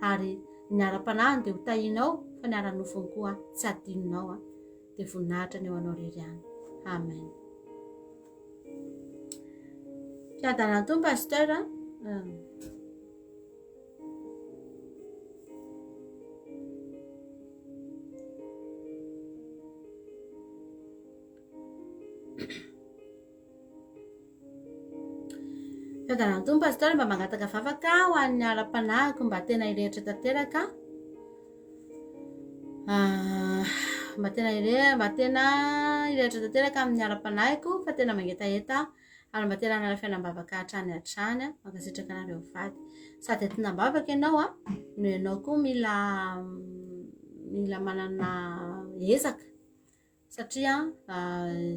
D: ary ny ara-panahiny dia ho tahinao fa ny ara-nofony koa tsy adinonao dia voninahitra ny eo anao rery any amen fiadana tompo pasteur fiadana tompo pasteur mba mangataka vavaka ho an'ny ara-panahiko mba tena irehitra tanteraka mba tena irehitra tanteraka amin'ny ara-panahiko fa tena mangetaeta ary mba tena hanala fiainam-bavaka hatrany mankasitraka anareo vady sady entinam-bavaka ianao no ianao koa mila manana ezaka satria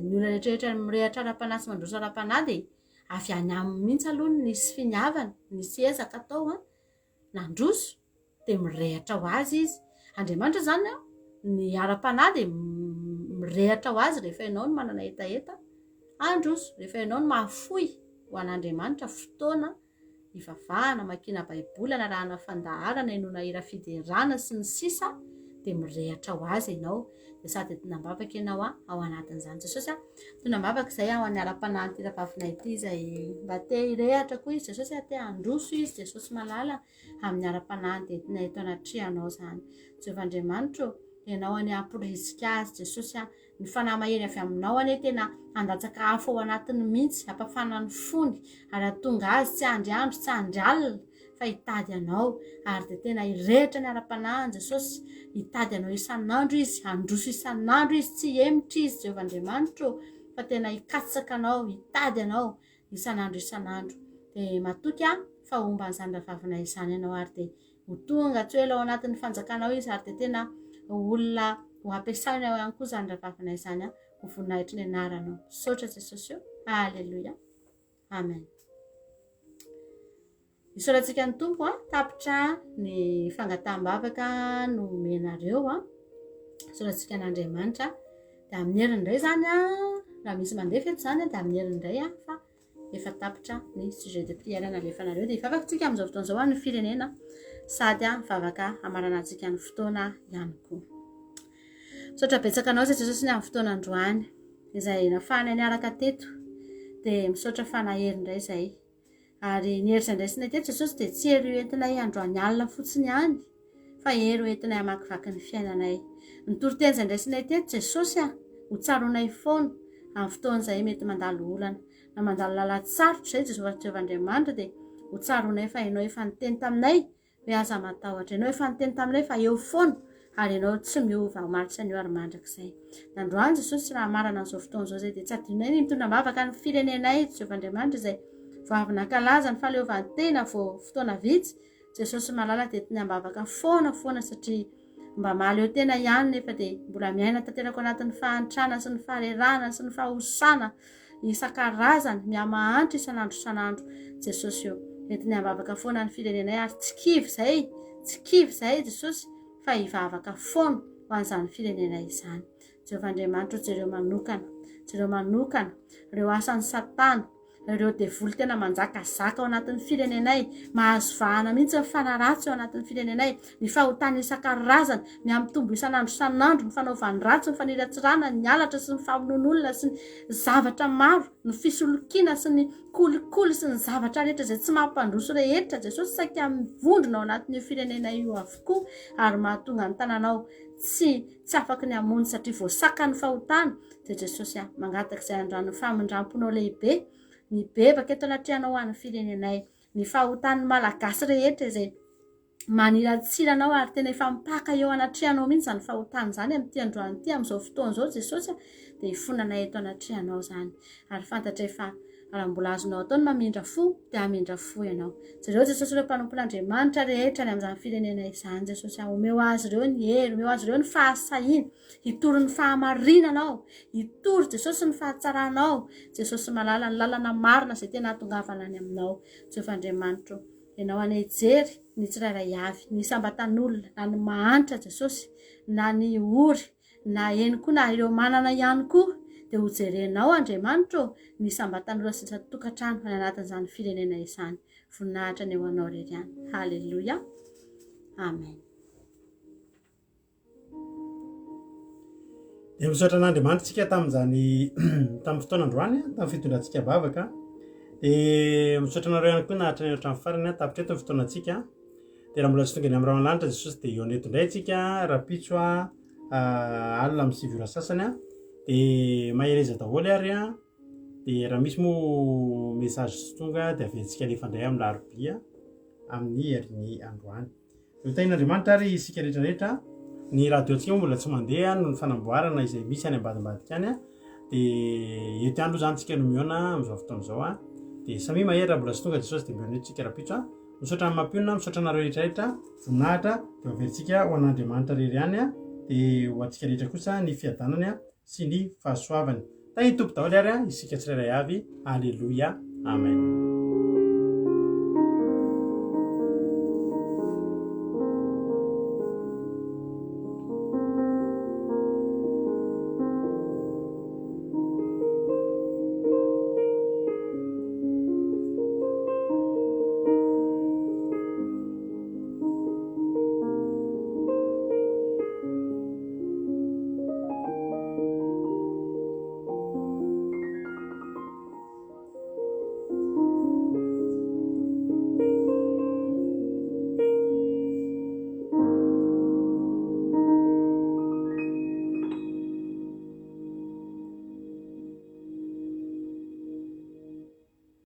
D: ny olona rehetrarehetra mirehatra ara-panahy sy mandroso ara-panahy dia avy any aminy mihitsy aloha nisy finiavana nisy ezaka atao nandroso dia mirehatra ho azy izy Andriamanitra zany ny ara-panahy dia mirehatra ho azy rehefa ianao no manana etaeta androso rehefa ianao no mahafoy ho an'Andriamanitra fotoana ivavahana makina baiboly anarahana fandaharana inona hira fiderana sy ny sisa dia mirehatra ho azy ianao dia sady tonambavaka ianao ao anatin'izany Jesosy tonambavaka izay ao any ara-panahy ty ravavina ity izay mba te hirehatra koa izy Jesosy te handroso izy Jesosy malala amin'ny ara-panahy dentina eto anatrihanao zany Jehovandriamanitra ianao any amporizika azy Jesosy ny fanahy mahery avy aminao ane tena andatsaka hafa ao anatiny mihitsy hampafana ny fony ary atonga azy tsy andry andro tsy andry alina fa hitady anao ary dia tena hirehitra ny ara-panahy Jesosy hitady anao isan'andro izy handroso isan'andro izy tsy emitra izy Jehovandriamanitra fa tena hikatsaka anao hitady anao isan'andro dia matoky fa omban'izany ravavina izany ianao ary dia ho tonga tsy hoe ela ao anatin'ny fanjakanao izy ary dia tena olona ho ampiasaina ao ihany koa izany ravavina izany ho voninahitry ny anaranao saotra Jesosy aleluia amen. Isaorantsika ny tompo tapitra ny fangataham-bavaka no menareo isaorantsika n'Andriamanitra dia amin'ny herin'indray zany raha misy mandeha feto zany dia amin'ny herin'indray fa efa tapitra ny sujet de prière nalefanareo dia hivavakantsika amin'izao fotoana izao ny firenena sady mivavaka amaranantsika ny fotoana ihany koa. Misaotra betsaka anao Jesosy ny amin'ny fotoana androany izay nafahana niaraka teto dia misaotra fanahery indray izay ary ny hery izay sy teto Jesosy dia tsy hery entinay androany alina fotsiny ihany fa hery entinay hamakivaky ny fiainanay ny toriteny izay ndraisinay teto Jesosy ho tsaronay foana amin'ny fotoana izay mety mandalo olana na mandalo lalatsarotra izay Jehovandriamanitra dia ho tsaronay fa ianao efa niteny taminay hoe aza matahotra ianao efa niteny taminay fa eo foana ary ianao tsy miova maritra ny ary mandrakizay nandroany Jesosy raha marana an'izao fotoana izao zay dia tsy adinay ny mitondra-bavaka ny firenenay Jehovandriamanitra izay vavy nankalaza ny fahaleovantena vao fotoana vitsy Jesosy malala dia teny ambavaka foana satria mba mahaleo tena ihany nefa dia mbola miaina tanteraka anatin'ny fahantrana sy ny faharerana sy ny fahosana isan-karazany miamahantra isan'andro Jesosy eo entiny ambavaka foana ny firenenay ary tsy kivy izay Jesosy fa hivavaka foana ho an'izany firenenay izany Jehovandriamanitra jereo manokana ireo asan'ny Satana ireo devoly tena manjakazaka ao anatin'ny firenenay mahazo vahana mihitsy ny fanaratsy ao anatin'ny firenenay ny fahotana isan-karazany miamitombo isan'andro ny fanaovany ratsy ny faniratsirana ny alatra sy ny famonon'olona sy ny zavatra maro ny fisolokiana sy ny kolikoly sy ny zavatra rehetra izay tsy mampandroso rehetra Jesosy saika mivondrona ao anatin'ny firenenay io avokoa ary mahatonga ny tananao tsy afaky ny amony satria voasaka ny fahotana dia Jesosy mangataka izay andrano famindramponao lehibe ny bebaka eto anatrihanao an'ny firenenay ny fahotany malagasy rehetra izay maniratsiranao ary tena efa mipaka eo anatrihanao mihitsy izany fahotany izany amin'ity androany ity amin'izao fotoana izao Jesosy dia hifonanay eto anatrihanao izany ary fantatra efa raha mbola azonao atao ny mamindra fo dia hamindra fo ianao zareo Jesosy ireo mpanompon'Andriamanitra rehetra ny amin'izany firenena izany Jesosy omeo azy ireo ny hery omeo azy ireo ny fahasahiana hitory ny fahamarinanao hitory Jesosy ny fahatsaranao Jesosy malala ny lalana marina izay tena hatongavana any aminao Jehovandriamanitra ianao anejery ny tsirairay avy ny sambatan'olona na ny mahantra Jesosy na ny ory na eny koa na ireo manana ihany koa dia ho jerenao Andriamanitra ny sambatan'olona sy ny tokantrano any anatin'izany firenena izany voninahitra ny eo anao rery ihany haleloia amen.
A: Dia misaotra an'Andriamanitra tsika tamin'izany tamin'ny fotoana androany tamin'ny fitondrantsika bavaka dia misaotra anareo ihany koa nahatra ny hatramin'ny farany tapitra eto ny fotoanantsika dia raha mbola tsy tonga ny amin'ny ramanlanitra Jesosy dia eo neto indray tsika rapitso alina amin'ny sivy ora sasany dia mahereza daholo ary dia raha misy moa message sy tonga dia aventsika alefandray amin'ny larobia amin'ny herin'ny androany hotain'Andriamanitra ary isika rehetrarehetra ny radioantsika mbola tsy mandeha no ny fanamboarana izay misy any ambadimbadika any dia eto andro zany tsika no miona amin'izao fotoan'izao dia samy mahery raha mbola tsy tonga Jesosy dia miona tsika rapitso misaotra amin'ny mampionona misaotra anareo rehetrarehetra voninahitra dia aventsika ho an'Andriamanitra rery any dia ho antsika rehetra kosa ny fiadanany sy ny fahasoavany tany tompo daholo ary isika tsirairay avy aleloia amen.